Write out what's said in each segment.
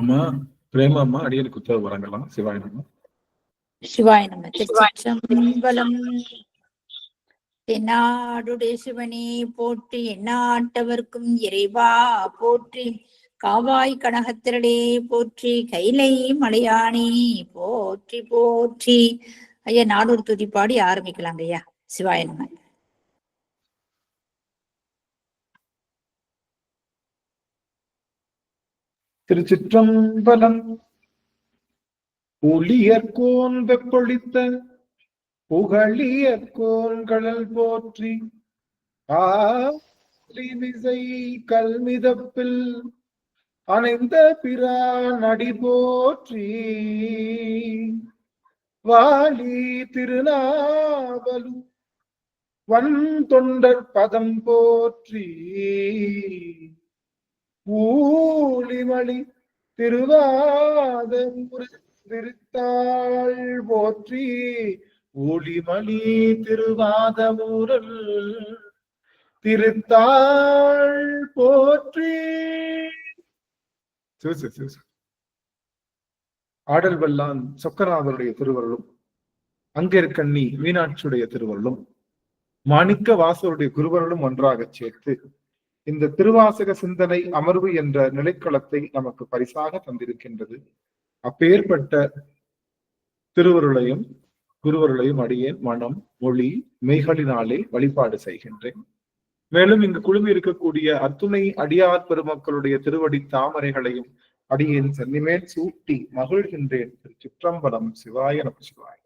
அம்மா பிரேமா அம்மா அடியனுக்கு உத்தரவு வழங்கலாம். சிவாய நம்ம. சிவாய நம்ம. திருச்சிற்றம்பலம். தென்னாடுடைய சிவனே போற்றி, எந்நாட்டவர்க்கும் இறைவா போற்றி, காவாய் கனகத்திரடே போற்றி, கைலை மலையானே போற்றி போற்றி. ஐயா, நாடூர் துதி பாடி ஆரம்பிக்கலாங்க ஐயா. சிவாய நம்ம. திருச்சிற்றம்பலம். புலியர்கோன் வெப்பொழித்த புகழியர்கோன் கடல் போற்றி, ஆலிமிசை கல்மிதப்பில் அணைந்த பிரான் அடி போற்றி, வாலி திருநாவலு வன் தொண்டர் பதம் போற்றி, ஊழிமணி திருவாதூர் திருத்தாள் போற்றி, ஊழிமணி திருவாதூரல் திருத்தாள் போற்றி. ஆடல் வல்லான் சொக்கநாதருடைய திருவருளும், அங்கேற்கண்ணி மீனாட்சியுடைய திருவருளும், மாணிக்க வாசருடைய குருவருளும் ஒன்றாக சேர்த்து இந்த திருவாசக சிந்தனை அமர்வு என்ற நிலைக்களத்தை நமக்கு பரிசாக தந்திருக்கின்றது. அப்பேற்பட்ட திருவருளையும் குருவருளையும் அடியேன் மனம் மொழி மெய்களினாலே வழிபாடு செய்கின்றேன். மேலும் இங்கு குழுமி இருக்கக்கூடிய அத்துணை அடியார் பெருமக்களுடைய திருவடி தாமரைகளையும் அடியேன் சென்னிமேல் சூட்டி மகிழ்கின்றேன். சிற்றம்பலம். சிவாய நம சிவாய.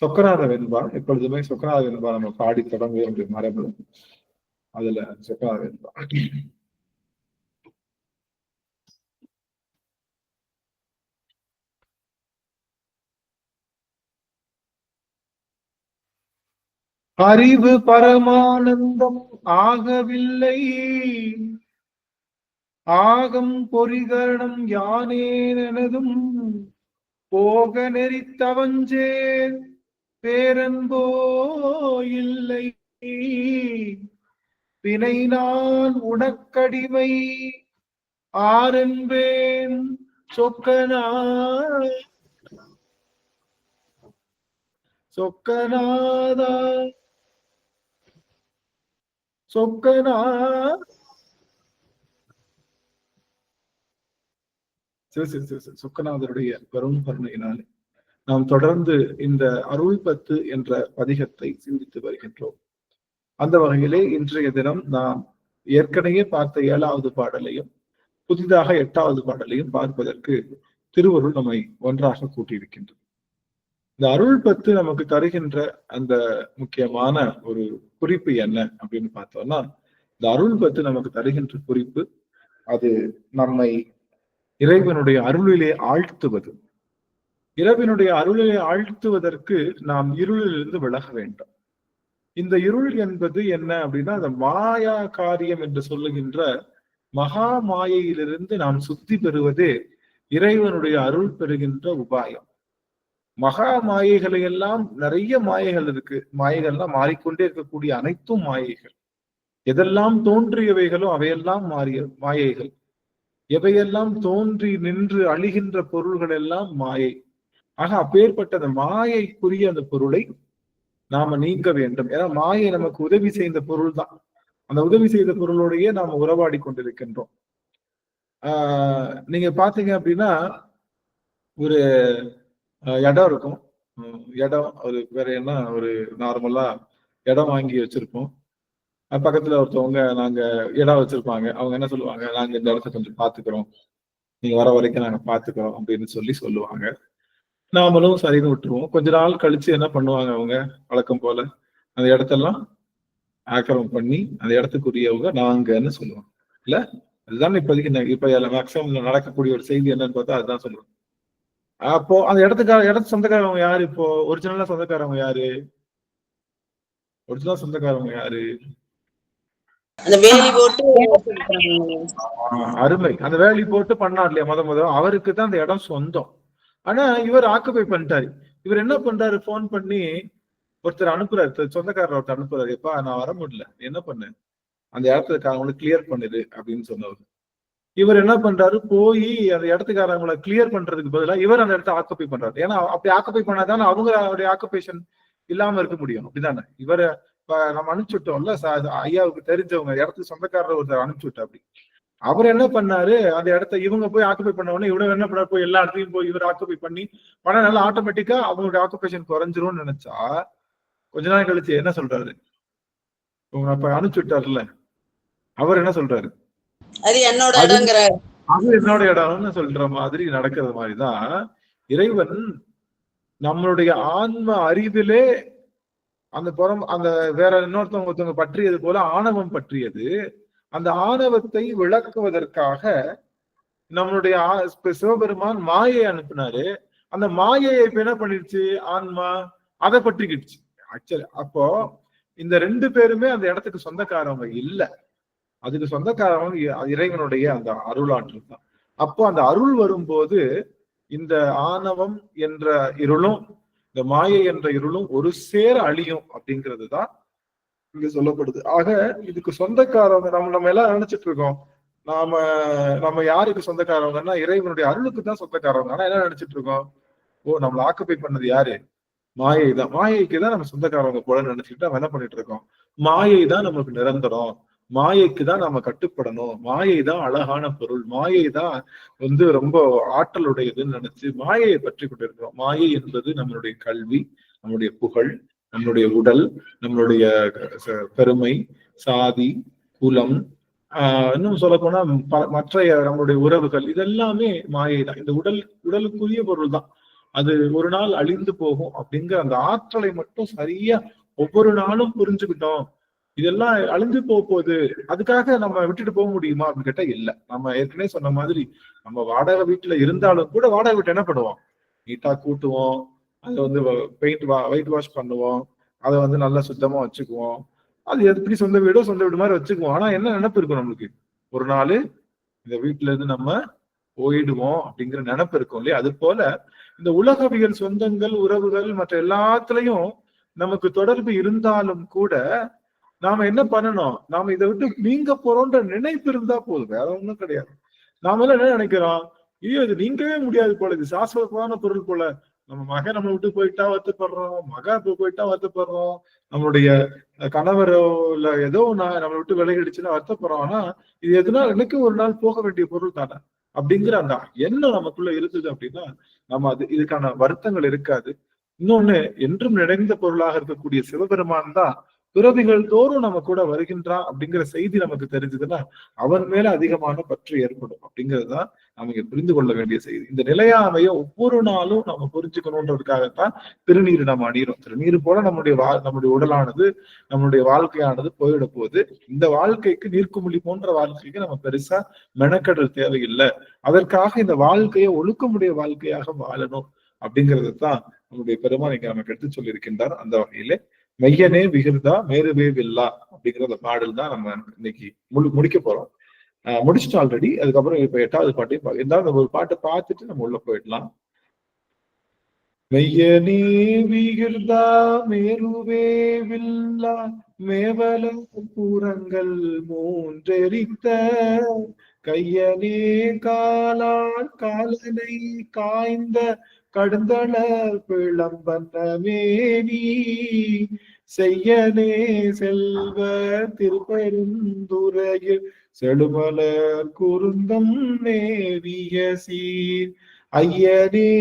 சொக்கநாத வெண்பா எப்பொழுதுமே சொக்கநாத வெண்பா நம்ம பாடி தொடங்குகின்ற மரபு. அதுல சொக்கநாத வெண்பா. அறிவு பரமானந்தம் ஆகவில்லை, ஆகம் பொறிகரணம் யானேனதும் போக நெறித்தவஞ்சேன் பேரன்போ இல்லை, வினை நான் உனக்கடிமை ஆரென்பேன் சொக்கநாதா சொக்கநாதருடைய பெரும் கருணையினாலே நாம் தொடர்ந்து இந்த அருள் பத்து என்ற பதிகத்தை சிந்தித்து வருகின்றோம். அந்த வகையிலே இன்றைய தினம் நாம் ஏற்கனவே பார்த்த 7வது பாடலையும் புதிதாக 8வது பாடலையும் பார்ப்பதற்கு திருவருள் நம்மை ஒன்றாக கூட்டியிருக்கின்றது. இந்த அருள் பத்து நமக்கு தருகின்ற அந்த முக்கியமான ஒரு குறிப்பு என்ன அப்படின்னு பார்த்தோம்னா, இந்த அருள் பத்து நமக்கு தருகின்ற குறிப்பு அது நம்மை இறைவனுடைய அருளிலே ஆழ்த்துவது. இறைவனுடைய அருளிலே ஆழ்த்துவதற்கு நாம் இருளிலிருந்து விலக வேண்டும். இந்த இருள் என்பது என்ன அப்படின்னா, அந்த மாயா காரியம் என்று சொல்லுகின்ற மகா மாயையிலிருந்து நாம் சுத்தி பெறுவதே இறைவனுடைய அருள் பெறுகின்ற உபாயம். மகா மாயைகளை எல்லாம் நிறைய மாயைகள் இருக்கு. மாயைகள்லாம் மாறிக்கொண்டே இருக்கக்கூடிய அனைத்தும் மாயைகள். எதெல்லாம் தோன்றியவைகளோ அவையெல்லாம் மாறிய மாயைகள். எவையெல்லாம் தோன்றி நின்று அழிகின்ற பொருள்கள் எல்லாம் மாயை. ஆக அப்பேற்பட்ட அந்த மாயைக்குரிய அந்த பொருளை நாம நீங்க வேண்டும். ஏன்னா மாயை நமக்கு உதவி செய்த பொருள் தான். அந்த உதவி செய்த பொருளோடையே நாம உறவாடி கொண்டிருக்கின்றோம். நீங்க பாத்தீங்க அப்படின்னா, ஒரு இடம் இருக்கும். இடம் ஒரு வேற என்ன, ஒரு நார்மலா இடம் வாங்கி வச்சிருப்போம். பக்கத்துல ஒருத்தவங்க நாங்க இடம் வச்சிருப்பாங்க. அவங்க என்ன சொல்லுவாங்க, நாங்க இந்த இடத்த கொஞ்சம் பாத்துக்கிறோம், நீங்க வர வரைக்கும் நாங்க பாத்துக்கிறோம் அப்படின்னு சொல்லுவாங்க. நாமளும் சரின்னு விட்டுருவோம். கொஞ்ச நாள் கழிச்சு என்ன பண்ணுவாங்க, அவங்க வழக்கம் போல அந்த இடத்தெல்லாம் ஆக்கிரமம் பண்ணி அந்த இடத்துக்குரியவங்க நாங்கன்னு சொல்லுவாங்க. இல்ல, அதுதான் இப்போதைக்கு இப்ப மேக்சிமம் நடக்கக்கூடிய ஒரு செய்தி என்னன்னு பார்த்தா அதுதான் சொல்லுவாங்க. அப்போ அந்த இடத்து சொந்தக்காரவங்க யாரு? இப்போ ஒரிஜினலா சொந்தக்காரவங்க யாரு? ஒரிஜினல் சொந்தக்காரவங்க யாரு? அருமை. அந்த வேலி போட்டு பண்ணார் இல்லையா முத அவருக்கு தான் அந்த இடம் சொந்தம். ஆனா இவர் ஆக்குபை பண்ணிட்டாரு. இவர் என்ன பண்றாரு, போன் பண்ணி ஒருத்தர் அனுப்புறாரு, சொந்தக்காரர் ஒருத்தர் அனுப்புறாரு, எப்பா நான் வர முடியல, என்ன பண்ண அந்த இடத்துல அவங்களுக்கு கிளியர் பண்ணுது அப்படின்னு சொன்னவர். இவர் என்ன பண்றாரு, போய் அந்த இடத்துக்காரங்களை கிளியர் பண்றதுக்கு பதிலா இவர் அந்த இடத்த ஆக்குப்பை பண்றாரு. ஏன்னா அப்படி ஆக்குப்பை பண்ணாதானே அவங்களுடைய ஆக்குபேஷன் இல்லாம இருக்க முடியும். அப்படிதானே? இவரை நம்ம அனுப்பிச்சுட்டோம்ல, ஐயாவுக்கு தெரிஞ்சவங்க இடத்துக்கு சொந்தக்காரர் ஒருத்தர் அனுப்பிச்சுட்டோம். அப்படி அவர் என்ன பண்ணாரு, அந்த இடத்த இவங்க போய் ஆக்குபை பண்ண உடனே இவங்க என்ன பண்ணாரு, போய் எல்லா இடத்தையும் போய் இவர் ஆக்குபை பண்ணி பண்ணனால ஆட்டோமேட்டிக்கா அவங்களுடைய ஆக்குபேஷன் குறைஞ்சிரும்னு நினைச்சா, கொஞ்ச நாள் கழிச்சு என்ன சொல்றாரு, உங்க அப்ப அனுப்பிச்சுட்டாருல்ல, அவர் என்ன சொல்றாரு, அது என்னோட இடங்கிற, அது என்னோட இடம்னு சொல்ற மாதிரி நடக்கிறது மாதிரிதான் இறைவன் நம்மளுடைய ஆன்ம அறிவிலே அந்த வேற ஒருத்தவங்க பற்றியது போல ஆணவம் பற்றியது. அந்த ஆணவத்தை விளக்குவதற்காக நம்மளுடைய சிவபெருமான் மாயை அனுப்பினாரு. அந்த மாயையை இப்ப என்ன பண்ணிருச்சு, ஆன்மா அதை பற்றிக்கிடுச்சு. ஆக்சுவலி அப்போ இந்த 2 பேருமே அந்த இடத்துக்கு சொந்தக்காரவங்க இல்ல, அதுக்கு சொந்தக்காரவங்க இறைவனுடைய அந்த அருளாற்றல் தான். அப்போ அந்த அருள் வரும்போது இந்த ஆணவம் என்ற இருளும் இந்த மாயை என்ற இருளும் ஒரு சேர அழியும் அப்படிங்கிறது தான் இங்க சொல்லப்படுது. ஆக இதுக்கு சொந்தக்காரவங்க நம்ம எல்லாம் நினைச்சிட்டு இருக்கோம், நம்ம யாருக்கு சொந்தக்காரவங்கன்னா இறைவனுடைய அருளுக்கு தான் சொந்தக்காரவங்க. ஆனா என்ன நினைச்சிட்டு இருக்கோம், நம்மள ஆக்குப்பை பண்ணது யாரு, மாயை தான். மாயைக்கு தான் நம்ம சொந்தக்காரவங்க போல நினைச்சுக்கிட்டு நம்ம என்ன பண்ணிட்டு இருக்கோம், மாயை தான் நமக்கு நிரந்தரம், மாயைக்கு தான் நம்ம கட்டுப்படணும், மாயை தான் அழகான பொருள், மாயை தான் ரொம்ப ஆற்றலுடையதுன்னு நினைச்சு மாயையை பற்றி கொண்டிருக்கிறோம். மாயை என்பது நம்மளுடைய கல்வி, நம்மளுடைய புகழ், நம்மளுடைய உடல், நம்மளுடைய பெருமை, சாதி, குலம், இன்னும் சொல்ல போனா மற்ற நம்மளுடைய உறவுகள், இதெல்லாமே மாயை தான். இந்த உடலுக்குரிய பொருள் தான், அது ஒரு நாள் அழிந்து போகும் அப்படிங்கிற அந்த ஆற்றலை மட்டும் சரியா ஒவ்வொரு நாளும் புரிஞ்சுக்கிட்டோம். இதெல்லாம் அழிஞ்சு போகுது, அதுக்காக நம்ம விட்டுட்டு போக முடியுமா அப்படின்னு கேட்டா இல்ல. நம்ம ஏற்கனவே சொன்ன மாதிரி நம்ம வாடகை வீட்டுல இருந்தாலும் கூட வாடகை வீட்டை என்ன பண்ணுவோம், நீட்டா கூட்டுவோம், அதை ஒயிட் வாஷ் பண்ணுவோம், அதை நல்லா சுத்தமா வச்சுக்குவோம். அது எப்படி சொந்த வீடு மாதிரி வச்சுக்குவோம். ஆனா என்ன நினைப்பு இருக்கும் நம்மளுக்கு, ஒரு நாள் இந்த வீட்டுல இருந்து நம்ம போயிடுவோம் அப்படிங்கிற நினைப்பு இருக்கும் இல்லையா? அது போல இந்த உலகவியல் சொந்தங்கள், உறவுகள், மற்ற எல்லாத்துலயும் நமக்கு தொடர்பு இருந்தாலும் கூட நாம என்ன பண்ணணும், நாம இதை விட்டு நீங்க போறோம்ன்ற நினைப்பு இருந்தா போதும், வேற ஒண்ணும் கிடையாது. நாம எல்லாம் என்ன நினைக்கிறோம், இது நீங்கவே முடியாது போல, இது சாஸ்வதமான பொருள் போல. நம்ம மகன் நம்மளை விட்டு போயிட்டா வருத்தப்படுறோம், மகா போயிட்டா வருத்தப்படுறோம், நம்மளுடைய கணவரோ இல்ல ஏதோ நம்மளை விட்டு விலகிடுச்சுன்னா வருத்தப்படுறோம். ஆனா இது எதுனா எனக்கு ஒரு நாள் போக வேண்டிய பொருள் தானே அப்படிங்கிற அந்த எண்ணம் நமக்குள்ள இருந்தது அப்படின்னா நம்ம இதுக்கான வருத்தங்கள் இருக்காது. இன்னொன்னு, என்றும் நிறைந்த பொருளாக இருக்கக்கூடிய சிவபெருமான் தான் பிறவிகள் தோறும் நம்ம கூட வருகின்றான் அப்படிங்கிற செய்தி நமக்கு தெரிஞ்சதுன்னா அவன் மேல அதிகமான பற்று ஏற்படும் அப்படிங்கிறதுதான் நம்ம இங்க புரிந்து கொள்ள வேண்டிய செய்தி. இந்த நிலையாமைய ஒவ்வொரு நாளும் நம்ம புரிஞ்சுக்கணுன்றதுக்காகத்தான் திருநீர் நம்ம அணிகிறோம். திருநீர் போல நம்முடைய உடலானது, நம்மளுடைய வாழ்க்கையானது போயிட போகுது. இந்த வாழ்க்கைக்கு நீர்க்குமிழி போன்ற வாழ்க்கைக்கு நம்ம பெருசா மெனக்கடல் தேவையில்லை. அதற்காக இந்த வாழ்க்கையை ஒழுக்கமுடைய வாழ்க்கையாக வாழணும் அப்படிங்கிறது தான் நம்முடைய பெருமான் இங்க நமக்கு எடுத்து சொல்லியிருக்கின்றார். அந்த வகையிலே மெய்யனே விகிர்தா மேருவே வில்லா அப்படிங்கிற அந்த பாடல் தான் நம்ம இன்னைக்கு முடிக்க போறோம். முடிச்சுட்டோம் ஆல்ரெடி. அதுக்கப்புறம் இப்ப 8வது பாட்டையும் இருந்தாலும் ஒரு பாட்டை பார்த்துட்டு நம்ம உள்ள போயிடலாம். மெய்யனே விகிர்தா மேருவே வில்லா மேவல பூரங்கள் மூன்றெரித்த கையனே காலான் காலனை காய்ந்த கடுந்தள பிளம்பன மேனி செய்யனே செல்வ திருப்பெருந்துறையில் செழுமலர் குருந்தம் நேவிய சீர் ஐயனே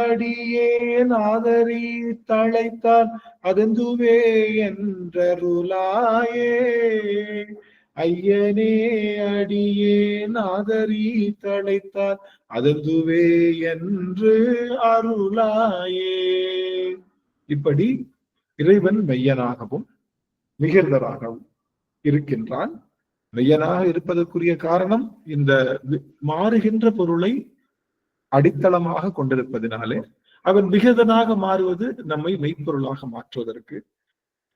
அடியே நாதரி தழைத்தால் அதந்துவே என்றருளாயே. ஐயனே அடியே நாதரி தழைத்தால் அதந்துவே என்று அருளாயே. இப்படி இறைவன் மெய்யனாகவும் விகிர்தராகவும் இருக்கின்றான். மெய்யனாக இருப்பதற்குரிய காரணம் இந்த மாறுகின்ற பொருளை அடித்தளமாக கொண்டிருப்பதினாலே. அவன் விகிர்தனாக மாறுவது நம்மை மெய்ப்பொருளாக மாற்றுவதற்கு.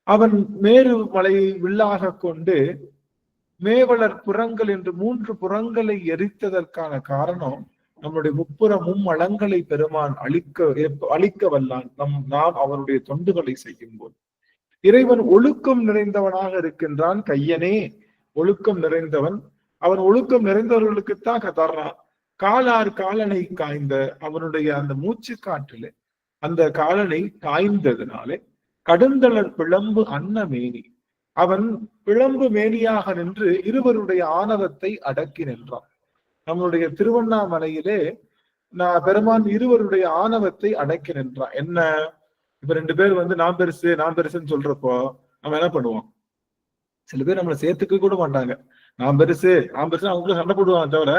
அவன் மேரு மலை வில்லாக கொண்டு மேவலர் புறங்கள் என்று 3 புறங்களை எரித்ததற்கான காரணம் நம்முடைய முப்புறமும் அலங்களை பெருமான் அழிக்க வல்லான் நாம் அவனுடைய தொண்டுகளை செய்யும் போது. இறைவன் ஒழுக்கம் நிறைந்தவனாக இருக்கின்றான். கையனே ஒழுக்கம் நிறைந்தவன். அவன் ஒழுக்கம் நிறைந்தவர்களுக்குத்தான் தர்றான். காலார் காலனை காய்ந்த அவனுடைய அந்த மூச்சு காற்றில அந்த காலனை காய்ந்ததுனாலே கடுந்தளர் பிளம்பு அன்னமேனி, அவன் பிளம்பு மேனியாக நின்று இருவருடைய ஆணவத்தை அடக்கி நின்றான். நம்மளுடைய திருவண்ணாமலையிலே பெருமான் இருவருடைய ஆணவத்தை அடக்கி நின்றான். என்ன, இப்ப 2 பேர் நான் பெருசு நான் பெருசுன்னு சொல்றப்போ நம்ம என்ன பண்ணுவோம்? சில பேர் நம்மளை சேர்த்துக்க கூட மாட்டாங்க. நான் பெருசு அவங்க சண்டை போடுவாங்க தவிர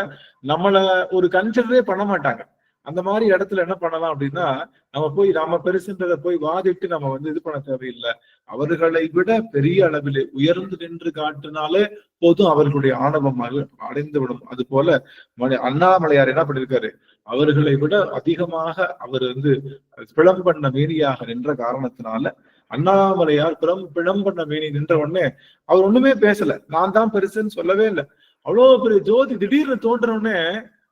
நம்மள ஒரு கன்சிடரே பண்ண மாட்டாங்க. அந்த மாதிரி இடத்துல என்ன பண்ணலாம் அப்படின்னா, நம்ம பெருசுன்றதை போய் வாதிட்டு நம்ம இது பண்ண தேவையில்லை. அவர்களை விட பெரிய அளவிலே உயர்ந்து நின்று காட்டினாலே போதும், அவர்களுடைய ஆணவம் அடைந்து விடும். அது போல அண்ணாமலையார் என்ன பண்ணிருக்காரு, அவர்களை விட அதிகமாக அவர் பிளம்பண்ண மேனியாக நின்ற காரணத்தினால அண்ணாமலையார் பிளம்பண்ண மேனி நின்ற உடனே அவர் ஒண்ணுமே பேசல. நான் தான் பெருசுன்னு சொல்லவே இல்லை. அவ்வளவு பெரிய ஜோதி திடீர்னு தோன்ற உடனே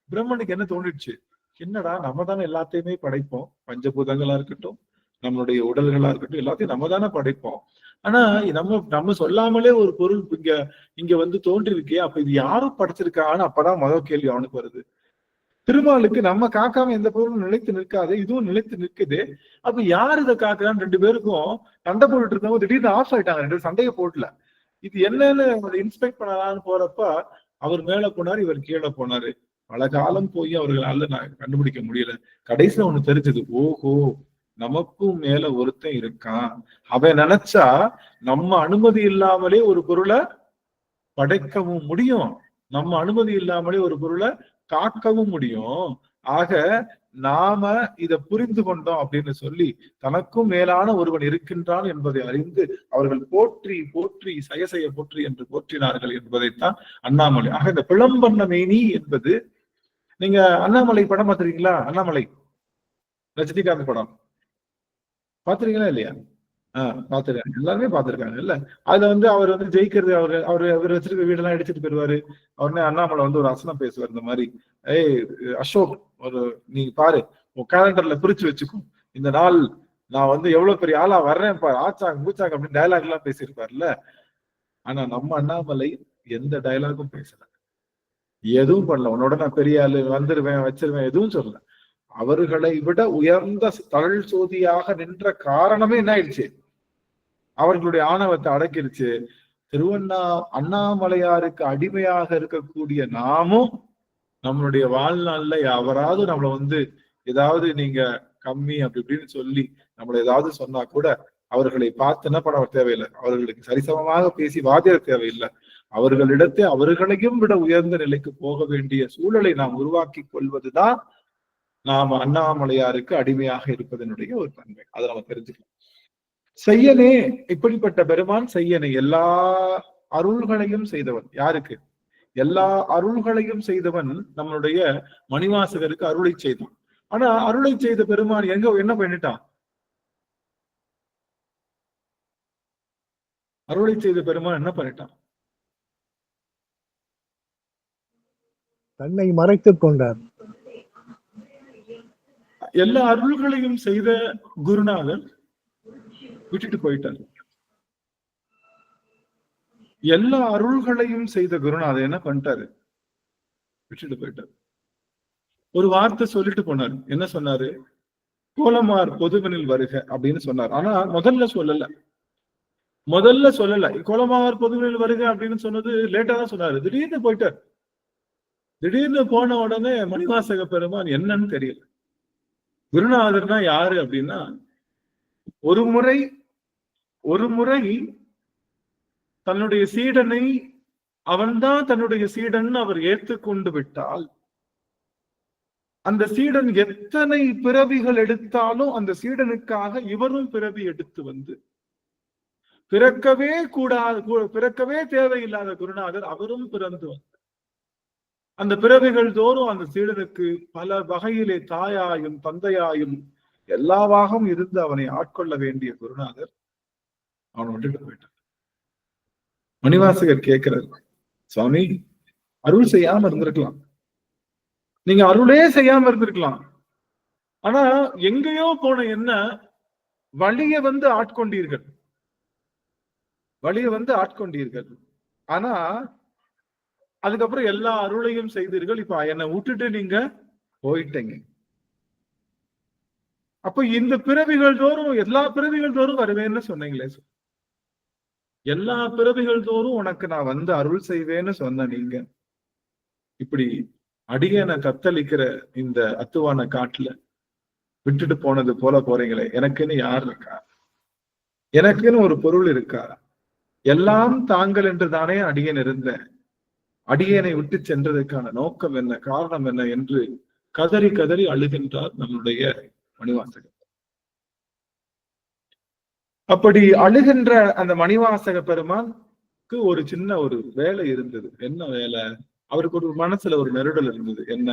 பிரம்மனுக்கு என்ன தோணிடுச்சு, என்னடா நம்ம தானே எல்லாத்தையுமே படைப்போம், பஞ்சபூதங்களா இருக்கட்டும் நம்மளுடைய உடல்களா இருக்கட்டும் எல்லாத்தையும் நம்ம தானே படைப்போம். ஆனா நம்ம சொல்லாமலே ஒரு பொருள் இங்க தோன்றிருக்கே, அப்ப இது யாரும் படைச்சிருக்கான்னு அப்பதான் முதல் கேள்வி அவனுக்கு வருது. திருமாலுக்கு நம்ம காக்காம எந்த பொருளும் நிலைத்து நிற்காது, இதுவும் நிலைத்து நிற்குது. அப்ப யார் இதை காக்குறான்னு 2 பேருக்கும் சண்டை போட்டுட்டு இருந்தவங்க திடீர்னு ஆஃப் ஆயிட்டாங்க. 2 சண்டையை போடல. இது என்னன்னு இன்ஸ்பெக்ட் பண்ணலான்னு போறப்ப அவர் மேல போனாரு, இவர் கீழே போனாரு. பல காலம் போய் அவர்களால கண்டுபிடிக்க முடியல. கடைசியில ஒண்ணு தெரிஞ்சது, ஓஹோ நமக்கும் மேல ஒருத்தன் இருக்கான். அவன் நினைச்சா நம்ம அனுமதி இல்லாமலே ஒரு பொருளை படைக்கவும் முடியும், நம்ம அனுமதி இல்லாமலே ஒரு பொருளை காக்கவும் முடியும். ஆக நாம இதை புரிந்து கொண்டோம் அப்படின்னு சொல்லி தனக்கும் மேலான ஒருவன் இருக்கின்றான் என்பதை அறிந்து அவர்கள் போற்றி போற்றி சயசய போற்றி என்று போற்றினார்கள் என்பதைத்தான் அண்ணாமலை. ஆக இந்த பிளம்பண்ண மேனி என்பது, நீங்க அண்ணாமலை படம் பார்த்திருக்கீங்களா? அண்ணாமலை ரஜினிகாந்த் படம் பாத்துருக்கீங்களா இல்லையா? பாத்துருக்காங்க, எல்லாருமே பாத்துருக்காங்க இல்ல. அதுல அவர் ஜெயிக்கிறது, அவர் வச்சிருக்க வீடெல்லாம் அடிச்சுட்டு போயிருவாரு. உடனே அண்ணாமலை ஒரு அசனம் பேசுவார், இந்த மாதிரி, ஏய் அசோக், நீ பாரு உன் கேலண்டர்ல குறிச்சு வச்சுக்கும், இந்த நாள் நான் எவ்வளவு பெரிய ஆளா வர்றேன் பாரு, ஆச்சாங்க பூச்சாங்க அப்படின்னு டயலாக் எல்லாம் பேசியிருப்பார்ல. ஆனா நம்ம அண்ணாமலை எந்த டயலாகும் பேசல, எதுவும் பண்ணல. உன்னோட நான் பெரிய ஆளு வந்துருவேன் வச்சிருவேன் எதுவும் சொல்லல. அவர்களை விட உயர்ந்த தழல் சோதியாக நின்ற காரணமே என்ன ஆயிடுச்சு, அவர்களுடைய ஆணவத்தை அடக்கிருச்சு. அண்ணாமலையாருக்கு அடிமையாக இருக்கக்கூடிய நாமும் நம்மளுடைய வாழ்நாள்ல யாராவது நம்மள ஏதாவது நீங்க கம்மி அப்படி இப்படின்னு சொல்லி நம்மள ஏதாவது சொன்னா கூட அவர்களை பார்த்து என்ன பண்ண தேவையில்லை, அவர்களுக்கு சரிசமமாக பேசி வாதிட தேவையில்லை. அவர்களிடத்தை அவர்களையும் விட உயர்ந்த நிலைக்கு போக வேண்டிய சூழலை நாம் உருவாக்கி கொள்வதுதான் நாம அண்ணாமலையாருக்கு அடிமையாக இருப்பதனுடைய ஒரு தன்மை. அதை நம்ம தெரிஞ்சுக்கலாம். செய்யனே, இப்படிப்பட்ட பெருமான் செய்யனே, எல்லா அருள்களையும் செய்தவன். யாருக்கு? எல்லா அருள்களையும் செய்தவன் நம்மளுடைய மணிவாசகருக்கு அருளை செய்தான். ஆனா அருளை செய்த பெருமான் என்ன பண்ணிட்டான்? அருளை செய்த பெருமான் என்ன பண்ணிட்டான்? தன்னை மறைத்துக் கொண்டார். எல்லா அருள்களையும் செய்த குருநாதர் விட்டுட்டு போயிட்டார். எல்லா அருள்களையும் செய்த குருநாதர் என்ன பண்ணிட்டாரு? விட்டுட்டு போயிட்டார். ஒரு வார்த்தை சொல்லிட்டு போனாரு. என்ன சொன்னாரு? கோலமார் பொதுவனில் வருக அப்படின்னு சொன்னார். ஆனா முதல்ல சொல்லல. கோலமார் பொதுவனில் வருக அப்படின்னு சொன்னது லேட்டா தான் சொன்னாரு. திடீர்னு போயிட்டார். திடீர்னு போன உடனே மணிவாசக பெருமான் என்னன்னு தெரியல. குருநாதர்னா யாரு அப்படின்னா, ஒரு முறை தன்னுடைய சீடனை அவன்தான் தன்னுடைய சீடன் அவர் ஏற்றுக்கொண்டு விட்டால், அந்த சீடன் எத்தனை பிறவிகள் எடுத்தாலும் அந்த சீடனுக்காக இவரும் பிறவி எடுத்து பிறக்கவே தேவையில்லாத குருநாதர் அவரும் பிறந்து அந்த பிறவிகள் தோறும் அந்த சீடனுக்கு பல வகையிலே தாயாயும் தந்தையாயும் எல்லாவாகவும் இருந்து அவனை ஆட்கொள்ள வேண்டிய குருநாதர் அவனை விட்டுட்டு போயிட்டார். மணிவாசகர் கேட்கிறார், சுவாமி அருள் செய்யாம இருந்திருக்கலாம், நீங்க அருளே செய்யாம இருந்திருக்கலாம். ஆனா எங்கேயோ போன என்ன வழிய ஆட்கொண்டீர்கள். ஆனா அதுக்கப்புறம் எல்லா அருளையும் செய்தீர்கள். இப்ப என்னை விட்டுட்டு நீங்க போயிட்டீங்க. அப்ப இந்த பிறவிகள் தோறும், எல்லா பிறவிகள் தோறும் வருவேன்னு சொன்னீங்களே, எல்லா பிறவிகள் தோறும் உனக்கு நான் வந்து அருள் செய்வேன்னு சொன்ன நீங்க இப்படி அடியனை தத்தளிக்கிற இந்த அத்துவான காட்டுல விட்டுட்டு போனது போல போறீங்களே, எனக்குன்னு யார் இருக்கா? எனக்குன்னு ஒரு பொருள் இருக்கா? எல்லாம் தாங்கள் என்று தானே அடியேன் இருந்தேன். அடியேனை விட்டு சென்றதற்கான நோக்கம் என்ன, காரணம் என்ன என்று கதறி கதறி அழுகின்றார் நம்முடைய மணிவாசகர். அப்படி அழுகின்ற அந்த மணிவாசக பெருமானுக்கு ஒரு சின்ன ஒரு வேலை இருந்தது. என்ன வேலை? அவருக்கு ஒரு மனசுல ஒரு நெருடல் இருந்தது. என்ன,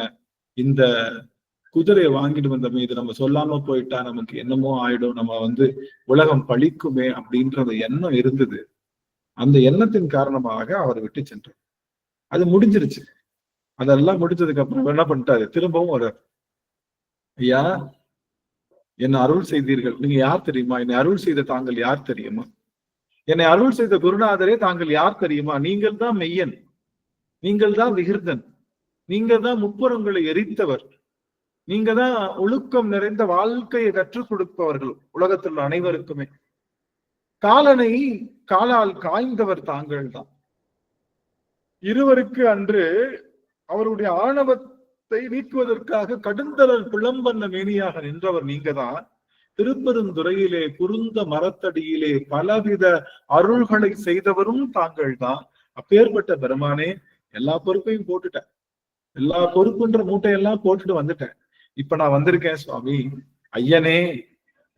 இந்த குதிரையை வாங்கிட்டு வந்த மீது நம்ம சொல்லாம போயிட்டா நமக்கு என்னமோ ஆயிடும், நம்ம வந்து உலகம் பழிக்குமே அப்படின்ற எண்ணம் இருந்தது. அந்த எண்ணத்தின் காரணமாக அவர் விட்டு சென்றார். அது முடிஞ்சிருச்சு. அதெல்லாம் முடிஞ்சதுக்கு அப்புறம் என்ன பண்ணிட்டாரு, திரும்பவும் ஒரு, ஐயா என்னை அருள் செய்தீர்கள், நீங்க யார் தெரியுமா? என்னை அருள் செய்த தாங்கள் யார் தெரியுமா? என்னை அருள் செய்த குருநாதரே தாங்கள் யார் தெரியுமா? நீங்கள் தான் மெய்யன், நீங்கள் தான் விகிர்தன், நீங்க தான் முப்புறங்களை எரித்தவர், நீங்க தான் ஒழுக்கம் நிறைந்த வாழ்க்கையை கற்றுக் கொடுப்பவர்கள் உலகத்தில் அனைவருக்குமே. காலனை காலால் காய்ந்தவர் தாங்கள் தான். இருவருக்கு அன்று அவருடைய ஆணவத்தை நீக்குவதற்காக கடுந்தலல் பிளம்பண்ண மேனியாக நின்றவர் நீங்க தான். திருப்பெருந்துறையிலே குருந்த மரத்தடியிலே பலவித அருள்களை செய்தவரும் தாங்கள் தான். அப்பேற்பட்ட பெருமானே, எல்லா பொறுப்பையும் போட்டுட்டேன், எல்லா பொறுப்புன்ற மூட்டையெல்லாம் போட்டுட்டு வந்துட்டேன். இப்ப நான் வந்திருக்கேன் சுவாமி. ஐயனே,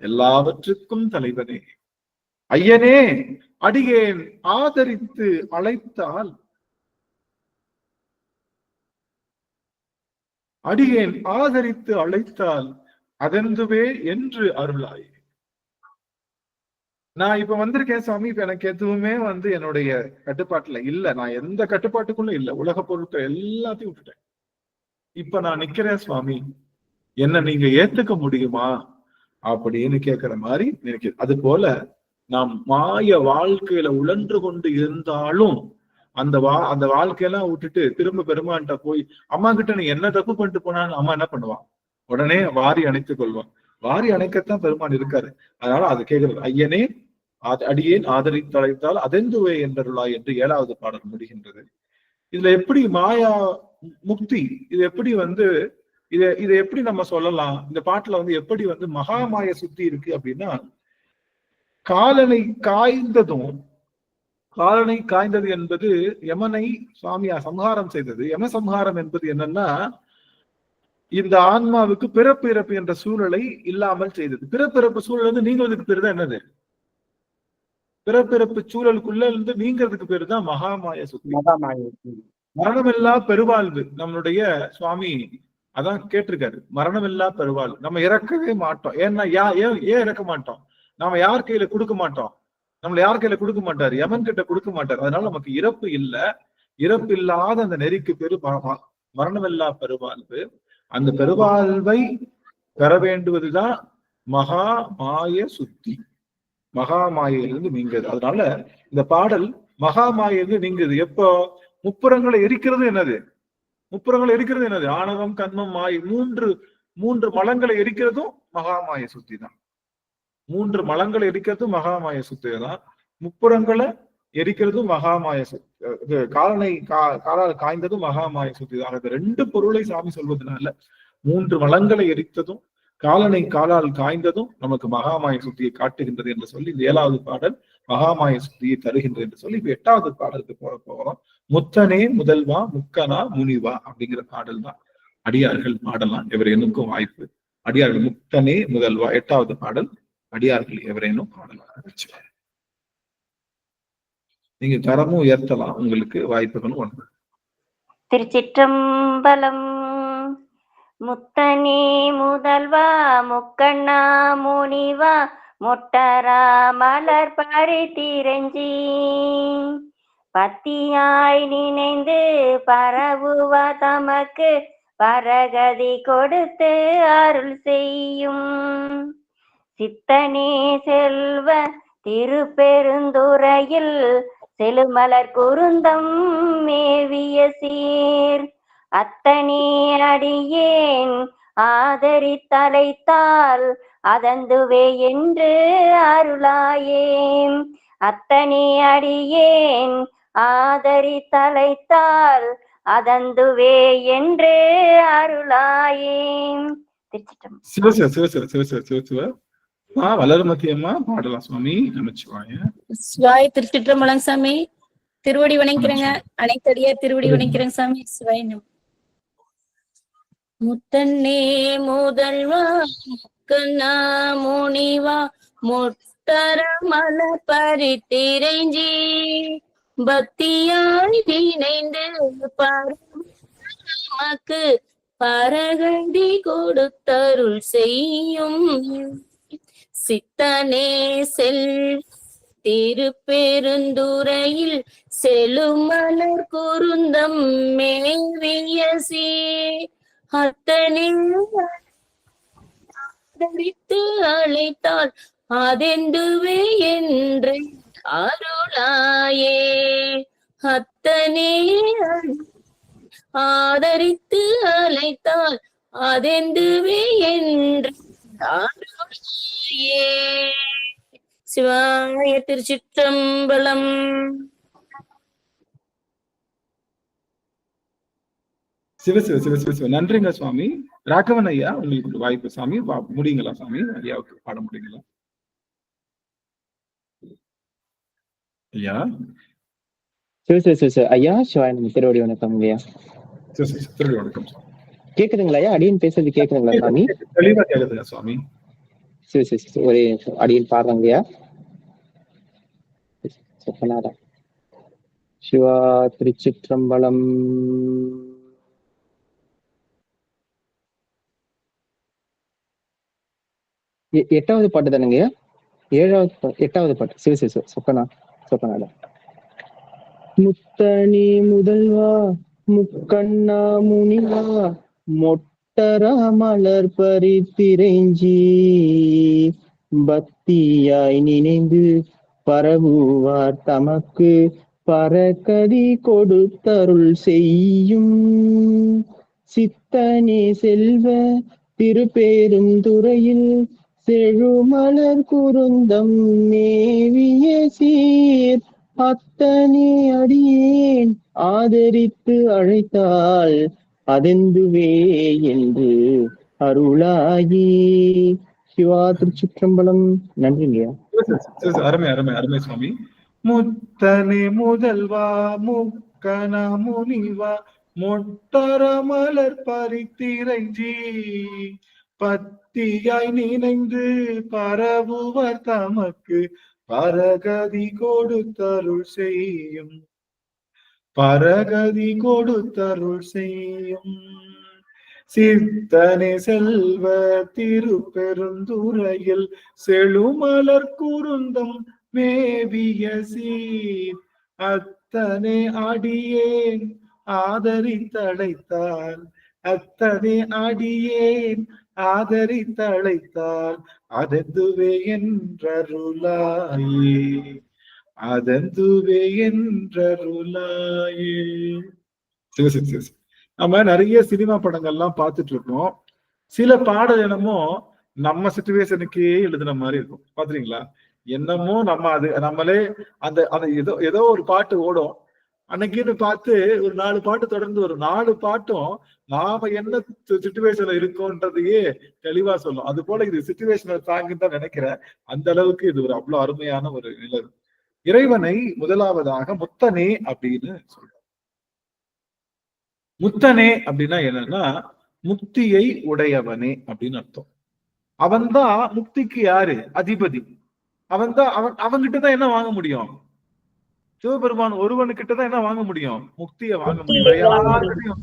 எல்லாவற்றுக்கும் தலைவனே, ஐயனே, அடியேன் ஆதரித்து அழைத்தால், அடியேன் ஆதரித்து அழைத்தால் அதெந்துவே என்று அருளாய். நான் இப்ப வந்திருக்கேன் சுவாமி. இப்ப எனக்கு எதுவுமே வந்து என்னுடைய கட்டுப்பாட்டுல இல்ல. நான் எந்த கட்டுப்பாட்டுக்குள்ள இல்ல. உலக பொருட்கள் எல்லாத்தையும் விட்டுட்டேன். இப்ப நான் நிக்கிறேன் சுவாமி, என்ன நீங்க ஏத்துக்க முடியுமா அப்படின்னு கேட்கிற மாதிரி நினைக்குது. அது போல நாம் மாய வாழ்க்கையில உழன்று கொண்டு இருந்தாலும் அந்த வாழ்க்கையெல்லாம் விட்டுட்டு திரும்ப பெருமான்கிட்ட போய், அம்மா கிட்ட நீ என்ன தப்பு பண்ணிட்டு போனான்னு அம்மா என்ன பண்ணுவான்? உடனே வாரி அணைத்துக் கொள்வான். வாரி அணைக்கத்தான் பெருமான் இருக்காரு. அதனால அது கேட்கிறது, ஐயனே அடியேன் ஆதரித்து அழைத்தால் அதெந்துவே என்றருளாய் என்று 7வது பாடல் முடிகின்றது. இதுல எப்படி மாயா முக்தி, இது எப்படி வந்து இதை எப்படி நம்ம சொல்லலாம்? இந்த பாட்டுல வந்து எப்படி வந்து மகாமாய சுத்தி இருக்கு அப்படின்னா, காலனை காய்ந்ததும், காலனை காய்ந்தது என்பது யமனை சுவாமியா சம்ஹாரம் செய்தது. யம சம்ஹாரம் என்பது என்னன்னா, இந்த ஆன்மாவுக்கு பிறப்பு இறப்பு என்ற சூழலை இல்லாமல் செய்தது. பிறப்பிறப்பு சூழல் வந்து நீங்கிறதுக்கு பேரு தான் என்னது? பிறப்பிறப்பு சூழலுக்குள்ள இருந்து நீங்கிறதுக்கு பேரு தான் மகாமாய சுத்தி. மரணமில்லா பெருவாழ்வு. நம்மளுடைய சுவாமி அதான் கேட்டிருக்காரு, மரணமில்லா பெருவாழ்வு. நம்ம இறக்கவே மாட்டோம். ஏன்னா ஏன் இறக்க மாட்டோம்? நாம யார் கையில கொடுக்க மாட்டோம். நம்மள யார் கையில கொடுக்க மாட்டாரு, யமன் கிட்ட கொடுக்க மாட்டாரு. அதனால நமக்கு இறப்பு இல்ல. இறப்பு இல்லாத அந்த நெறிக்கு பேரு மரணமில்லா பெருவாழ்வு. அந்த பெருவாழ்வை பெற வேண்டுவதுதான் மகா மாய சுத்தி. மகா மாயிலிருந்து நீங்குது. அதனால இந்த பாடல் மகா மாயிலிருந்து நீங்குது. எப்போ? முப்புறங்களை எரிக்கிறது என்னது? முப்புறங்களை எரிக்கிறது என்னது? ஆணவம், கண்மம், மாயை, மூன்று மலங்களை எரிக்கிறதும் மகாமாய சுத்தி தான். 3 மலங்களை எரிக்கிறதும் மகாமாய சுத்தி தான். முப்புறங்களை எரிக்கிறதும் மகாமாய சுத்தி. காலால் காய்ந்ததும் மகாமாய சுத்தி தான். அந்த 2 பொருளை சாமி சொல்வதனால 3 மலங்களை எரித்ததும் காலனை காலால் காய்ந்ததும் நமக்கு மகாமாய சுத்தியை காட்டுகின்றது என்று சொல்லி இந்த 7வது பாடல் மகாமாய சுத்தியை தருகின்றது என்று சொல்லி இப்ப 8வது பாடலுக்கு போறோம். முத்தனே முதல்வா முக்கனா முனிவா அப்படிங்கிற பாடல் தான் அடியார்கள் பாடலாம். எவரேனுக்கும் வாய்ப்பு. அடியார்கள் முத்தனே முதல்வா 8வது பாடல். அடியார்கள் எவரேனும் பாடலாம். நீங்க தரமும் உயர்த்தலாம், உங்களுக்கு வாய்ப்புகளும் ஒன்று. திருச்சிற்றம்பலம். முத்தனே முதல்வா முக்கண்ணா முனிவா முட்டரா மலர் பறித்திரஞ்சி பத்தியாய் நினைந்து பரவுவா தமக்கு பரகதி கொடுத்து அருள் செய்யும் சித்தனே செல்வ திருப்பெருந்துறையில் செழுமலர் குருந்தம் மேவிய சீர். அத்தனே அடியேன் ஆதரித்தலைத்தால் அதந்துவே என்று அருளாயேம். அத்தனே அடியேன் ஆதரித்தலைத்தால் அதந்துவே என்று அருளாயேம். திருச்சிட்டம்பலம். சிவசிவ சிவசிவ சிவசிவ சிவசிவ. வளர்மதியம்மா பாடலாம் சுவாமி. நமச்சிவாய. சிவாய். திருச்சிற்றம்பலம் சாமி. திருவடி வணங்கிறேங்க. அனைத்தடியார் திருவடி வணங்கிறேங்க சாமி. சிவாய். முத்தன்னே முதல்வா முக்கண்ணா முனிவா முட்டர மல பரித்திரைஞ்சி பக்தியாய் இணைந்து நமக்கு பரகதி கொடுத்தருள் செய்யும் சித்தனே செல் திருப்பெருந்துறையில் செழுமலர் குருந்தம் மேவிய சீர். அத்தனை அழைத்தால் அதெந்துவே என்று அருளாயே. அத்தனை ஆதரித்து அழைத்தால் அதெந்துவே என்று அருளாயே. சிவாய. திருச்சிற்றம்பலம். சிவசிவ சிவசிவ. நன்றிங்க சுவாமி. ராகவன் ஐயா, உங்களுக்கு ஒரு வாய்ப்பு சாமி. முடியுங்களா சாமி? ஐயாவுக்கு பாட முடியுங்களா ஐயா? ஐயா சிவாய். திருவடி வணக்கம் ஐயா. திருவடி வணக்கம். கேக்குதுங்களா ஐயா? அடியன் பேசுறது கேக்குதுங்களா சாமி? தெளிவா கேக்குதுங்க சுவாமி. ஒரே அடியன் பாடுறாங்க ஐயா. சிவா. திருச்சிற்றம்பலம். எட்டாவது பாட்டு தானுங்க ஐயா? எட்டாவது பாட்டு. சொக்கனா சொக்கனாடா. முத்தனி முதல்வா முக்கண்ணா முனிவா மொட்டர மலர் பரித்திரைஞ்சி பக்தியாய் நினைந்து பரவுவார் தமக்கு பரகதி கொடுத்தருள் செய்யும் சித்தனே செல்வ திருப்பெருந்துறையில் செழுமலர் குருந்தம் மேவிய சீர். அத்தனே அடியேன் ஆதரித்து அழைத்தால் அதெந்துவே என்று அருளாயி. சிவா. திருச்சிற்றம்பலம். நன்றிங்கய்யா. அருமை அருமை அருமை சுவாமி. முத்தனே முதல்வா முக்கண முனிவா மொட்டர மலர் பரித்திரைஞ்சி பத்தியாய் நினைந்து பரவுவர் தமக்கு பரகதி கொடுத்தருள் செய்யும். பரகதி கொடுத்தருள் செய்யும் சித்தனே செல்வ திருப்பெருந்துறையில் செழுமலர் குருந்தம் மேவிய சீர். அத்தனை அடியேன் ஆதரித்தழைத்தால் அத்தனை அடியேன் ஆதரித்தழைத்தால் அதெந்துவே என்றருளாயே. அதெந்துவே என்றருளாயே. நம்ம நிறைய சினிமா படங்கள்லாம் பார்த்துட்டு இருக்கோம். சில பாடல் என்னமோ நம்ம சிச்சுவேஷனுக்கே எழுதுன மாதிரி இருக்கும். பாத்துறீங்களா? என்னமோ நம்ம அது நம்மளே அந்த அந்த ஏதோ ஒரு பாட்டு ஓடும். அன்னைக்குன்னு பார்த்து ஒரு 4 பாட்டு தொடர்ந்து வரும். 4 பாட்டும் நாம என்ன சிச்சுவேஷன்ல இருக்கோன்றதையே தெளிவா சொல்லும். அது போல இது சிச்சுவேஷனல் சாங்குன்னு தான் நினைக்கிறேன். அந்த அளவுக்கு இது ஒரு அவ்வளவு அருமையான ஒரு நிலை. இறைவனை முதலாவதாக முத்தனே அப்படின்னு சொல்றார். முத்தனே அப்படின்னா என்னன்னா முக்தியை உடையவனே அப்படின்னு அர்த்தம். அவன்தான் முக்திக்கு யாரு? அதிபதி. அவன்கிட்டதான் என்ன வாங்க முடியும்? சிவபெருமான் ஒருவனுக்கிட்டதான் என்ன வாங்க முடியும்? முக்தியை வாங்க முடியும்.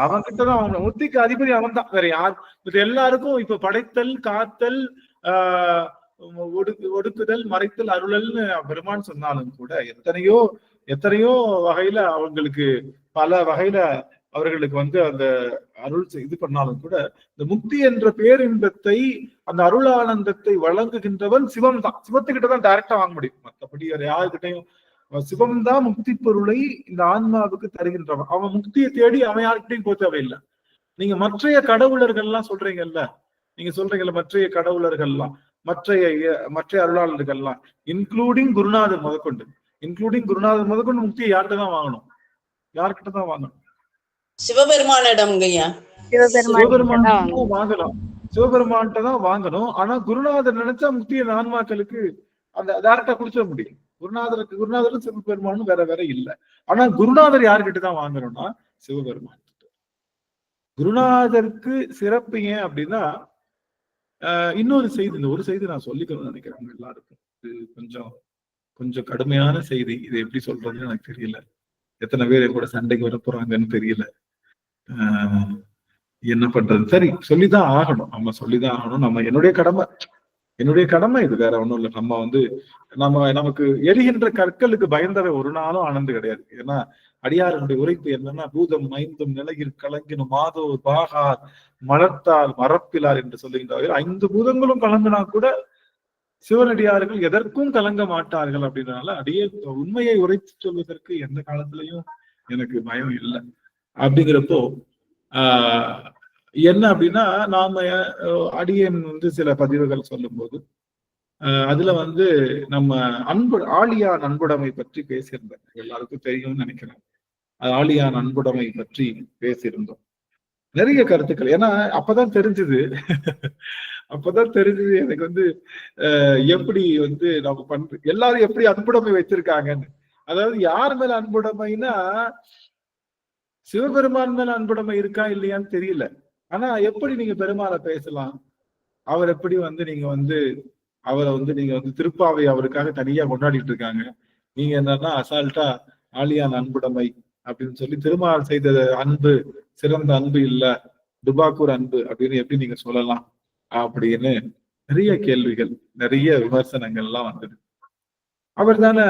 அவன்கிட்டதான் வாங்க. முக்திக்கு அதிபதி அவன் தான், வேற யார்? இது எல்லாருக்கும் இப்ப படைத்தல், காத்தல், ஒடுக்குதல், மறைத்தல், அருளல்னு பெருமான் சொன்னாலும் கூட எத்தனையோ வகையில அவங்களுக்கு பல வகையில அவர்களுக்கு அந்த அருள் இது பண்ணாலும் கூட இந்த முக்தி என்ற பேரின்பத்தை, அந்த அருளானந்தத்தை வழங்குகின்றவன் சிவம் தான். சிவத்துக்கிட்ட தான் டைரக்டா வாங்க முடியும். மற்றபடி வேற யாருக்கிட்டையும் சிவம் தான் முக்தி பொருளை இந்த ஆன்மாவுக்கு தருகின்றவன். அவன் முக்தியை தேடி அவன் யாருக்கிட்டையும் போக தேவையில்லை. நீங்க மற்றைய கடவுளர்கள்லாம் சொல்றீங்கல்ல, நீங்க சொல்றீங்கல்ல மற்றைய கடவுளர்கள்லாம், மற்ற அருளாளர்கள்லாம், இன்க்ளூடிங் குருநாதர் முதற்கொண்டு முக்தியை யார்கிட்ட தான் வாங்கணும்? யார்கிட்ட தான் வாங்கணும்? சிவபெருமானிடம் ஐயா. சிவபெருமான் வாங்கலாம், சிவபெருமான்கிட்ட தான் வாங்கணும். ஆனா குருநாதர் நினைச்சா முக்தியை ஆன்மாக்களுக்கு அந்த டைரக்டா குடிச்சிட முடியும். குருநாதரும் சிவபெருமானும் வேற வேற இல்லை. ஆனா குருநாதர் யாருக்கிட்ட தான் வாங்கணும்னா சிவபெருமான். குருநாதருக்கு சிறப்பு ஏன் அப்படின்னா, இன்னொரு செய்தி, இந்த ஒரு செய்தி நான் சொல்லிக்கணும்னு நினைக்கிறேன் எல்லாருக்கும். இது கொஞ்சம் கடுமையான செய்தி. இது எப்படி சொல்றதுன்னு எனக்கு தெரியல. எத்தனை பேர் கூட சண்டைக்கு வர போறாங்கன்னு தெரியல. என்ன பண்றது? சரி, சொல்லிதான் ஆகணும். நம்ம சொல்லிதான் ஆகணும். என்னுடைய கடமை இது, வேற ஒண்ணும் இல்லை. நமக்கு எரிகின்ற கற்களுக்கு பயந்தவை ஒரு நாளும் ஆனந்து கிடையாது. ஏன்னா அடியாரனுடைய உரைப்பு என்னன்னா, பூதம் ஐந்தும் நிலையில் கலங்கினும் மாதோ பாகார் மலர்த்தால் மரப்பிலார் என்று சொல்லுகின்றார்கள். 5 பூதங்களும் கலங்கினா கூட சிவனடியார்கள் எதற்கும் கலங்க மாட்டார்கள். அப்படின்றனால உண்மையை உரைத்து சொல்வதற்கு எந்த காலத்திலையும் எனக்கு பயம் இல்லை. அப்படிங்கிறப்போ என்ன அப்படின்னா, நாம அடியேன் சில பதிவுகள் சொல்லும் போது அதுல நம்ம ஆழியான் அன்புடைமை பற்றி பேசியிருந்தேன். எல்லாருக்கும் தெரியும்னு நினைக்கிறேன். ஆழியான் அன்புடைமை பற்றி பேசியிருந்தோம். நிறைய கருத்துக்கள். ஏன்னா அப்பதான் தெரிஞ்சது எனக்கு எப்படி நம்ம எல்லாரும் எப்படி அன்புடைமை வச்சிருக்காங்கன்னு. அதாவது யார் மேல அன்புடைமைன்னா, சிவபெருமான் மேல அன்புடைமை இருக்கா இல்லையான்னு தெரியல. ஆனா எப்படி நீங்க பெருமாளை பேசலாம்? அவர் எப்படி நீங்க அவரை நீங்க திருப்பாவை அவருக்காக தனியா கொண்டாடிட்டு இருக்காங்க. நீங்க என்னன்னா அசால்ட்டா ஆழியான் அன்புடைமை அப்படின்னு சொல்லி திருமால் செய்த அன்பு சிறந்த அன்பு இல்ல, டுபாக்கூர் அன்பு அப்படின்னு எப்படி நீங்க சொல்லலாம் அப்படின்னு நிறைய கேள்விகள், நிறைய விமர்சனங்கள் எல்லாம் வந்தது. அவர் தானே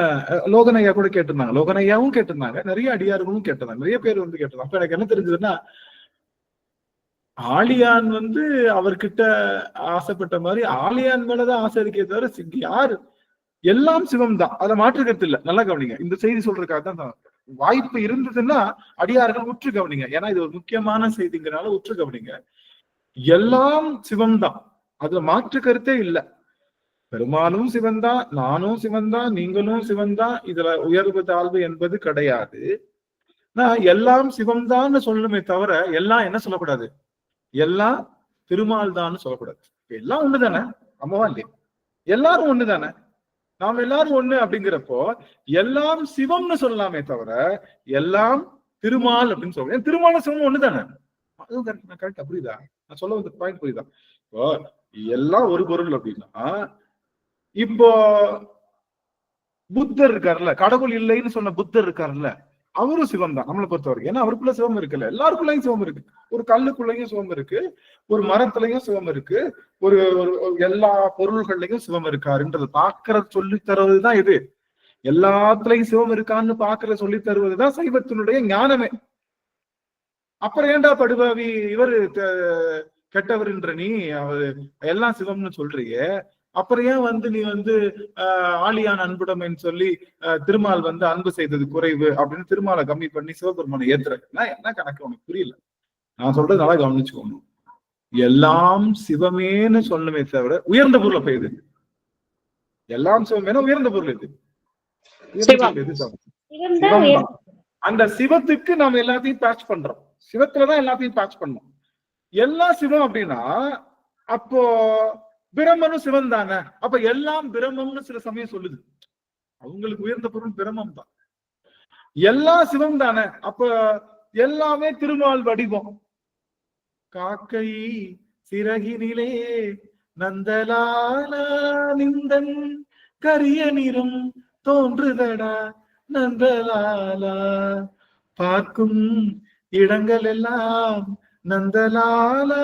லோகனையா கூட கேட்டிருந்தாங்க, லோகனையாவும் கேட்டிருந்தாங்க, நிறைய அடியார்களும் கேட்டிருந்தாங்க, நிறைய பேர் கேட்டிருந்தாங்க. அப்ப எனக்கு என்ன தெரிஞ்சதுன்னா, ஆழியான் அவர்கிட்ட ஆசைப்பட்ட மாதிரி ஆழியான் மேலதான் ஆசை இருக்கே தவிர யாரு எல்லாம் சிவம் தான், அதை மாற்றுக்கிறது இல்லை. நல்லா கவனிங்க, இந்த செய்தி சொல்றதுக்காக தான் வாய்ப்பு இருந்ததுன்னா அடியார்கள் உற்று கவனிங்க. ஏன்னா இது ஒரு முக்கியமான செய்திங்கிறனால உற்று கவனிங்க. எல்லாம் சிவம் தான், அதுல மாற்று கருத்தே இல்லை. பெருமானும் சிவன் தான், நானும் சிவன் தான், நீங்களும் சிவன் தான். இதுல உயர்வு தாழ்வு என்பது கிடையாது. நான் எல்லாம் சிவம் தான் சொல்லணுமே தவிர எல்லாம் என்ன சொல்லக்கூடாது, எல்லாம் திருமால் தான் சொல்லக்கூடாது. எல்லாம் ஒண்ணுதானே, அம்மவா இல்லையா? எல்லாரும் ஒண்ணுதானே, நாம் எல்லாரும் ஒண்ணு. அப்படிங்கிறப்போ எல்லாம் சிவம்னு சொல்லலாமே தவிர எல்லாம் திருமால் அப்படின்னு சொல்றேன். திருமால சிவம் ஒண்ணுதானே, அதுவும் கரெக்டா புரியுதா? நான் சொல்ல வந்த பாயிண்ட் புரியுதா? இப்போ எல்லாம் ஒரு பொருள் அப்படின்னா, இப்போ புத்தர் இருக்காருல்ல, கடவுள் இல்லைன்னு சொன்ன புத்தர் இருக்காருல்ல, அவரும் சிவம் தான் நம்மளை பொறுத்த வரைக்கும். ஏன்னா அவருக்குள்ள சிவம் இருக்குல்ல, எல்லாருக்குள்ளயும் சிவம் இருக்கு. ஒரு கல்லுக்குள்ளயும் சிவம் இருக்கு, ஒரு மரத்துலயும் சிவம் இருக்கு, ஒரு எல்லா பொருள்கள்லயும் சிவம் இருக்காருன்றது பாக்குற சொல்லி தருவதுதான் இது. எல்லாத்துலயும் சிவம் இருக்கான்னு பாக்குற சொல்லி தருவதுதான் சைவத்தினுடைய ஞானமே. அப்புறம் ஏண்டா படுபாவி இவரு கெட்டவர்ன்ற நீ அவரு எல்லாம் சிவம்னு சொல்றியே, அப்புறம் ஏன் நீ ஆழியான் அன்புடைமைன்னு சொல்லி திருமால் அன்பு செய்தது குறைவு அப்படின்னு திருமாலை கம்மி பண்ணி சிவபெருமானை ஏத்துற என்ன கணக்கு? உனக்கு புரியல. நான் சொல்றது நல்லா கவனிச்சுக்கோணும். எல்லாம் சிவமேன்னு சொல்லணுமே தவிர உயர்ந்த பொருளை பெய்யுது. எல்லாம் சிவமேன உயர்ந்த பொருள் எது? சிவம். அந்த சிவத்துக்கு நாம எல்லாத்தையும் பேட்ச் பண்றோம். சிவத்துலதான் எல்லாத்தையும் பேட்ச் பண்ணோம். எல்லாம் சிவம் அப்படின்னா அப்போ பிரம்மனும் சிவன் தானே. அப்ப எல்லாம் பிரம்மம்னு சில சமயம் சொல்லுது. அவங்களுக்கு உயர்ந்த பொருள் பிரம்மம் தான். எல்லாம் சிவம் தானே, அப்ப எல்லாமே திருமால் வடிவம். காக்கை சிறகினிலே நந்தலாலா நிந்தன் கரிய நிறம் தோன்றுதடா நந்தலாலா, பார்க்கும் இடங்கள் எல்லாம் நந்தலாலா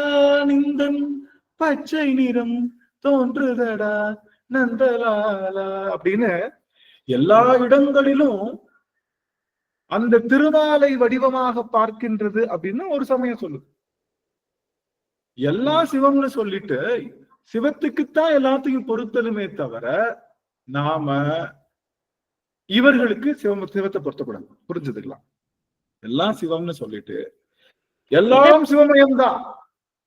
நிந்தன் பச்சை நிறம் தோன்றுதடா நந்தலாலா அப்படின்னு எல்லா இடங்களிலும் அந்த திருமாலை வடிவமாக பார்க்கின்றது அப்படின்னு ஒரு சமயம் சொல்லுது. எல்லா சிவம்னு சொல்லிட்டு சிவத்துக்குத்தான் எல்லாத்தையும் பொறுத்தலுமே தவிர நாம இவர்களுக்கு சிவத்தை பொருத்தக்கூடாது. புரிஞ்சுதுங்களா? எல்லாம் சிவம்னு சொல்லிட்டு எல்லாம் சிவமயம்தான்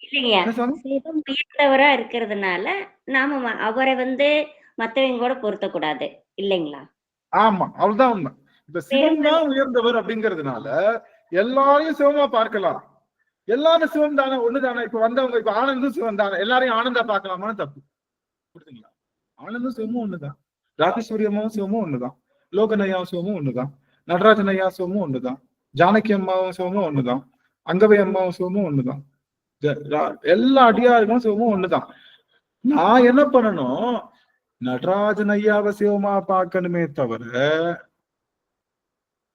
இல்லையா? சிவம் உயர்ந்தவரா இருக்கிறதுனால நாம அவரை மத்தவங்க கூட பொருத்தக்கூடாது இல்லைங்களா? ஆமா, அவ்வளவுதான் உண்மை. இப்ப சிவம் தான் உயர்ந்தவர் அப்படிங்கிறதுனால எல்லாரையும் சிவமா பார்க்கலாம். எல்லாரும் சிவம் தானே, ஒண்ணுதானே. இப்ப வந்தவங்க இப்ப ஆனந்தும் சிவம் தானே, எல்லாரையும் ஆனந்தா பார்க்கலாமான்னு தப்பு. புரியுதுங்களா? ஆனந்தும் சிவமும் ஒண்ணுதான், ராஜேஸ்வரி அம்மாவும் சிவமும் ஒண்ணுதான், லோகநையாவும் சிவமும் ஒண்ணுதான், நடராஜன் ஐயா சிவமும் ஒண்ணுதான், ஜானகி அம்மாவும் சிவமும் ஒண்ணுதான், அங்கவை அம்மாவும் சிவமும் ஒண்ணுதான், எல்லா அடியார்களும் சிவமும் ஒண்ணுதான். நான் என்ன பண்ணணும், நடராஜன் ஐயாவை சிவமா பார்க்கணுமே தவிர,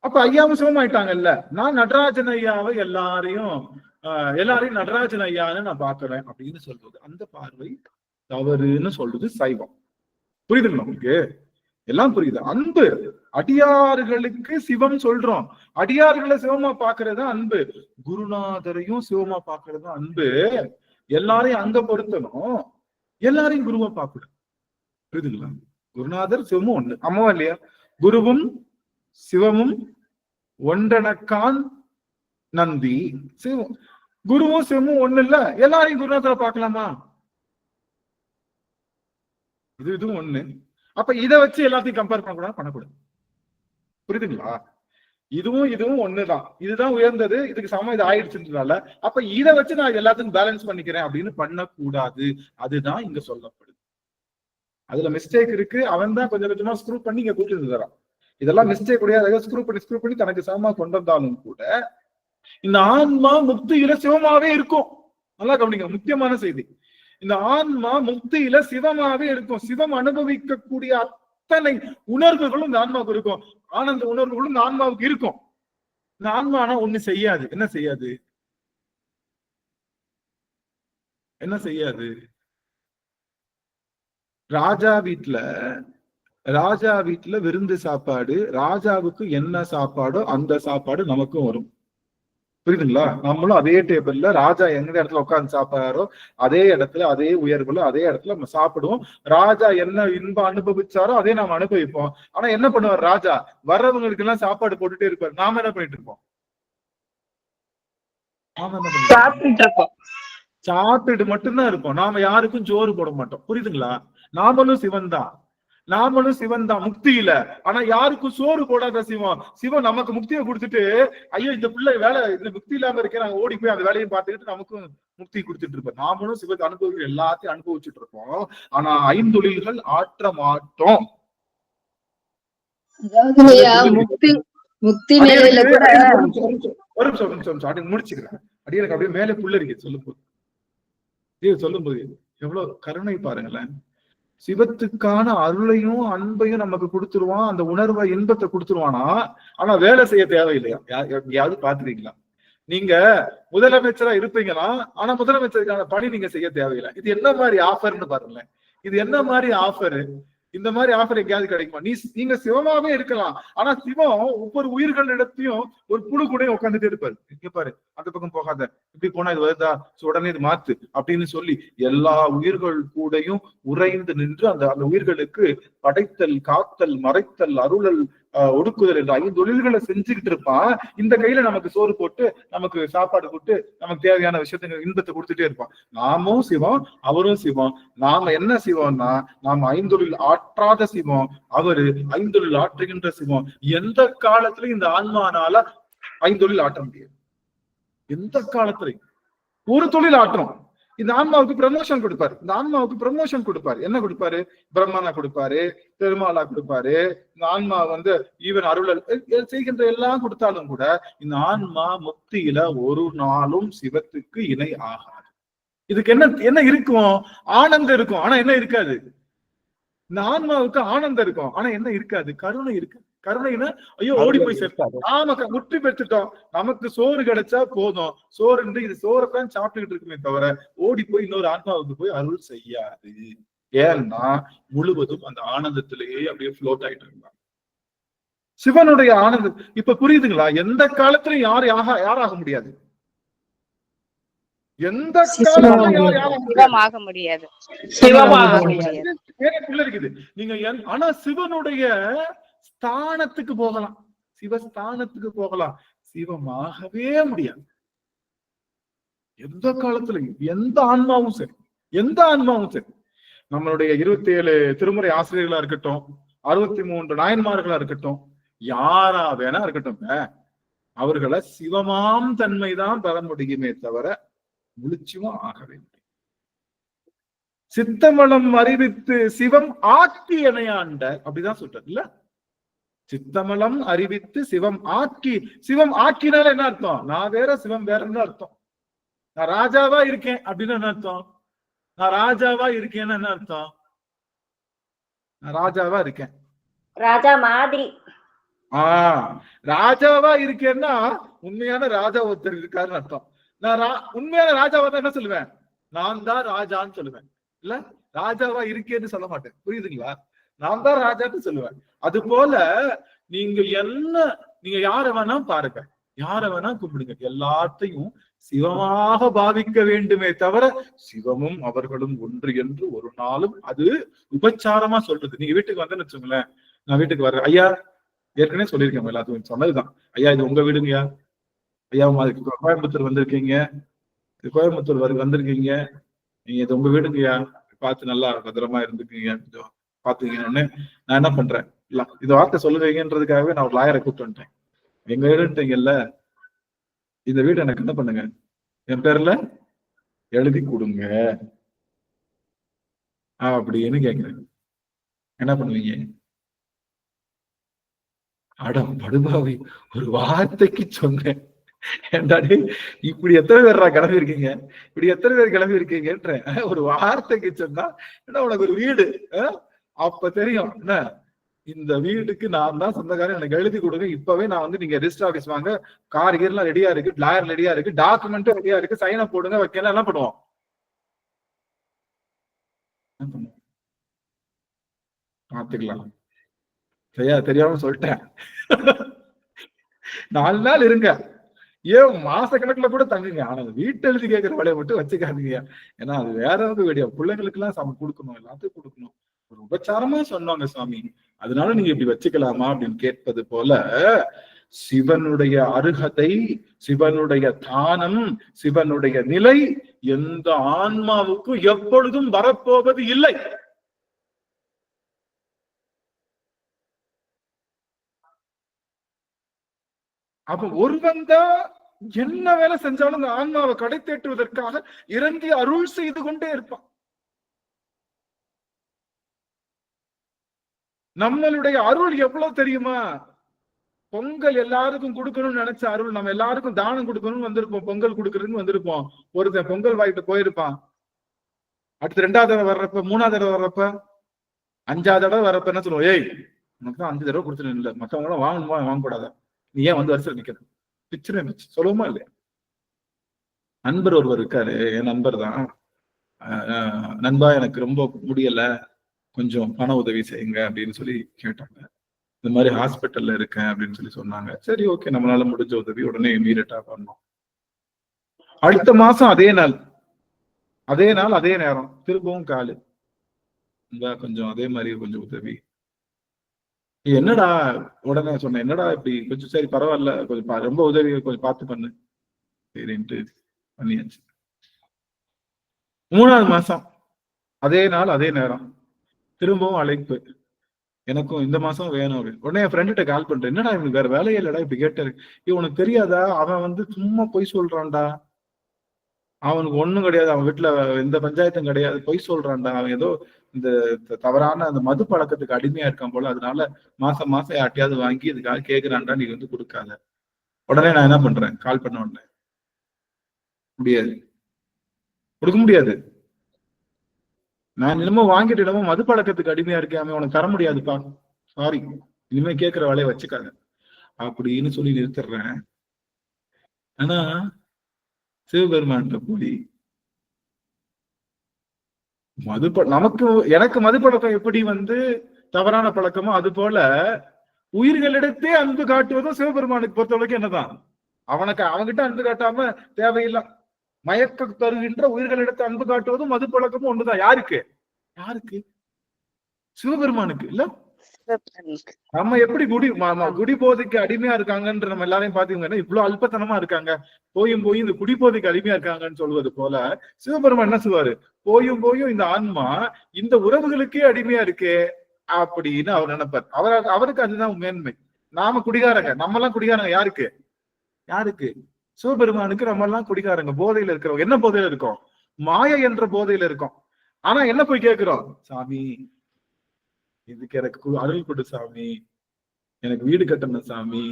அப்ப ஐயாவும் சிவமாயிட்டாங்கல்ல, நான் நடராஜன் ஐயாவை எல்லாரையும் நடராஜன் ஐயான்னு நான் பாக்குறேன் அப்படின்னு சொல்றது அந்த பார்வை தவறுன்னு சொல்றது சைவம். புரியுதுங்களா உங்களுக்கு? எல்லாம் புரியுது. அன்பு, அடியார்களுக்கு சிவம் சொல்றோம், அடியார்களை சிவமா பாக்குறது அன்பு, குருநாதரையும் சிவமா பாக்குறது அன்பு. எல்லாரையும் அங்க பொருத்தணும், எல்லாரையும் குருவா பார்க்கணும். புரியுதுங்களா? குருநாதர் சிவமும் ஒண்ணு, அம்மாவா இல்லையா? குருவும் சிவமும் ஒன்றனக்கான் நந்தி. சிவம் குருவும் சிவமும் ஒண்ணு இல்ல, எல்லாரையும் குருநாதரை பார்க்கலாமா? இதுவும் ஒண்ணு. அப்ப இதை வச்சு எல்லாத்தையும் கம்பேர் பண்ணக்கூடாது. புரியுதுங்களா? இதுவும் ஒண்ணுதான், இதுதான் உயர்ந்தது, இதுக்கு சமம் இது ஆயிடுச்சுன்றதால அப்ப இதை வச்சு நான் எல்லாத்துக்கும் பேலன்ஸ் பண்ணிக்கிறேன் அப்படின்னு பண்ணக்கூடாது. அதுதான் இங்க சொல்லப்படுது. அதுல மிஸ்டேக் இருக்கு, அவன் தான் கொஞ்சம் கொஞ்சமா ஸ்க்ரூ பண்ணி இங்க கூட்டிட்டு தரான். இதெல்லாம் மிஸ்டேக் கிடையாது. ஸ்க்ரூ பண்ணி தனக்கு சமமா கொண்டு வந்தாலும் கூட இந்த ஆன்மா முக்தியில சிவமாவே இருக்கும். நல்லா கவனிங்க, முக்கியமான செய்தி. இந்த ஆன்மா முக்தியில சிவமாவே இருக்கும். சிவம் அனுபவிக்கக்கூடிய அத்தனை உணர்வுகளும் இந்த ஆன்மாவுக்கு இருக்கும். ஆனந்த உணர்வுகளும் இந்த ஆன்மாவுக்கு இருக்கும். இந்த ஆன்மா ஆனா ஒண்ணு செய்யாது. என்ன செய்யாது? ராஜா வீட்டுல விருந்து சாப்பாடு, ராஜாவுக்கு என்ன சாப்பாடோ அந்த சாப்பாடு நமக்கும் வரும். புரியுதுங்களா? நம்மளும் அதே டேபிள்ல ராஜா எந்த இடத்துல உட்கார்ந்து சாப்பிடாரோ அதே இடத்துல, அதே உயர்வுல, அதே இடத்துல நம்ம சாப்பிடுவோம். ராஜா என்ன இன்பம் அனுபவிச்சாரோ அதே நாம அனுபவிப்போம். ஆனா என்ன பண்ணுவார் ராஜா? வர்றவங்களுக்கு எல்லாம் சாப்பாடு போட்டுட்டே இருப்பாரு. நாம என்ன பண்ணிட்டு இருப்போம்? சாப்பிட்டுட்டு மட்டும்தான் இருப்போம். நாம யாருக்கும் ஜோறு போட மாட்டோம். புரியுதுங்களா? நாமளும் சிவன் தான் முக்தியில. ஆனா யாருக்கும் சோறு போடாத சிவன் நமக்கு முக்தியை கொடுத்துட்டு, ஐயோ இந்த பிள்ளை இந்த முக்தி இல்லாம இருக்கேன், நாங்க ஓடி போய் அந்த வேலையும் பார்த்துக்கிட்டு நமக்கும் முக்தி கொடுத்துட்டு இருப்போம். நாமளும் சிவத்தை அனுபவிக்கிற எல்லாத்தையும் அனுபவிச்சுட்டு இருப்போம். ஆனா ஐந்தொழில்கள் ஆற்ற மாட்டோம். ஒரு நிமிஷம் முடிச்சுக்கிறேன். அடியனுக்கு அப்படியே மேலே புள்ள இருக்கு சொல்லும் போது எவ்வளவு கருணை பாருங்களேன். சிவத்துக்கான அருளையும் அன்பையும் நமக்கு கொடுத்துருவான், அந்த உணர்வை இன்பத்தை கொடுத்துருவானா, ஆனா வேலை செய்ய தேவையில்லையா? எங்கேயாவது பாத்துறீங்களா? நீங்க முதலமைச்சரா இருப்பீங்களா, ஆனா முதலமைச்சருக்கான பணி நீங்க செய்ய தேவையில்லை. இது என்ன மாதிரி ஆஃபர்னு பாருங்களேன். இது என்ன மாதிரி ஆஃபரு? இந்த மாதிரி ஆஃபர் எங்கேயாவது கிடைக்குமா? நீங்க சிவமாவே இருக்கலாம், ஆனா சிவம் ஒவ்வொரு உயிர்களிடத்தையும் ஒரு புழு கூட உட்காந்துட்டே இருப்பாரு. இங்க பாரு, அந்த பக்கம் போகாத, இப்படி போனா இது வருதா, உடனே இது மாத்து அப்படின்னு சொல்லி எல்லா உயிர்கள் கூடயும் உறைந்து நின்று அந்த உயிர்களுக்கு படைத்தல், காத்தல், மறைத்தல், அருளல், ஒடுக்குதல் என்ற 5 தொழில்களை செஞ்சுக்கிட்டு இருப்பான். இந்த கையில நமக்கு சோறு போட்டு, நமக்கு சாப்பாடு போட்டு, நமக்கு தேவையான விஷயத்த இன்பத்தை கொடுத்துட்டே இருப்பான். நாமும் சிவம், அவரும் சிவம். நாம என்ன சிவம்னா, நாம 5 தொழில் ஆற்றாத சிவம், அவரு 5 தொழில் ஆற்றுகின்ற சிவம். எந்த காலத்திலையும் இந்த ஆன்மானால 5 தொழில் ஆற்ற முடியாது. எந்த காலத்திலையும் ஒரு தொழில் ஆற்றும். இந்த ஆன்மாவுக்கு ப்ரமோஷன் கொடுப்பாரு. என்ன கொடுப்பாரு? பிரம்மனா கொடுப்பாரு, பெருமாளா கொடுப்பாரு. இந்த ஆன்மா ஈவன் அருளல் செய்கின்ற எல்லாம் கொடுத்தாலும் கூட இந்த ஆன்மா முக்தியில ஒரு நாளும் சிவத்துக்கு இணை ஆகாது. இதுக்கு என்ன இருக்கும்? ஆனந்தம் இருக்கும், ஆனா என்ன இருக்காது? இந்த ஆன்மாவுக்கு ஆனந்தம் இருக்கும், ஆனா என்ன இருக்காது? கருணை இருக்கு. கருணைன்னா ஐயோ ஓடி போய் சேர்த்தாரு, நாம முற்றி பெற்றுட்டோம், நமக்கு சோறு கிடைச்சா போதும், சோறு இது சோறைத்தான் சாப்பிட்டுக்கிட்டு இருக்குமே தவிர ஓடி போய் இன்னொரு ஆன்மாவுக்கு போய் அருள் செய்யாது. ஏன்னா முழுவதும் அந்த ஆனந்தத்திலேயே அப்படியே ஃப்ளோட் ஆயிட்டு இருந்தாங்க. சிவனுடைய ஆனந்தம் இப்ப புரியுதுங்களா? எந்த காலத்திலும் யாராக முடியாது. எந்த காலமாக முடியாது. இருக்குது நீங்க. ஆனா சிவனுடைய சிவஸ்தானத்துக்கு போகலாம், சிவஸ்தானத்துக்கு போகலாம், சிவமாகவே முடியாது. எந்த காலத்துலயும் எந்த ஆன்மாவும் சரி, எந்த ஆன்மாவும் சரி, நம்மளுடைய 27 திருமுறை ஆசிரியர்களா இருக்கட்டும், 63 நாயன்மார்களா இருக்கட்டும், யாரா வேணா இருக்கட்டும், அவர்களை சிவமாம் தன்மைதான் பெற முடியுமே தவிர முழுச்சுவம் ஆகவே முடியும். சித்தமலம் அறிவித்து சிவம் ஆக்கி இணையாண்ட அப்படிதான் சொல்றது இல்ல. சித்தமலம் அறிவித்து சிவம் ஆக்கி, சிவம் ஆக்கினால என்ன அர்த்தம்? நான் வேற சிவம் வேறன்னு அர்த்தம். நான் ராஜாவா இருக்கேன் அப்படின்னு என்ன அர்த்தம்? நான் ராஜாவா இருக்கேன்னு என்ன அர்த்தம்? நான் ராஜாவா இருக்கேன், ராஜா மாதிரி. ராஜாவா இருக்கேன்னா உண்மையான ராஜா ஒருத்தர் இருக்காருன்னு அர்த்தம். நான் உண்மையான ராஜாவா தான் என்ன சொல்லுவேன்? நான் தான் ராஜான்னு சொல்லுவேன் இல்ல, ராஜாவா இருக்கேன்னு சொல்ல மாட்டேன். புரியுதுங்களா? நான் தான் ராஜான்னு சொல்லுவேன். அது போல நீங்க நீங்க யார வேணா பாருங்க, யார வேணா கும்பிடுங்க, எல்லாத்தையும் சிவமாக பாவிக்க வேண்டுமே தவிர சிவமும் அவர்களும் ஒன்று என்று ஒரு நாளும் அது உபச்சாரமா சொல்றது. நீங்க வீட்டுக்கு வந்தேன்னு வச்சுங்களேன், நான் வீட்டுக்கு வர்றேன், ஐயா ஏற்கனவே சொல்லியிருக்கேன், எல்லாத்துக்கும் சொன்னதுதான், ஐயா இது உங்க வீடுங்கய்யா, ஐயா கோயம்புத்தூர் வந்திருக்கீங்க, கோயம்புத்தூர் வந்திருக்கீங்க, நீங்க இது உங்க வீடுங்கய்யா, பார்த்து நல்லா பத்திரமா இருந்துக்கீங்க, கொஞ்சம் பாத்துக்கீங்கன்னு நான் என்ன பண்றேன், இல்ல இது வார்த்தை சொல்லுவீங்கன்றதுக்காகவே நான் ஒரு லாயரை கூப்பிட்டு வந்துட்டேன். எங்க வீடுன்றீங்கல்ல, இந்த வீடு எனக்கு என்ன பண்ணுங்க, என் பேர்ல எழுதி கொடுங்க அப்படின்னு கேட்கிறேன். என்ன பண்ணுவீங்க? அடம் படுபாவி, ஒரு வார்த்தைக்கு சொன்னேன், ஏண்டாடி இப்படி எத்தனை பேர் கிளம்பி இருக்கீங்க, இப்படி எத்தனை பேர் கிளம்பி இருக்கீங்கன்ற ஒரு வார்த்தைக்கு சொன்னா என்ன உனக்கு ஒரு வீடு, அப்ப தெரியும் என்ன இந்த வீட்டுக்கு நான் தான் சொந்தக்காரன், எனக்கு எழுதி கொடுங்க இப்பவே, நான் வந்து நீங்க ரெஜிஸ்டர் ஆபீஸ் வாங்க, கார் கீர்லாம் ரெடியா இருக்கு, லாயர் ரெடியா இருக்கு, டாக்குமெண்ட்டும் ரெடியா இருக்கு, சைனை போடுங்க வைக்கலாம், என்ன பண்ணுவோம்? பாத்துக்கலாம். சரியா? தெரியாம சொல்லிட்டேன். 4 நாள் இருங்க, ஏன் மாச கணக்குல கூட தங்குங்க, ஆனா வீட்டு எழுதி கேட்கிற வேலையை மட்டும் வச்சுக்காதீங்க. ஏன்னா அது வேற வீடியோ, பிள்ளைங்களுக்கு எல்லாம் கொடுக்கணும், எல்லாத்துக்கும் கொடுக்கணும். ஒரு உபச்சாரமா சொன்னாங்க சுவாமி, அதனால நீங்க இப்படி வச்சுக்கலாமா அப்படின்னு கேட்பது போல, சிவனுடைய அருகதை, சிவனுடைய தானம், சிவனுடைய நிலை எந்த ஆன்மாவுக்கும் எப்பொழுதும் வரப்போவது இல்லை. அப்ப ஒருவன் தான் என்ன வேலை செஞ்சாலும் அந்த ஆன்மாவை கடை தேற்றுவதற்காக இறங்கி அருள் செய்து கொண்டே இருப்பான். நம்மளுடைய அருள் எவ்வளவு தெரியுமா? பொங்கல் எல்லாருக்கும் கொடுக்கணும்னு நினைச்ச அருள், நம்ம எல்லாருக்கும் தானம் கொடுக்கணும்னு வந்திருப்போம், பொங்கல் கொடுக்கறதுன்னு வந்திருப்போம். ஒருத்தன் பொங்கல் வாங்கிட்டு போயிருப்பான், அடுத்து 2வது தடவை வர்றப்ப, 3வது தடவை வர்றப்ப, 5வது தடவை வர்றப்ப என்ன சொல்லுவோம்? ஏய் உனக்கு தான் 5 தடவை கொடுத்துட்டு இல்ல, மத்தவங்க எல்லாம் வாங்கணுமா வாங்கக்கூடாதா, நீ ஏன் வந்து வரிசையில் நிக்கிறது, பிச்சுன்னு வச்சு சொல்லுவோமா இல்லையா? நண்பர் ஒருவர் இருக்காரு, என் நண்பர் தான், நண்பா எனக்கு ரொம்ப முடியல, கொஞ்சம் பண உதவி செய்யுங்க அப்படின்னு சொல்லி கேட்டாங்க. இந்த மாதிரி ஹாஸ்பிட்டல்ல இருக்கேன் அப்படின்னு சொல்லி சொன்னாங்க. சரி ஓகே, நம்மளால முடிஞ்ச உதவி உடனே இமீடியட்டா பண்ணோம். அடுத்த மாசம் அதே நாள் அதே நேரம் திரும்பவும் காலு, கொஞ்சம் அதே மாதிரி கொஞ்சம் உதவி. என்னடா, உடனே சொன்னேன், என்னடா இப்படி, கொஞ்சம் சரி பரவாயில்ல, கொஞ்சம் ரொம்ப உதவி கொஞ்சம் பார்த்து பண்ணு, சரின்ட்டு பண்ணியாச்சு. 3வது மாசம் அதே நாள் அதே நேரம் திரும்பவும் அழைப்பு, எனக்கும் இந்த மாசம் வேணும். உடனே என் ஃப்ரெண்ட்ட கால் பண்றேன், என்னடா இவனுக்கு வேற வேலையே இல்லடா, இப்படி கேட்டாரு. உனக்கு தெரியாதா, அவன் வந்து சும்மா பொய் சொல்றான்டா, அவனுக்கு ஒண்ணும் கிடையாது, அவன் வீட்டுல எந்த பஞ்சாயத்தும் கிடையாது, பொய் சொல்றான்டா, அவன் ஏதோ இந்த தவறான அந்த மது பழக்கத்துக்கு அடிமையா இருக்கான் போல, அதனால மாசம் மாசம் யார்ட்டையாவது வாங்கி இதுக்காக கேக்குறான்டா, நீ வந்து கொடுக்காத. உடனே நான் என்ன பண்றேன், கால் பண்ண உடனே முடியாது, கொடுக்க முடியாது, நான் இனிமே வாங்கிட்டு என்னமோ மது பழக்கத்துக்கு அடிமையா இருக்கேன், உனக்கு தர முடியாதுப்பா, சாரி, இனிமே கேட்கிற வேலையை வச்சுக்காத அப்படின்னு சொல்லி நிறுத்துறேன். ஆனா சிவபெருமான்கிட்ட போய் நமக்கு எனக்கு மது பழக்கம் எப்படி வந்து தவறான பழக்கமோ, அது போல உயிர்களிடத்தே அன்பு காட்டுவதும் சிவபெருமானுக்கு பொறுத்தவரைக்கும் என்னதான், அவன்கிட்ட அன்பு காட்டாம தேவையில்லை, மயக்க தருகின்ற உயிர்களிடத்தை அன்பு காட்டுவதும் மது பழக்கமும் ஒண்ணுதான். யாருக்கு? சிவபெருமானுக்கு இல்ல. நம்ம எப்படி குடி போதைக்கு அடிமையா இருக்காங்கன்ற நம்ம எல்லாரையும் பாத்தீங்கன்னா இவ்வளவு அல்பத்தனமா இருக்காங்க, போயும் இந்த குடி போதைக்கு அடிமையா இருக்காங்கன்னு சொல்வது போல சிவபெருமான் என்ன சொல்லுவாரு, போயும் இந்த ஆன்மா இந்த உறவுகளுக்கே அடிமையா இருக்கே அப்படின்னு அவர் நினைப்பார். அவருக்கு அதுதான் மேன்மை. நாம குடிகாரங்க, நம்ம எல்லாம் குடிகாரங்க. யாருக்கு? சிவபெருமானுக்கு நம்ம எல்லாம் குடிகாரங்க. போதையில இருக்கிறோம். என்ன போதையில இருக்கோம்? மாயை என்ற போதையில இருக்கோம். ஆனா என்ன போய் கேட்கிறோம், சாமி இதுக்கு எனக்கு அருள் கொடு சாமி, எனக்கு வீடு கட்டணும் சாமி,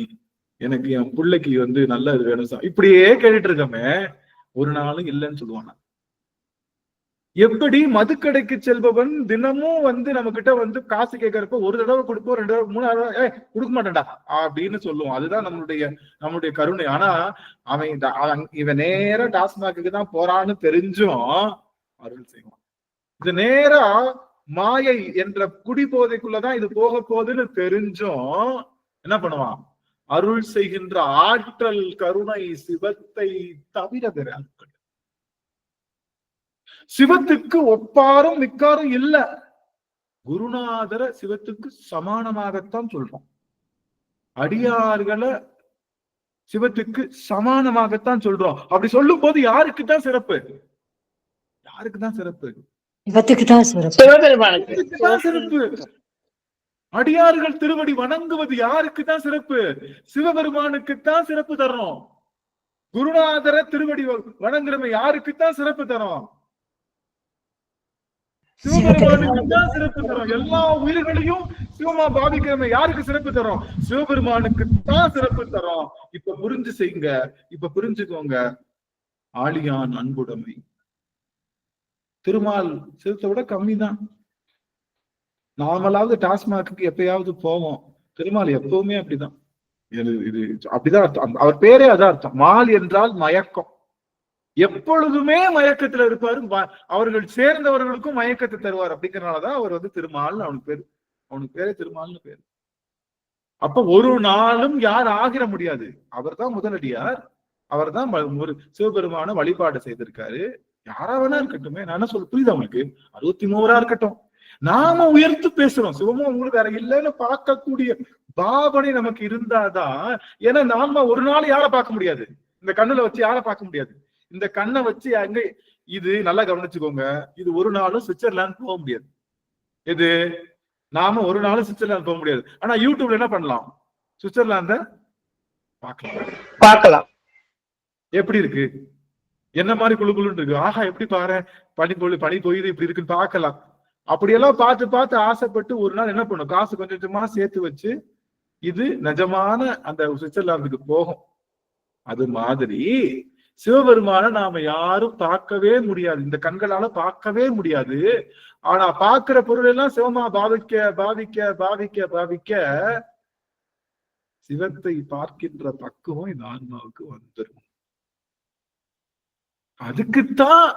எனக்கு என் பிள்ளைக்கு நல்ல இது வேணும் சாமி, இப்படியே கேட்டுட்டு இருக்கமே, ஒரு நாளும் இல்லைன்னு சொல்லுவானா? எப்படி மதுக்கடைக்கு செல்பவன் தினமும் நம்ம கிட்ட காசு கேட்கறப்ப ஒரு தடவை கொடுப்போம், 2 தடவை 3வது தடவை கொடுக்க மாட்டேன்டா அப்படின்னு சொல்லுவோம். அதுதான் நம்மளுடைய கருணை. ஆனா இவன் நேர டாஸ்மாக்கு தான் போறான்னு தெரிஞ்சும் அருள் செய்வான். இது நேரா மாயை என்ற குடி போதைக்குள்ளதான் இது போக போகுதுன்னு தெரிஞ்சும் என்ன பண்ணுவான், அருள் செய்கின்ற ஆற்றல் கருணை சிவத்தை தவிர வேற சிவத்துக்கு ஒப்பாரும் மிக்காரும் இல்ல. குருநாதர சிவத்துக்கு சமானமாகத்தான் சொல்றோம். அடியார்களை சிவத்துக்கு சமானமாகத்தான் சொல்றோம். அப்படி சொல்லும் போது யாருக்குதான் சிறப்பு? சிறப்பு. அடியார்கள் திருவடி வணங்குவது யாருக்குதான் சிறப்பு? சிவபெருமானுக்குத்தான் சிறப்பு தரணும். குருநாதர திருவடி வணங்குறவங்க யாருக்குத்தான் சிறப்பு தரும்? சிவபெருமானுக்குத்தான் சிறப்பு தரும். எல்லா உயிர்களையும் சிவமா பாவிக்கிறவங்க யாருக்கு சிறப்பு தரும்? சிவபெருமானுக்குத்தான் சிறப்பு தரும். இப்ப புரிஞ்சு செய்யுங்க, இப்ப புரிஞ்சுக்கோங்க. ஆழியான் அன்புடைமை திருமால் சிறுத்தை விட கம்மிதான். நார்மலாவது டாஸ்மாக்கு எப்பயாவது போவோம், திருமால் எப்பவுமே அப்படிதான். இது அப்படிதான் அர்த்தம். அவர் பேரே அதான் அர்த்தம். மால் என்றால் மயக்கம். எப்பொழுதுமே மயக்கத்துல இருப்பாரு. அவர்கள் சேர்ந்தவர்களுக்கும் மயக்கத்தை தருவார். அப்படிங்கறதுனாலதான் அவர் திருமால் அவனுக்கு பேரே திருமால்னு பேரு. அப்ப ஒரு நாளும் யார் ஆகிட முடியாது. அவர் தான் முதலடியார். அவர் தான் சிவபெருமான வழிபாடு செய்திருக்காரு. யாரா வேணா இருக்கட்டுமே. நான் என்ன சொல்ல, புரியுதா உங்களுக்கு? 63 இருக்கட்டும். நாம உயர்த்து பேசுறோம். சிவமும் உங்களுக்கு வேற இல்லைன்னு பார்க்கக்கூடிய பாவனை நமக்கு இருந்தாதான். ஏன்னா நாம ஒரு நாள் யாரை பார்க்க முடியாது, இந்த கண்ணுல வச்சு யாரை பார்க்க முடியாது. இந்த கண்ணை வச்சு அங்க இது நல்லா கவனிச்சுக்கோங்க. இது ஒரு நாளும் சுவிட்சர்லாந்து போக முடியாது. இது நாம ஒரு நாளும் சுவிட்சர்லாந்து போக முடியாது. ஆனா யூடியூப்ல என்ன பண்ணலாம், சுவிட்சர்லாந்த பார்க்கலாம். எப்படி இருக்கு, என்ன மாதிரி குழுன்னு இருக்கு, ஆஹா எப்படி பாரு, பனி பொய்து இப்படி இருக்குன்னு பார்க்கலாம். அப்படியெல்லாம் பார்த்து ஆசைப்பட்டு ஒரு நாள் என்ன பண்ணும், காசு கொஞ்சமா சேர்த்து வச்சு இது நிஜமான அந்த சுவிட்சர்லாந்துக்கு போகும். அது மாதிரி சிவபெருமான நாம யாரும் பார்க்கவே முடியாது, இந்த கண்களால பார்க்கவே முடியாது. ஆனா பார்க்கிற பொருள் எல்லாம் சிவமா பாவிக்க சிவத்தை பார்க்கின்ற பக்குவம் இந்த ஆன்மாவுக்கு வந்துடும். அதுக்குத்தான்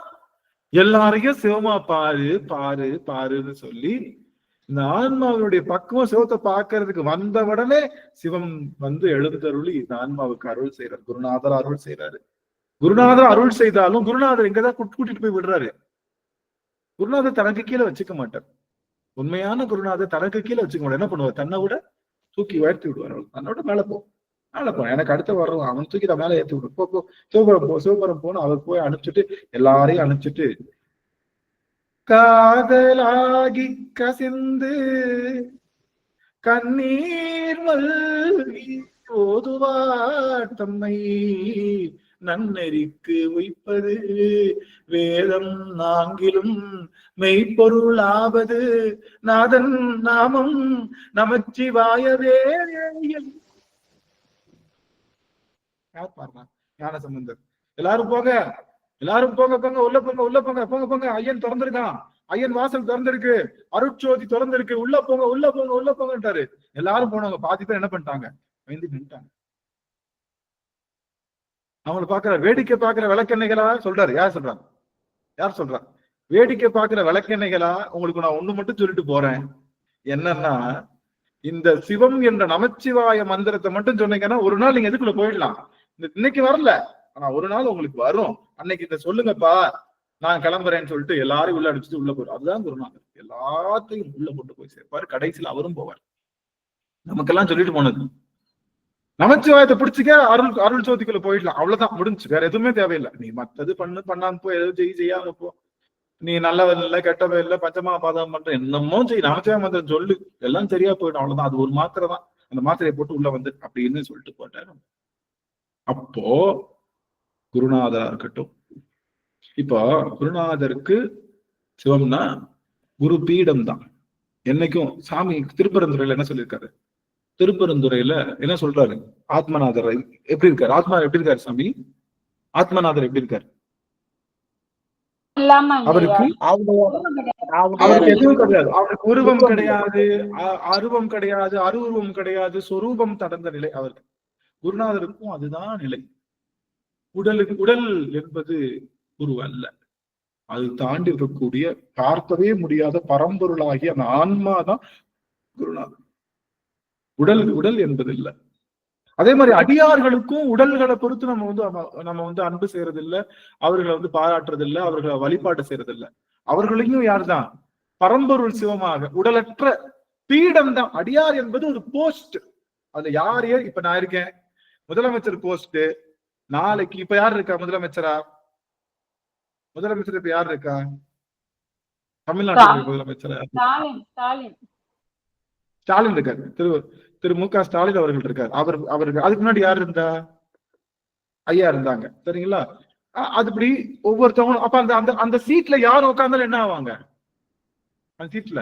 எல்லாரையும் சிவமா பாருன்னு சொல்லி இந்த ஆன்மாவுடைய பக்குவம் சிவத்தை பார்க்கறதுக்கு வந்த உடனே சிவம் எழுந்தருளி இந்த ஆன்மாவுக்கு அருள் செய்யறாரு. குருநாதர் அருள் செய்யறாரு. குருநாதர் அருள் செய்தாலும் குருநாதர் எங்கதான் கூட்டிட்டு போய் விடுறாரு. குருநாதர் தனக்கு கீழே வச்சுக்க மாட்டார். உண்மையான குருநாதர் தனக்கு கீழே வச்சுக்க மாட்டார். என்ன பண்ணுவார், தன்னை விட தூக்கி உயர்த்தி விடுவார். தன்னோட மேல போ எனக்கு அடுத்த வர்றோம், அவன் தூக்கி தான் மேல ஏற்றி விடு, போ சிவபுரம் போன்னு அவர் போய் அனுப்பிச்சுட்டு எல்லாரையும் அனுப்பிச்சுட்டு காதலாகி கசிந்து கண்ணீர் மல்கி ஓதுவார் தம்மை நன்னெறிக்கு உய்ப்பது வேதம் நாங்கிலும் மெய்ப்பொருளாவது நாதன் நாமம் நமச்சிவாயவே. யார் பாருங்க, ஞான சம்பந்தர். எல்லாரும் போங்க உள்ள போங்க. ஐயன் திறந்திருக்கான், ஐயன் வாசல் திறந்திருக்கு, அருட்சோதி திறந்திருக்கு, உள்ள போங்கன்றாரு. எல்லாரும் போனவங்க. பாதி பேர் என்ன பண்ணிட்டாங்க, நின்ட்டாங்க. அவங்களை பாக்குற வேடிக்கை பாக்குற விளக்கெண்ணைகளா சொல்றாரு. யார் சொல்றா? வேடிக்கை பாக்குற விளக்கெண்ணைகளா? உங்களுக்கு நான் ஒண்ணு மட்டும் சொல்லிட்டு போறேன். என்னன்னா, இந்த சிவம் என்ற நமச்சிவாய மந்திரத்தை மட்டும் சொன்னீங்கன்னா ஒரு நாள் நீங்க எதுக்குள்ள போயிடலாம். இன்னைக்கு வரல, ஆனா ஒரு நாள் உங்களுக்கு வரும். அன்னைக்கு இத சொல்லுங்கப்பா, நான் கிளம்புறேன்னு சொல்லிட்டு எல்லாரும் உள்ள அடிச்சுட்டு உள்ள போயிடும். அதுதான் குருநாதர். எல்லாத்தையும் உள்ள கொண்டு போய் சேர்ப்பாரு. கடைசியில் அவரும் போவார். நமக்கெல்லாம் சொல்லிட்டு போனது நமச்சிவாயத்தை பிடிச்சிக்க, அருள் சோதிக்குள்ள போயிடலாம், அவ்வளவுதான், முடிஞ்சு. வேற எதுவுமே தேவையில்லை. நீ மத்தது பண்ணாம போ, எதுவும் செய்யாம போ, நீ நல்லவன் இல்லை கெட்டவன் இல்லை பஞ்சமா பாதகம் பண்ற என்னமோ செய், நமச்சிவாய மந்திரம் சொல்லு, எல்லாம் சரியா போயிடும், அவ்வளவுதான். அது ஒரு மாத்திரை தான், அந்த மாத்திரையை போட்டு உள்ள வந்து அப்படின்னு சொல்லிட்டு போட்டாரு. அப்போ குருநாதரா இருக்கட்டும், இப்போ குருநாதருக்கு சிவம்னா குரு பீடம் தான். என்னைக்கும் சாமி திருப்பரந்துரையில என்ன சொல்லியிருக்காரு? திருப்பரந்துரையில என்ன சொல்றாரு? ஆத்மநாதர் எப்படி இருக்காரு? ஆத்மா எப்படி இருக்காரு சாமி? ஆத்மநாதர் எப்படி இருக்காரு? அவருக்கு எதுவும் கிடையாது. அவருக்கு உருவம் கிடையாது, அருவம் கிடையாது, அருவுருவம் கிடையாது, சொரூபம் கடந்த நிலை அவருக்கு. குருநாதருக்கும் அதுதான் நிலை. உடல் என்பது குரு அல்ல, அது தாண்டி இருக்கக்கூடிய பார்க்கவே முடியாத பரம்பொருளாகிய அந்த ஆன்மாதான் குருநாதர். உடல் என்பது இல்லை. அதே மாதிரி அடியார்களுக்கும் உடல்களை பொறுத்து நம்ம வந்து அன்பு செய்யறது இல்லை, அவர்களை வந்து பாராட்டுறது இல்லை, அவர்களை வழிபாடு செய்யறது இல்லை. அவர்களையும் யார்தான்? பரம்பொருள் சிவமாக உடலற்ற பீடம் தான். அடியார் என்பது ஒரு போஸ்ட். அதுல யாரையே, இப்ப நான் இருக்கேன் முதலமைச்சர் போஸ்ட், நாளைக்கு இப்ப யார் இருக்கா முதலமைச்சரா? முதலமைச்சர் இப்ப யார் இருக்கா தமிழ்நாட்டுல? முதலமைச்சரா ஸ்டாலின் இருக்காரு. திரு மு க ஸ்டாலின் அவர்கள் இருக்காரு. அவருக்கு அதுக்கு முன்னாடி யார் இருந்தா? ஐயா இருந்தாங்க, சரிங்களா? அதுபடி ஒவ்வொருத்தவங்களும். அப்ப அந்த அந்த சீட்ல யார் உட்கார்ந்தாலும் என்ன ஆவாங்க? அந்த சீட்ல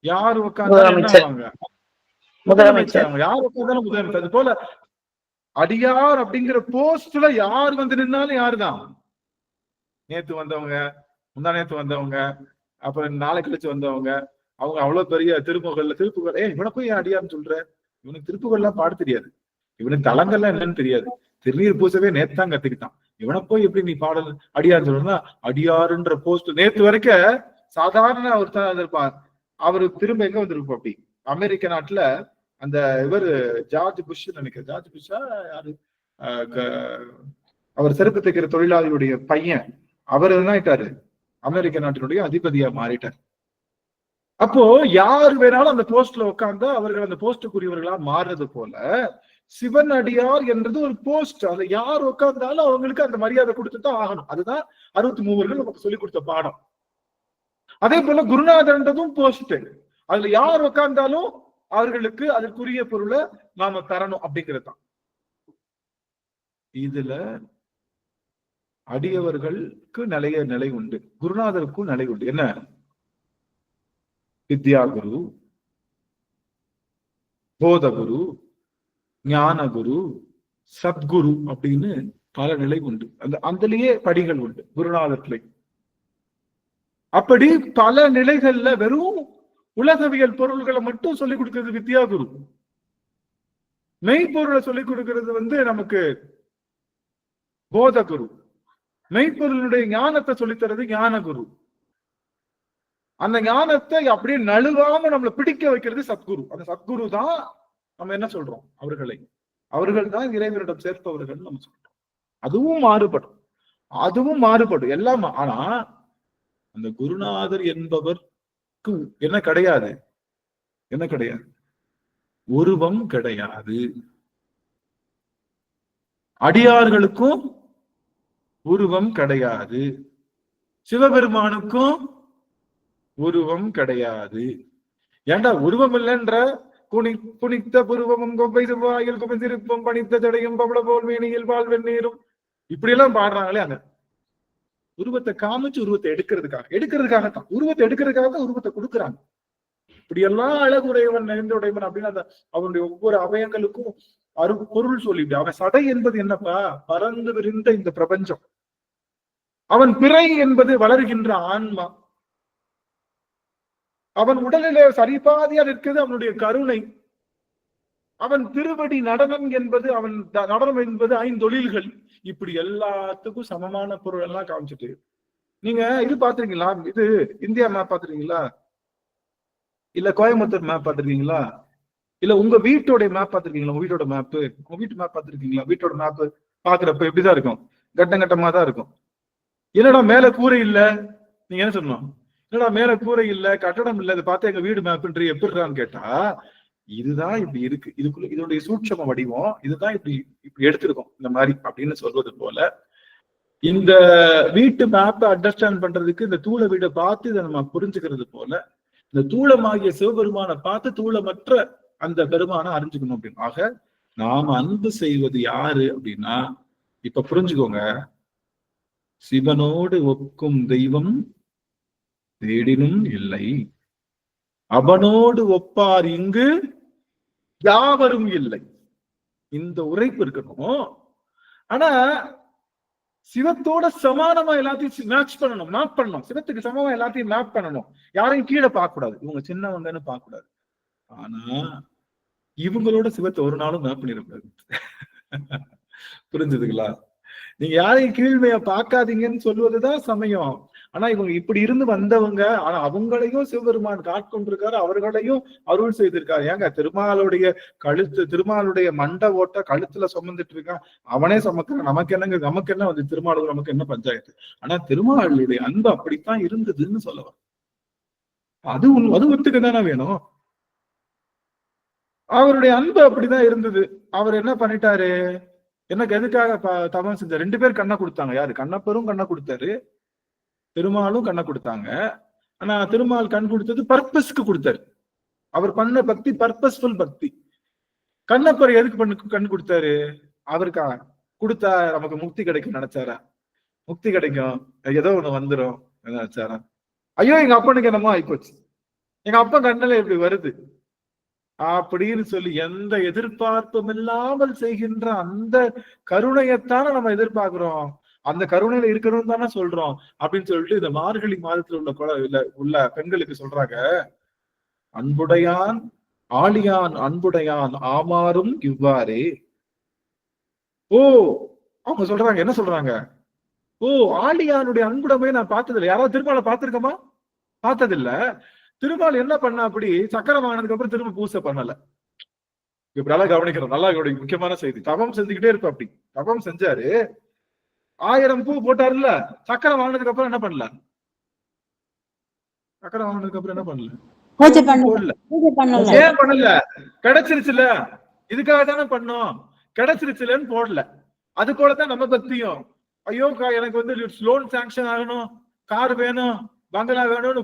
யார் உட்கார்ந்தாலும் என்ன ஆவாங்க? முதலமைச்சர். யார் உட்கார்ந்தாலும் முதலமைச்சர். அது போல அடியார் அப்படிங்கிற போஸ்ட்ல யார் வந்து நின்னாலும் யாருதான்? நேத்து வந்தவங்க, முந்தா நேத்து வந்தவங்க, அப்புறம் நாளை கழிச்சு வந்தவங்க, அவங்க அவ்வளவு பெரிய திருப்புகழ் இவனை போய் அடியார்னு சொல்ற? இவனுக்கு திருப்புகள்லாம் பாட தெரியாது, இவனுக்கு தலங்கள்லாம் என்னன்னு தெரியாது, திருநீர் பூசவே நேத்தான் கத்துக்கிட்டான், இவனை போய் எப்படி நீ பாடல் அடியார் சொல்றா? அடியாருன்ற போஸ்ட் நேத்து வரைக்கும் சாதாரண அவர் தான் இருப்பார். அவரு திரும்ப எங்க வந்திருப்போம்? அப்படி அமெரிக்க நாட்டுல அந்த இவர் ஜார்ஜ் புஷ் நினைக்கிறேன், ஜார்ஜ் புஷ்ஷா யாரு, அவர் செருப்பு தைக்கிற தொழிலாளியுடைய பையன், அவர் என்ன ஆயிட்டாரு? அமெரிக்க நாட்டினுடைய அதிபதியா மாறிட்டார். அப்போ யார் வேணாலும் அந்த போஸ்ட்ல உட்கார்ந்தா அவர்கள் அந்த போஸ்டுக்குரியவர்களா மாறுறது போல சிவன் அடியார் என்றது ஒரு போஸ்ட். அதுல யார் உட்கார்ந்தாலும் அவங்களுக்கு அந்த மரியாதை கொடுத்துதான் ஆகணும். அதுதான் 63 நமக்கு சொல்லி கொடுத்த பாடம். அதே போல குருநாதர்ன்றதும் போஸ்ட். அதுல யார் உட்கார்ந்தாலும் அவர்களுக்கு அதற்குரிய பொருளை நாம தரணும் அப்படிங்கிறது தான். இதுல அடியவர்களுக்கு நிலை உண்டு, குருநாதருக்கும் நிலை உண்டு. என்ன? வித்யாகுரு, போதகுரு, ஞானகுரு, சத்குரு அப்படின்னு பல நிலை உண்டு. அதுலயே படிகள் உண்டு குருநாதத்திலே. அப்படி பல நிலைகள்ல வெறும் உலகவியல் பொருள்களை மட்டும் சொல்லிக் கொடுக்கிறது வித்யாகுரு. மெய்ப்பொருளை சொல்லிக் கொடுக்கிறது வந்து நமக்கு போதகுரு. மெய்ப்பொருளுடைய ஞானத்தை சொல்லித்தரது ஞானகுரு. அந்த ஞானத்தை அப்படியே நழுவாம நம்மளை பிடிக்க வைக்கிறது சத்குரு. அந்த சத்குரு தான் நம்ம என்ன சொல்றோம்? அவர்கள் தான் இறைவனிடம் சேர்ப்பவர்கள் நம்ம சொல்றோம். அதுவும் மாறுபடும் எல்லாம். ஆனா அந்த குருநாதர் என்பவருக்கு என்ன கிடையாது? உருவம் கிடையாது. அடியார்களுக்கும் உருவம் கிடையாது, சிவபெருமானுக்கும் உருவம் கிடையாது. ஏண்டா உருவம் இல்லைன்ற? புனித்த புருவமும் கொப்பை செவ்வாயில் குமிந்திருப்பும் பணித்த ஜடையும் பவள போல் மேனியில் வாழ்வெண்ணீரும் இப்படி எல்லாம் பாடுறாங்களே. அந்த உருவத்தை காமிச்சு உருவத்தை எடுக்கிறதுக்காகத்தான் உருவத்தை எடுக்கிறதுக்காகத்தான் உருவத்தை கொடுக்குறாங்க. இப்படி எல்லாம் அழகுடையவன் நிறைந்துடையவன் அப்படின்னு அந்த அவனுடைய ஒவ்வொரு அவயங்களுக்கும் பொருள் சொல்லிட்டு, அவன் சடை என்பது என்னப்பா? பறந்து விரிந்த இந்த பிரபஞ்சம். அவன் பிறை என்பது வளர்கின்ற ஆன்மா. அவன் உடலிலே சரிபாதியா இருக்கிறது அவனுடைய கருணை. அவன் திருவடி நடனம் என்பது, அவன் நடனம் என்பது 5 தொழில்கள். இப்படி எல்லாத்துக்கும் சமமான பொருள் எல்லாம் காமிச்சிட்டு நீங்க இது பாத்துருக்கீங்களா? இது இந்தியா மேப் பாத்துருக்கீங்களா? இல்ல கோயம்புத்தூர் மேப் பாத்துருக்கீங்களா? இல்ல உங்க வீட்டோட மேப் பாத்துருக்கீங்களா? உங்க வீட்டோட மேப், உங்க வீட்டு மேப் பாத்துருக்கீங்களா? வீட்டோட மேப் பாக்குறப்ப எப்படிதான் இருக்கும்? கட்டமா தான் இருக்கும். என்னடா மேல கூரை இல்ல, நீங்க என்ன சொல்லணும்? என்னடா மேல கூரை இல்ல, கட்டடம் இல்ல, இதை பார்த்து எங்க வீடு மேப்ன்றி எப்படிறான்னு கேட்டா, இதுதான் இப்படி இருக்கு, இதுக்குள்ள இதனுடைய சூட்சம வடிவம், இதுதான் இப்படி இப்படி எடுத்திருக்கோம் இந்த மாதிரி அப்படின்னு சொல்வது போல, இந்த வீட்டு மேப்பை அண்டர்ஸ்டாண்ட் பண்றதுக்கு இந்த தூள வீடை பார்த்து இதை நம்ம புரிஞ்சுக்கிறது போல, இந்த தூளமாகிய சிவபெருமானை பார்த்து தூளமற்ற அந்த பெருமானை அறிஞ்சுக்கணும் அப்படின்னு. ஆக நாம அன்பு செய்வது யாரு அப்படின்னா, இப்ப புரிஞ்சுக்கோங்க, சிவனோடு ஒக்கும் தெய்வம் தேடினும் இல்லை, அவனோடு ஒப்பார் இங்கு யாவரும் இல்லை. இந்த உரைப்பு இருக்கணும். ஆனா சிவத்தோட சமானமா எல்லாத்தையும் மேட்ச் பண்ணணும், மேப் பண்ணணும். சிவத்துக்கு சமமா எல்லாத்தையும் மேப் பண்ணணும். யாரையும் கீழே பார்க்க கூடாது, இவங்க சின்னவங்கன்னு பார்க்க கூடாது. ஆனா இவங்களோட சிவத்தை ஒரு நாளும் மேப் பண்ணிடக்கூடாது. புரிஞ்சுதுங்களா? நீங்க யாரையும் கீழ்மையா பார்க்காதீங்கன்னு சொல்வதுதான் சமயம். ஆனா இவங்க இப்படி இருந்து வந்தவங்க, ஆனா அவங்களையும் சிவபெருமான் காட்கொண்டிருக்காரு, அவர்களையும் அருள் செய்திருக்காரு. ஏங்க திருமாலுடைய கழுத்து, திருமாலுடைய மண்ட ஓட்ட கழுத்துல சுமந்துட்டு இருக்கான், அவனே சுமக்கிறான். நமக்கு என்னங்க, நமக்கு என்ன வந்து திருமாலுக்கு நமக்கு என்ன பஞ்சாயத்து? ஆனா திருமாலுடைய அன்பு அப்படித்தான் இருந்ததுன்னு சொல்லலாம். அது ஒத்துக்க தானே வேணும். அவருடைய அன்பு அப்படிதான் இருந்தது. அவர் என்ன பண்ணிட்டாரு, எனக்கு எதுக்காக தவம் செஞ்சார்? 2 பேர் கண்ணை கொடுத்தாங்க. யாரு? கண்ணப்பரும் கண்ணை கொடுத்தாரு, திருமாலும் கண்ணை கொடுத்தாங்க. ஆனா திருமால் கண் கொடுத்தது பர்பஸ்க்கு கொடுத்தாரு. அவர் பண்ண பக்தி பர்பஸ்ஃபுல் பக்தி. கண்ணப்பர் எதுக்கு கண் கொடுத்தாரு? அவருக்கா கொடுத்தா நமக்கு முக்தி கிடைக்கும் நினைச்சாரா? முக்தி கிடைக்கும், ஏதோ ஒண்ணு வந்துடும் நினைச்சாரா? ஐயோ எங்க அப்பனுக்கு என்னமோ ஆயிப்போச்சு, எங்க அப்பா கண்ணில இப்படி வருது அப்படின்னு சொல்லி எந்த எதிர்பார்ப்பும் இல்லாமல் செய்கின்ற அந்த கருணையத்தான நம்ம எதிர்பார்க்கிறோம். அந்த கருணையில இருக்கணும் தானே சொல்றோம். அப்படின்னு சொல்லிட்டு இந்த மார்கழி மாதத்துல உள்ள பெண்களுக்கு சொல்றாங்க, அன்புடையான் ஆழியான் அன்புடையான் ஆமாறும் இவ்வாறே. ஓ அவங்க சொல்றாங்க, என்ன சொல்றாங்க? ஓ ஆழியானுடைய அன்புடைமையை நான் பார்த்ததில்லை. யாராவது திருமாலை பார்த்திருக்கோமா? பார்த்ததில்ல. திருமால் என்ன பண்ணா, அப்படி சக்கரம் வாங்கினதுக்கு அப்புறம் திரும்ப பூசை பண்ணல. இப்படி நல்லா கவனிக்கிறோம், நல்லா கவனிக்க. முக்கியமான செய்தி, தவம் செஞ்சுக்கிட்டே இருப்ப. அப்படி தவம் செஞ்சாரு, 1000 பூ போட்டாருல்ல, சக்கரம் வாங்கினதுக்கு அப்புறம் என்ன பண்ணல? சக்கரம் வாங்கினதுக்கு அப்புறம் என்ன பண்ணல? போடல. ஏன் பண்ணல? கிடைச்சிருச்சுல, இதுக்காக தானே பண்ணோம், கிடைச்சிருச்சுலன்னு போடல. அது போலதான் நம்ம பக்தியும். ஐயோ எனக்கு வந்து லோன் சாங்ஷன் ஆகணும், கார் வேணும், பங்களா வேணும்னு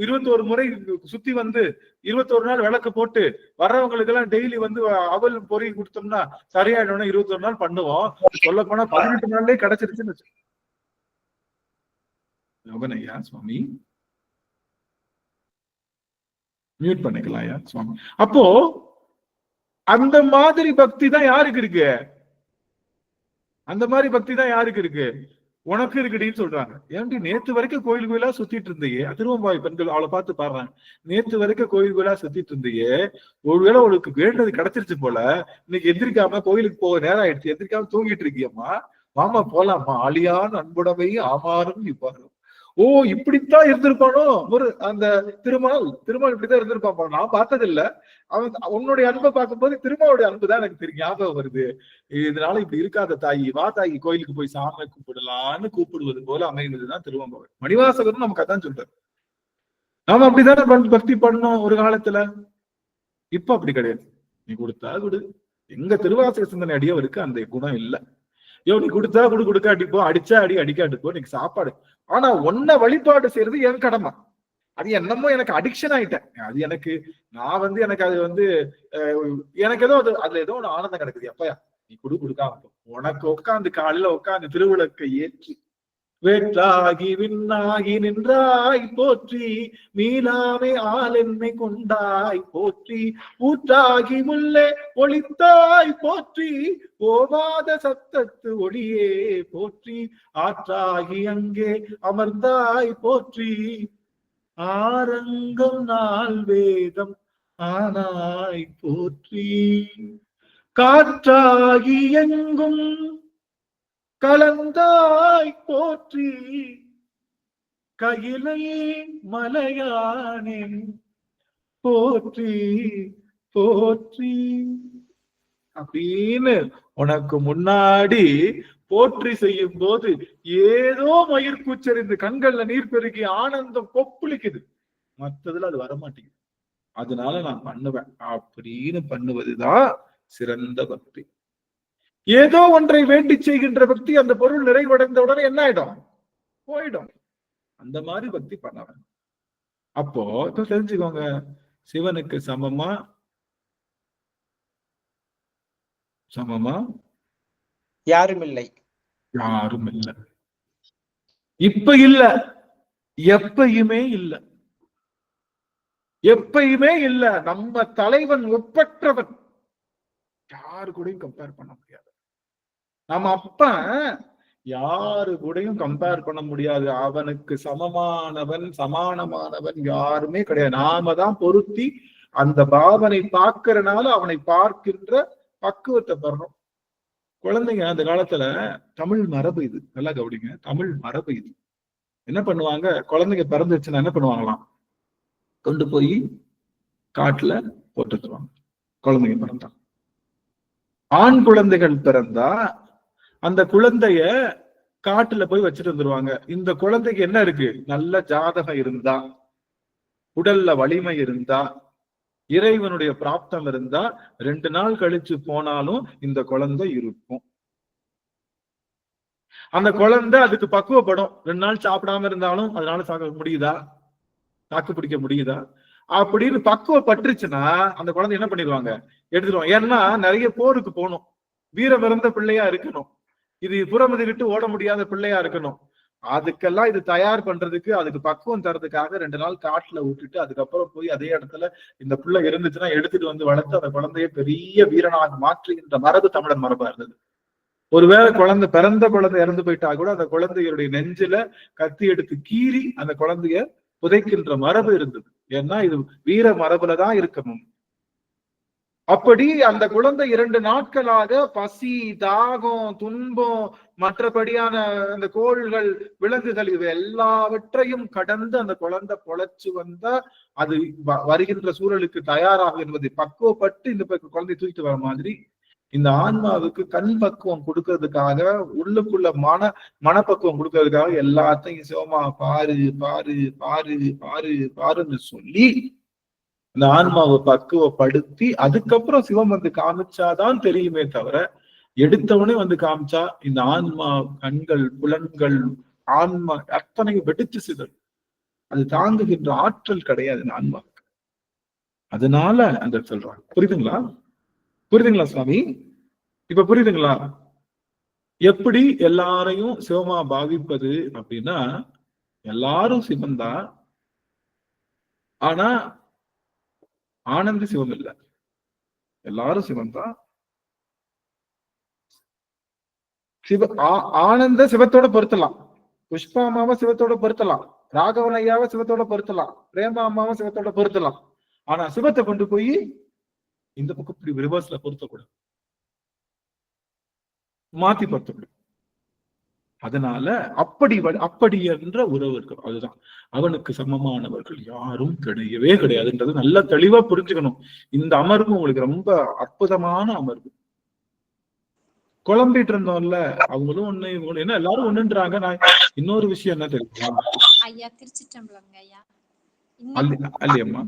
21 முறை சுத்தி வந்து 21 நாள் விளக்கு போட்டு வர்றவங்களுக்கு எல்லாம் டெய்லி வந்து அவல் பொறி கொடுத்தோம்னா சரியாயிடும். 21 நாள் பண்ணுவோம். சொல்ல போனா 18 நாள்லயே கிடைச்சிருச்சுன்னு வச்சு. யோகனையா சுவாமி மியூட் பண்ணிக்கலாம் ஐயா சுவாமி. அப்போ அந்த மாதிரி பக்தி தான் யாருக்கு இருக்கு? அந்த மாதிரி பக்தி தான் யாருக்கு இருக்கு? உனக்கு இருக்குடின்னு சொல்றாங்க. ஏன்டி நேத்து வரைக்கும் கோயில் கோயிலா சுத்திட்டு இருந்தையே, திருவம்பாய் பெண்கள் அவளை பார்த்து பாடுறாங்க, நேத்து வரைக்கும் கோயில் கோயிலா சுத்திட்டு இருந்தையே, ஒருவேளை உனக்கு வேண்டது கிடைச்சிருச்சு போல, இன்னைக்கு எந்திரிக்காம கோயிலுக்கு போக நேரம் ஆயிடுச்சு, எந்திரிக்காம தூங்கிட்டு இருக்கியம்மா, மாமா போலாமா, ஆளியான் அன்புடவை ஆமாறும் இவ்வாறு. ஓ இப்படித்தான் இருந்திருப்பானோ ஒரு அந்த திருமால் இப்படித்தான் இருந்திருப்பான். நான் பார்த்ததில்லை. அவன் உன்னுடைய அன்பை பார்க்கும்போது திருமாவுடைய அன்பு தான் எனக்கு தெரியும், ஞாபகம் வருது. இதனால இப்படி இருக்காத தாயி, வா தாயி கோயிலுக்கு போய் சாமி கூப்பிடலான்னு கூப்பிடுவது போல அமைவதுதான் திருவம்பாவை. மணிவாசகரும் நமக்கு அதான் சொல்றாரு. நாம அப்படித்தானே பக்தி பண்ணோம் ஒரு காலத்துல. இப்ப அப்படி கிடையாது. நீ கொடுத்தா கொடு. எங்க திருவாசக சிந்தனை அடியவருக்கு அந்த குணம் இல்லை. ஐயோ நீ கொடுத்தா கொடுக்க அடிப்போம், அடிச்சா அடிக்க அடிப்போம், நீங்க சாப்பாடு. ஆனா ஒன்ன வழிபாடு செய்யறது என் கடமை. அது என்னமோ எனக்கு அடிக்ஷன் ஆயிட்டேன். அது எனக்கு நான் வந்து எனக்கு அது வந்து எனக்கு ஏதோ அதுல ஏதோ ஒரு ஆனந்தம் கிடைக்குது. எப்பயா நீ கொடுக்காம உனக்கு உட்காந்து காலையில உட்காந்து திருவிளக்கை ஏற்றி வேற்றாகி விண்ணாகி நின்றாய் போற்றி, மீளாமை ஆள் என்னை கொண்டாய் போற்றி, ஊற்றாகி முல்லே ஒளித்தாய் போற்றி, போவாத சத்தத்து ஒளியே போற்றி, ஆற்றாகி அங்கே அமர்ந்தாய் போற்றி, ஆரங்கம் நாள் வேதம் ஆனாய் போற்றி, காற்றாகி எங்கும் கலந்தாய் போற்றி, கையிலை மலையானே போற்றி போற்றி அப்படின்னு உனக்கு முன்னாடி போற்றி செய்யும் போது ஏதோ மயிர் கூச்சறிந்து கண்கள்ல நீர் பெருகி ஆனந்தம் கொப்புளிக்குது, மற்றதுல அது வரமாட்டேங்குது. அதனால நான் பண்ணுவேன் அப்படின்னு பண்ணுவதுதான் சிறந்த பக்தி. ஏதோ ஒன்றை வேண்டி செய்கின்ற பக்தி அந்த பொருள் நிறைவடைந்த உடனே என்ன ஆயிடும், போயிடும். அந்த மாதிரி பக்தி பண்ணவன். அப்போ இப்ப தெரிஞ்சுக்கோங்க, சிவனுக்கு சமமா யாரும் இல்லை. யாரும் இல்லை. இப்ப இல்ல, எப்பயுமே இல்ல, எப்பயுமே இல்ல. நம்ம தலைவன் ஒப்பற்றவன், யாரு கூடயும் கம்பேர் பண்ண முடியாது. நம்ம அப்ப யாரு கூடயும் கம்பேர் பண்ண முடியாது. அவனுக்கு சமமானவன் சமானமானவன் யாருமே கிடையாது. நாம தான் பொருத்தி அந்த பாவனை பார்க்கறனால அவனை பார்க்கின்ற பக்குவத்தை பெறணும். குழந்தைங்க அந்த காலத்துல தமிழ் மரபு இது, நல்லா கவனிங்க, தமிழ் மரபு இது. என்ன பண்ணுவாங்க, குழந்தைங்க பிறந்துச்சுன்னா என்ன பண்ணுவாங்களாம், கொண்டு போய் காட்டுல போட்டுருவாங்க. குழந்தைங்க பிறந்தா, ஆண் குழந்தைகள் பிறந்தா அந்த குழந்தைய காட்டுல போய் வச்சுட்டு வந்துருவாங்க. இந்த குழந்தைக்கு என்ன இருக்கு, நல்ல ஜாதகம் இருந்தா, உடல்ல வலிமை இருந்தா, இறைவனுடைய பிராப்தம் இருந்தா 2 நாள் கழிச்சு போனாலும் இந்த குழந்தை இருக்கும். அந்த குழந்தை அதுக்கு பக்குவப்படும். 2 நாள் சாப்பிடாம இருந்தாலும் அதனால சாக்க முடியுதா, தாக்கு பிடிக்க முடியுதா அப்படின்னு பக்குவப்பட்டுருச்சுன்னா அந்த குழந்தை என்ன பண்ணிடுவாங்க, எடுத்துருவாங்க. ஏன்னா நிறைய போருக்கு போகணும், வீரம் இறந்த பிள்ளையா இருக்கணும், இது புறமதி விட்டு ஓட முடியாத பிள்ளையா இருக்கணும். அதுக்கெல்லாம் இது தயார் பண்றதுக்கு, அதுக்கு பக்குவம் தரதுக்காக 2 நாள் காட்டுல விட்டுட்டு அதுக்கப்புறம் போய் அதே இடத்துல இந்த பிள்ளை இருந்துச்சுன்னா எடுத்துட்டு வந்து வளர்த்து அந்த குழந்தைய பெரிய வீரனாக மாற்றுகின்ற மரபு தமிழர் மரபா இருந்தது. ஒருவேளை பிறந்த குழந்தை இறந்து போயிட்டா கூட அந்த குழந்தைகளுடைய நெஞ்சில கத்தி எடுத்து கீறி அந்த குழந்தைய புதைக்கின்ற மரபு இருந்தது. ஏன்னா இது வீர மரபுலதான் இருக்கணும். அப்படி அந்த குழந்தை 2 நாட்களாக பசி, தாகம், துன்பம், மற்றபடியான அந்த கோள்கள், விலங்குகள், இவை எல்லாவற்றையும் கடந்து அந்த குழந்தை பொழைச்சு வந்தா அது வருகின்ற சூழலுக்கு தயாராக என்பதை பக்குவப்பட்டு இந்த குழந்தை தூக்கிட்டு வர மாதிரி இந்த ஆன்மாவுக்கு கண் பக்குவம் கொடுக்கறதுக்காக, உள்ளுக்குள்ள மனப்பக்குவம் கொடுக்கறதுக்காக எல்லாத்தையும் சிவமா பாரு பாரு பாரு பாரு பாருன்னு சொல்லி இந்த ஆன்மாவை பக்குவப்படுத்தி அதுக்கப்புறம் சிவம் வந்து காமிச்சாதான் தெரியுமே தவிர, எடுத்தவனே வந்து காமிச்சா இந்த ஆன்மா கண்கள், புலன்கள், ஆன்மா அத்தனையும் வெடிச்சு சிதறும். அது தாங்குகின்ற ஆற்றல் கிடையாது இந்த ஆன்மாவுக்கு. அதனால அந்த சொல்றாங்க. புரியுதுங்களா, புரியுதுங்களா சுவாமி? இப்ப புரியுதுங்களா எப்படி எல்லாரையும் சிவமா பாவிப்பது அப்படின்னா? எல்லாரும் சிவன்தான், ஆனா ஆனந்த சிவம் இல்ல. எல்லாரும் சிவன் தான், ஆனந்த சிவத்தோட பொருத்தலாம், புஷ்பா அம்மாவை சிவத்தோட பொருத்தலாம், ராகவன் ஐயாவை சிவத்தோட பொருத்தலாம், பிரேமா அம்மாவை சிவத்தோட பொருத்தலாம். ஆனா சிவத்தை கொண்டு போய் இந்த பக்கம் இப்படி ரிவர்ஸ்ல பொருத்தக்கூடாது, மாத்தி பொருத்தக்கூடாது. அதனால அப்படி என்ற உறவு இருக்கு. அதுதான் அவனுக்கு சமமானவர்கள் யாரும் கிடையவே கிடையாதுன்றது நல்லா தெளிவா புரிஞ்சுக்கணும். இந்த அமர்வு உங்களுக்கு ரொம்ப அற்புதமான அமர்வு. குழம்பிட்டு இருந்தோம்ல, அவங்களும் ஒண்ணு இவங்களும் என்ன எல்லாரும் ஒண்ணுன்றாங்க. நான் இன்னொரு விஷயம் என்ன தெரியுமா ஐயா, திருச்சிற்றம்பலங்க ஐயா. அல்லையம்மா,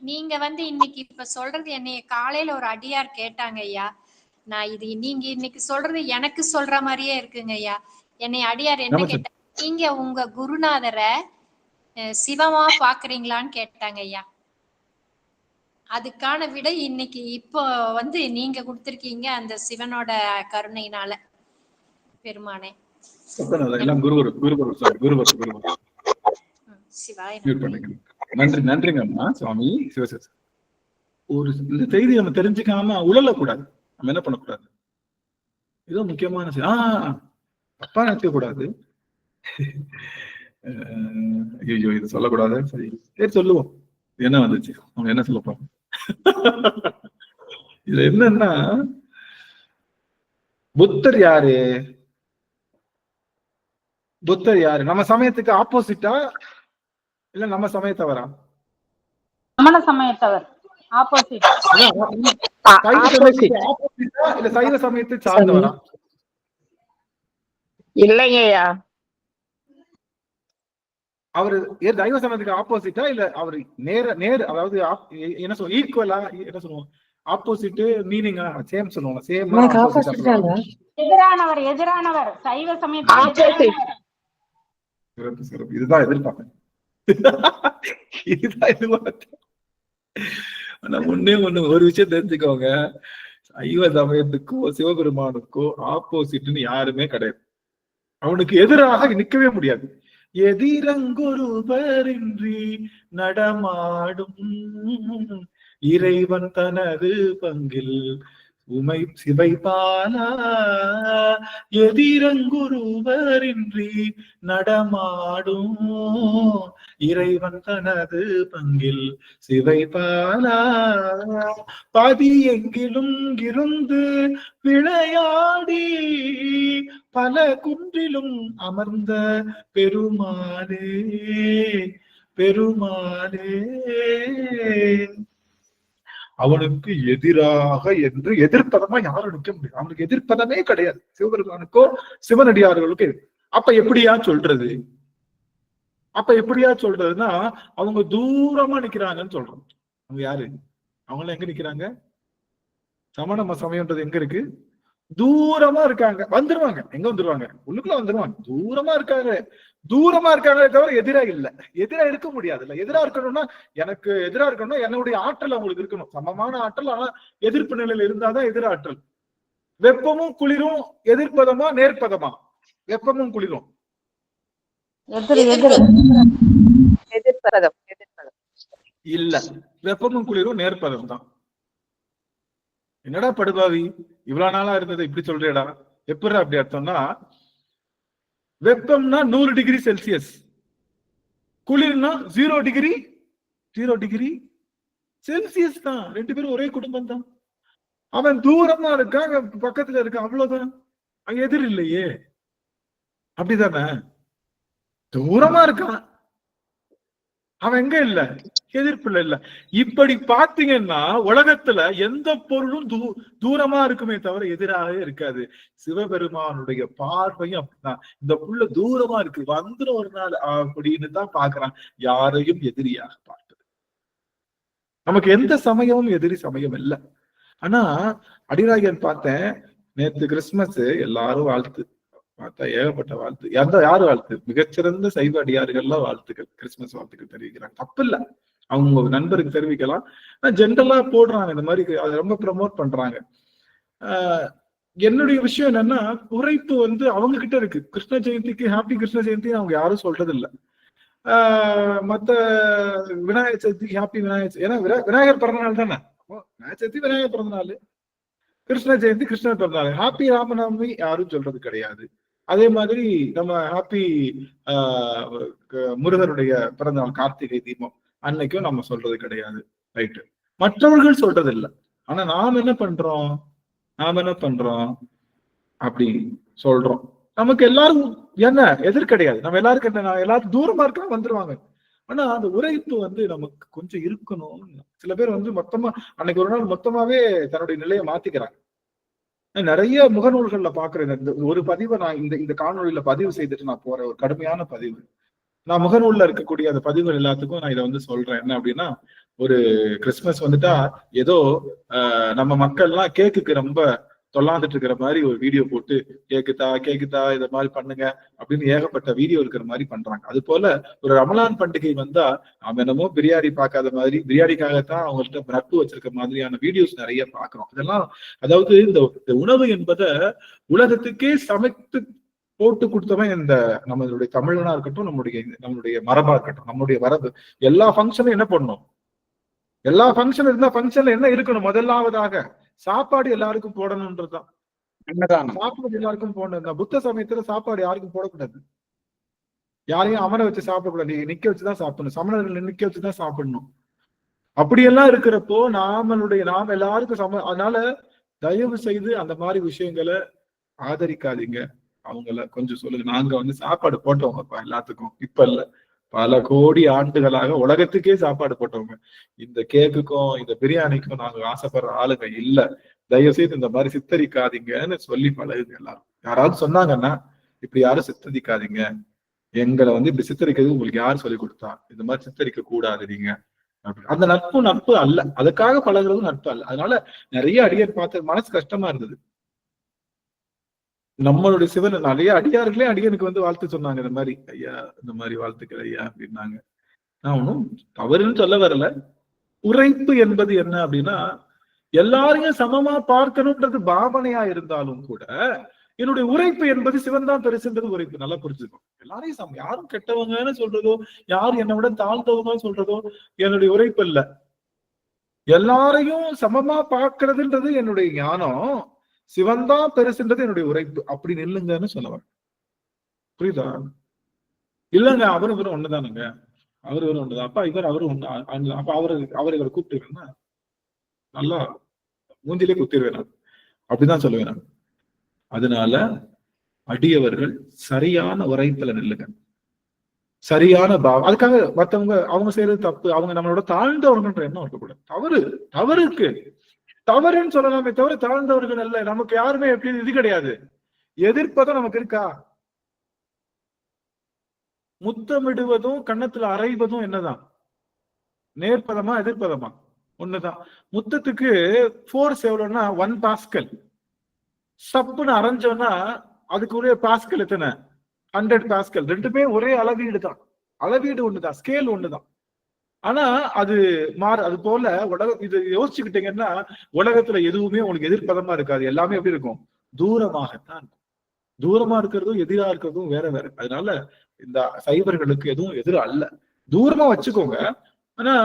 நீங்க இன்னைக்கு இப்ப சொல்றது என்னைய காலையில ஒரு அடியார் கேட்டாங்க ஐயா. நான் இது நீங்க இன்னைக்கு சொல்றது எனக்கு சொல்ற மாதிரியே இருக்குங்க ஐயா. என்னை அடியார் என்ன கேட்டாங்க, நீங்க உங்க குருநாதரை சிவமா பாக்குறீங்களான்னு கேட்டாங்க ஐயா. அதுக்கான விடை இன்னைக்கு இப்போ நீங்க கொடுத்திருக்கீங்க அந்த சிவனோட கருணையினால. பெருமானே நன்றி. நன்றிங்க அம்மா. சுவாமி சிவசேஷ ஒரு இந்த செய்தி நம்ம தெரிஞ்சுக்காம உழல கூடாது. நம்ம என்ன பண்ணக்கூடாது, இதோ முக்கியமான தப்பா நினைக்க கூடாது. ஐயோ இது சொல்லக்கூடாது. சரி சரி சொல்லுவோம். என்ன வந்துச்சு, அவங்க என்ன சொல்ல போறோம்? இது என்னன்னா, புத்தர் யாரு? புத்தர் யாரு? நம்ம சமயத்துக்கு ஆப்போசிட்டா இல்ல நம்ம சமயத்தவரா? சமண சமயத்தவர். ஆப்போசிட். இல்ல சைவ சமயத்தை சார்ந்தவரா? இல்லைங்கய்யா. அவரு சைவ சமயத்துக்கு ஆப்போசிட்டா இல்ல அவரு நேர் அதாவது என்ன சொல்லுவோம் ஈக்குவலா என்ன சொல்லுவோம் ஆப்போசிட் மீனிங்கா சேம் சொல்லுவாங்க சேம் எதிரானவர் சைவ சமயத்துக்கு சிறப்பு. இதுதான் எதிர்பார்த்தேன். இதுதான் எதிர்பார்த்தேன். ஆனா ஒண்ணு ஒரு விஷயம் தெரிஞ்சுக்கோங்க, சைவ சமயத்துக்கோ சிவபெருமானுக்கோ ஆப்போசிட்னு யாருமே கிடையாது. அவனுக்கு எதிராக நிற்கவே முடியாது. எதிரங்கொருவரின்றி நடமாடும் இறைவன் தனது பங்கில் உமை சிவைபாலா. எதிரங்குருவரின்றி நடமாடும் இறைவன் தனது பங்கில் சிவைபாலா. பாதி எங்கிலும் இருந்து விளையாடி பல குன்றிலும் அமர்ந்த பெருமாளே பெருமாளே. அவனுக்கு எதிராக என்று எதிர்ப்பதமா யாரும் நிற்க முடியாது. அவனுக்கு எதிர்ப்பதமே கிடையாது சிவபெருமானுக்கோ சிவனடியார்களுக்கோ. அப்ப எப்படியா சொல்றது? சொல்றதுன்னா அவங்க தூரமா நிக்கிறாங்கன்னு சொல்றோம். அவங்க யாரு? அவங்களாம் எங்க நிக்கிறாங்க? சமண சமயம்ன்றது எங்க இருக்கு? தூரமா இருக்காங்க. வந்துருவாங்க. எங்க வந்துருவாங்க? உள்ளுக்குள்ள வந்துருவாங்க. தூரமா இருக்காங்களே தவிர எதிரா இல்ல. எதிரா இருக்க முடியாது. இல்ல எதிரா இருக்கணும்னா எனக்கு எதிரா இருக்கணும்னா என்னுடைய ஆற்றல் அவங்களுக்கு இருக்கணும், சமமான ஆற்றல். ஆனா எதிர்ப்பு நிலையில இருந்தாதான் எதிராற்றல். வெப்பமும் குளிரும் எதிர்ப்பதமா நேர்ப்பதமா? வெப்பமும் குளிரும் இல்ல, வெப்பமும் குளிரும் நேர்ப்பதம் தான். என்னடா படுபாவி, இவ்வளவு நாளா இருந்தது இப்படி சொல்றேடா, எப்படி அப்படி அர்த்தம்னா, வெப்பம்னா 100 டிகிரி செல்சியஸ், குளிர்னா 0 டிகிரி செல்சியஸ் தான். ரெண்டு பேரும் ஒரே குடும்பம் தான். அவன் தூரமா இருக்கான், பக்கத்துல இருக்கான், அவ்வளவுதான். எதிர் இல்லையே, அப்படிதானே? தூரமா இருக்கான், அவன் எங்க இல்ல, எதிர்ப்புல இல்ல. இப்படி பாத்தீங்கன்னா உலகத்துல எந்த பொருளும் தூரமா இருக்குமே தவிர எதிராக இருக்காது. சிவபெருமானுடைய பார்வையும் அப்படிதான். இந்த புள்ள தூரமா இருக்கு, வந்துடும் ஒரு நாள் அப்படின்னு தான் பாக்குறான். யாரையும் எதிரியாக பார்த்தது. நமக்கு எந்த சமயமும் எதிரி சமயம் இல்லை. ஆனா அடிராயன் பார்த்தேன் நேற்று கிறிஸ்துமஸ், எல்லாரும் வாழ்த்து பார்த்தா ஏகப்பட்ட வாழ்த்து. யாரு வாழ்த்து? மிகச்சிறந்த சைவ அடியார்கள்லாம் வாழ்த்துக்கள், கிறிஸ்துமஸ் வாழ்த்துக்கள் தெரிவிக்கிறாங்க. தப்பு இல்ல, அவங்க நண்பருக்கு தெரிவிக்கலாம். ஜென்ரலா போடுறாங்க இந்த மாதிரி, அதை ரொம்ப ப்ரமோட் பண்றாங்க. என்னுடைய விஷயம் என்னன்னா, உரைப்பு அவங்க கிட்ட இருக்கு. கிருஷ்ண ஜெயந்திக்கு ஹாப்பி கிருஷ்ண ஜெயந்தி அவங்க யாரும் சொல்றது இல்லை. மத்த விநாயகர் சதுர்த்திக்கு ஹாப்பி விநாயகர், ஏன்னா விநாயகர் பிறந்தநாள் தானே. விநாயகர் சதுர்த்தி விநாயகர் பிறந்தநாள், கிருஷ்ண ஜெயந்தி கிருஷ்ணர் பிறந்தநாள். ஹாப்பி ராமநவமி யாரும் சொல்றது கிடையாது. அதே மாதிரி நம்ம ஹாப்பி முருகனுடைய பிறந்தநாள் கார்த்திகை தீபம் அன்னைக்கும் நம்ம சொல்றது கிடையாது. ரைட்டு, மற்றவர்கள் சொல்றது இல்லை. ஆனா நாம் என்ன பண்றோம் அப்படி சொல்றோம். நமக்கு எல்லாரும் என்ன எதிர் கிடையாது. நம்ம எல்லாருக்கும் என்ன, எல்லாரும் தூரமா இருக்கலாம், வந்துருவாங்க. ஆனா அந்த உரைப்பு நமக்கு கொஞ்சம் இருக்கணும். சில பேர் மொத்தமா அன்னைக்கு ஒரு நாள் மொத்தமாவே தன்னுடைய நிலையை மாத்திக்கிறாங்க. நிறைய முகநூல்கள்ல பாக்குறேன். ஒரு பதிவை நான் இந்த காணொலியில பதிவு செய்துட்டு நான் போறேன், ஒரு கடுமையான பதிவு. நான் முகநூல்ல இருக்கக்கூடிய அந்த பதிவுகள் எல்லாத்துக்கும் நான் இதை சொல்றேன். என்ன அப்படின்னா, ஒரு கிறிஸ்துமஸ் வந்துட்டா ஏதோ நம்ம மக்கள்லாம் கேக்குக்கு ரொம்ப தொல்லாந்துட்டு இருக்கிற மாதிரி ஒரு வீடியோ போட்டு கேக்குதா இத மாதிரி பண்ணுங்க அப்படின்னு ஏகப்பட்ட வீடியோ இருக்கிற மாதிரி பண்றாங்க. அது போல ஒரு ரமலான் பண்டிகை வந்தா நாம என்னமோ பிரியாணி பார்க்காத மாதிரி, பிரியாணிக்காகத்தான் அவங்கள்ட்ட நட்பு வச்சிருக்க மாதிரியான வீடியோஸ் நிறைய பாக்குறோம். இதெல்லாம் அதாவது இந்த உணவு என்பதை உலகத்துக்கே சமைத்து போட்டு கொடுத்தவன் இந்த நம்மளுடைய தமிழனா இருக்கட்டும், நம்மளுடைய மரபா இருக்கட்டும், நம்மளுடைய மரபு. எல்லா ஃபங்க்ஷனும் என்ன பண்ணணும், எல்லா ஃபங்க்ஷன் இருந்தா ஃபங்க்ஷன்ல என்ன இருக்கணும்? முதலாவதாக சாப்பாடு எல்லாருக்கும் போடணும்ன்றதுதான். சாப்பாடு எல்லாருக்கும் போடணும். புத்த சமயத்துல சாப்பாடு யாருக்கும் போடக்கூடாது, யாரையும் அமர வச்சு சாப்பிடக்கூடாது, நிக்க வச்சுதான் சாப்பிடணும், சமணர்கள் நிக்க வச்சுதான் சாப்பிடணும். அப்படியெல்லாம் இருக்கிறப்போ நாம் எல்லாருக்கும் அதனால தயவு செய்து அந்த மாதிரி விஷயங்களை ஆதரிக்காதீங்க. அவங்கள கொஞ்சம் சொல்லுங்க. நாங்க சாப்பாடு போட்டவங்கப்பா எல்லாத்துக்கும், இப்ப இல்ல, பல கோடி ஆண்டுகளாக உலகத்துக்கே சாப்பாடு போட்டவங்க. இந்த கேக்குக்கும் இந்த பிரியாணிக்கும் நாங்க ஆசைப்படுற ஆளுங்க இல்ல. தயவு செய்து இந்த மாதிரி சித்தரிக்காதீங்கன்னு சொல்லி பழகுங்க எல்லாரும். யாராவது சொன்னாங்கன்னா இப்படி யாரும் சித்தரிக்காதீங்க, எங்களை வந்து இப்படி சித்தரிக்கிறது உங்களுக்கு யார் சொல்லி கொடுத்தா, இந்த மாதிரி சித்தரிக்க கூடாது நீங்க. அந்த நட்பு அல்ல, அதுக்காக பழகுறதும் நட்பு அல்ல. அதனால நிறைய அடியார் பார்த்து மனசு கஷ்டமா இருந்தது. நம்மளுடைய சிவன் நிறைய அடியார்களே அடியனுக்கு வந்து வாழ்த்து சொன்னாங்க, இந்த மாதிரி ஐயா இந்த மாதிரி வாழ்த்துக்கள் ஐயா அப்படின்னாங்க. நான் ஒன்றும் தவறுன்னு சொல்ல வரல. உரைப்பு என்பது என்ன அப்படின்னா, எல்லாரையும் சமமா பார்க்கணும்ன்றது பாவனையா இருந்தாலும் கூட என்னுடைய உரைப்பு என்பது சிவன் தான் பெருசுன்றது உரைப்பு. நல்லா புரிஞ்சுக்கும். எல்லாரையும் யாரும் கெட்டவங்கன்னு சொல்றதோ, யாரும் என்னை விட தாழ்ந்தவங்கன்னு சொல்றதோ என்னுடைய உரைப்பு இல்ல. எல்லாரையும் சமமா பார்க்கறதுன்றது என்னுடைய ஞானம், சிவன் தான் பெருசுன்றது என்னுடைய உரைப்பு. அப்படி நில்லுங்கன்னு சொல்லுவாங்க. புரியுதா? இல்லங்க அவரு இவரும் ஒண்ணுதானுங்க, அவரு இவரும் ஒண்ணுதான், அப்பா இவர் அவரு ஒண்ணு, அப்ப அவரை கூப்பிட்டுருவேன்னா நல்லா மூஞ்சிலே குத்திடுவேன் நான், அப்படிதான் சொல்லுவேன் நான். அதனால அடியவர்கள் சரியான உரைப்புல நில்லுங்க, சரியான பாவம். அதுக்காக மத்தவங்க அவங்க செய்யறது தப்பு, அவங்க நம்மளோட தாழ்ந்தவர்கள்ன்ற எண்ணம் இருக்கக்கூடாது. தவறு இருக்கு, தவறுன்னு சொல்லலாமே தவிர தாழ்ந்தவர்கள் அல்ல. நமக்கு யாருமே எப்படி இது கிடையாது. எதிர்ப்பதும் நமக்கு இருக்கா? முத்தமிடுவதும் கன்னத்துல அரைவதும் என்னதான்? நேர்பதமா எதிர்ப்பதமா? ஒண்ணுதான். முத்தத்துக்கு ஃபோர்ஸ் எவ்வளவுன்னா 1 பாஸ்கல். சப்புன்னு அரைஞ்சோம்னா அதுக்குரிய பாஸ்கல் எத்தனை? 100 பாஸ்கல். ரெண்டுமே ஒரே அளவீடு தான், அளவீடு ஒண்ணுதான், ஸ்கேல் ஒண்ணுதான். ஆனா அது அது போல இது யோசிச்சுக்கிட்டீங்கன்னா உலகத்துல எதுவுமே உங்களுக்கு எதிர்ப்பதமா இருக்காது. எல்லாமே எப்படி இருக்கும்? தூரமாகத்தான் இருக்கும். தூரமா இருக்கிறதும் எதிரா இருக்கிறதும் வேற வேற. அதனால இந்த சைவர்களுக்கு எதுவும் எதிர அல்ல, தூரமா வச்சுக்கோங்க. ஆனா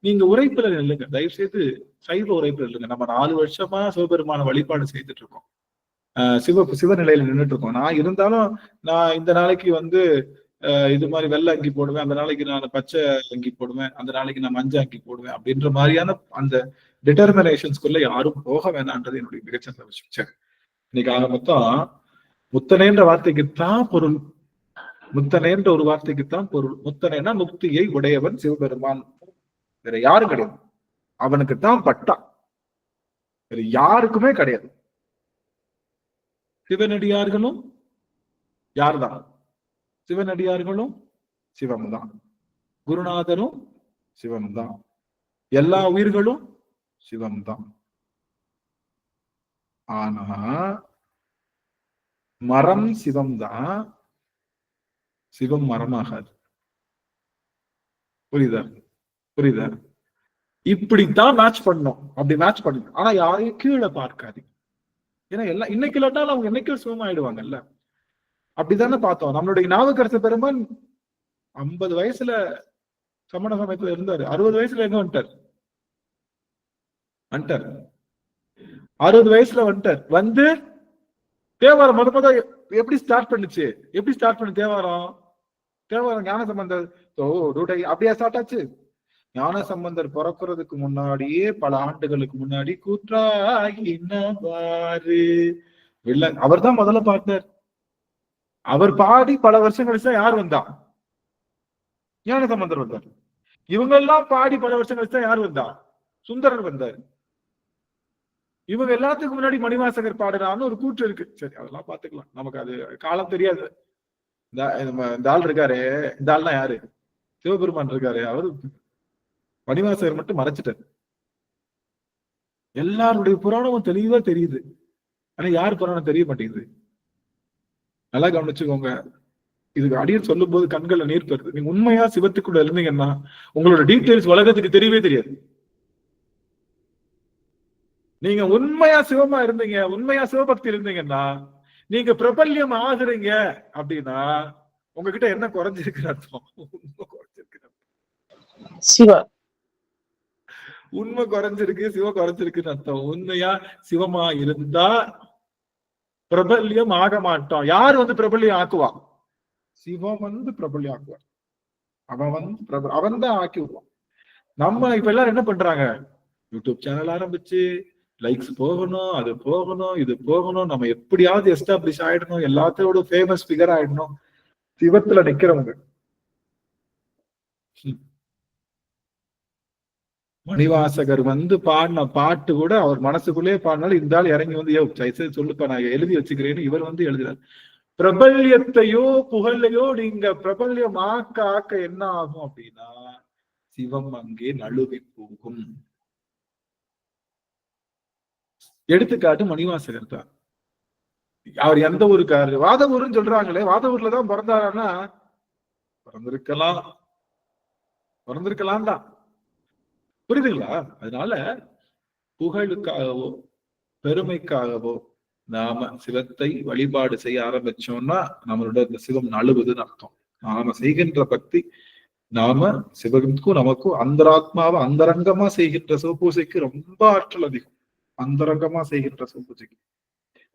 நீங்க உரைப்புல இல்லைங்க, தயவு செய்து சைவ உரைப்புல இல்லைங்க. நம்ம 4 வருஷமா சிவபெருமான வழிபாடு செய்துட்டு இருக்கோம், சிவநிலையில நின்றுட்டு இருக்கோம். நான் இருந்தாலும் நான் இந்த நாளைக்கு வந்து இது மாதிரி வெள்ளை அங்கி போடுவேன், அந்த நாளைக்கு நான் பச்சை அங்கி போடுவேன், அந்த நாளைக்கு நான் மஞ்சள் அங்கி போடுவேன் அப்படின்ற மாதிரியான அந்த டிட்டர்மினேஷன்ஸ்குள்ள யாரும் போக வேணான்றது என்னுடைய மிகச்சிறந்த விஷயம். இன்னைக்கு ஆக மொத்தம் முத்தனேன்ற வார்த்தைக்குத்தான் பொருள், முத்தனேன்ற ஒரு வார்த்தைக்குத்தான் பொருள். முத்தனேனா முக்தியை உடையவன் சிவபெருமான், வேற யாரும் கிடையாது. அவனுக்கு தான் பட்டா, வேற யாருக்குமே கிடையாது. சிவனடியார்களும் யார்தான்? சிவனடியார்களும் சிவம்தான், குருநாதரும் சிவம்தான், எல்லா உயிர்களும் சிவம்தான். ஆனா மரம் சிவம்தான், சிவம் மரமாகாது. புரியுதா? இப்படித்தான் மேட்ச் பண்ணணும், அப்படி மேட்ச் பண்ணணும். ஆனா யாரையும் கீழே பார்க்காதீங்க. ஏன்னா எல்லாம் இன்னைக்கு இல்லாட்டாலும் அவங்க என்னைக்கும் சிவமா ஆயிடுவாங்கல்ல. அப்படித்தானே பார்த்தோம். நம்மளுடைய நாவுக்கரசு பெருமான் 50 வயசுல சமண சமயத்துல இருந்தாரு, 60 வயசுல எங்க வந்துட்டார்? 60 வயசுல வந்துட்டார். வந்து தேவாரம் முத எப்படி ஸ்டார்ட் பண்ணுச்சு? தேவாரம் ஞானசம்பந்தர் அப்படியா ஸ்டார்ட் ஆச்சு? ஞானசம்பந்தர் பிறக்கிறதுக்கு முன்னாடியே பல ஆண்டுகளுக்கு முன்னாடி கூற்றாயினவாறு அவர் தான் முதல்ல பாடினார். அவர் பாடி பல வருஷம் கழிச்சு யார் வந்தா? ஞானசம்பந்தர் வந்தார். இவங்க எல்லாம் பாடி பல வருஷம் கழிச்சு யார் வந்தா? சுந்தரர் வந்தார். இவங்க எல்லாத்துக்கும் முன்னாடி மணிவாசகர் பாடுறான்னு ஒரு கூற்று இருக்கு. சரி, அதெல்லாம் பாத்துக்கலாம், நமக்கு அது காலம் தெரியாது. இந்த ஆள் இருக்காரு, இந்த ஆள்லாம் யாரு? சிவபெருமான் இருக்காரு, அவரு மணிவாசகர் மட்டும் மறைச்சிட்டாரு. எல்லாருடைய புராணமும் தெளிவா தெரியுது, ஆனா யார் புராணம் தெரிய மாட்டேங்குது. நல்லா கவனிச்சுக்கோங்க. இதுக்கு அடியன் சொல்லும் போது கண்கள்ல நீர் பெறுது. நீங்க உண்மையா சிவத்துக்குள்ள இருந்தீங்கன்னா உங்களோட டீட்டெயில்ஸ் உலகத்துக்கு தெரியவே தெரியாது. நீங்க உண்மையா சிவமா இருந்தீங்க, உண்மையா சிவபக்தி இருந்தீங்கன்னா நீங்க பிரபல்யம் ஆகுறீங்க அப்படின்னா உங்ககிட்ட என்ன குறைஞ்சிருக்குன்னு அர்த்தம்? உண்மை குறைஞ்சிருக்கு, சிவ குறைஞ்சிருக்குன்னு அர்த்தம். உண்மையா சிவமா இருந்தா பிரபல்யம் ஆக மாட்டோம். யார் வந்து பிரபல்யம் ஆக்குவா? சிவம் வந்து பிரபல்யம் ஆக்குவான். அவன் தான் ஆக்கி விடுவான். நம்ம இப்ப எல்லாரும் என்ன பண்றாங்க? யூடியூப் சேனல் ஆரம்பிச்சு லைக்ஸ் போகணும், அது போகணும், இது போகணும், நம்ம எப்படியாவது எஸ்டாப்ளிஷ் ஆயிடணும், எல்லாத்தையோட ஃபேமஸ் ஃபிகர் ஆயிடணும். சிவத்துல நிக்கிறவங்க மணிவாசகர் வந்து பாடின பாட்டு கூட அவர் மனசுக்குள்ளே பாடினாலும் இந்த ஆள் இறங்கி வந்து சொல்லுப்பா நான் எழுதி வச்சுக்கிறேன்னு இவர் வந்து எழுதுறாரு. பிரபல்யத்தையோ புகழையோ நீங்க பிரபல்யம் ஆக்க ஆக்க என்ன ஆகும் அப்படின்னா சிவம் அங்கே நழுவி போகும். எடுத்துக்காட்டு மணிவாசகர் தான். அவர் எந்த ஊருக்காரு? வாதவூர்னு சொல்றாங்களே, வாதவூர்ல தான் பிறந்தாரான்னா பிறந்திருக்கலாம் தான். புரியுதுங்களா? அதனால புகழுக்காகவோ பெருமைக்காகவோ நாம சிவத்தை வழிபாடு செய்ய ஆரம்பிச்சோம்னா நம்மளோட இந்த சிவம் நழுவுதுன்னு அர்த்தம். நாம செய்கின்ற பக்தி, நாம சிவனுக்கும் நமக்கும் அந்தராத்மாவை அந்தரங்கமா செய்கின்ற சிவபூசைக்கு ரொம்ப ஆற்றல் அதிகம். அந்தரங்கமா செய்கின்ற சிவபூசைக்கு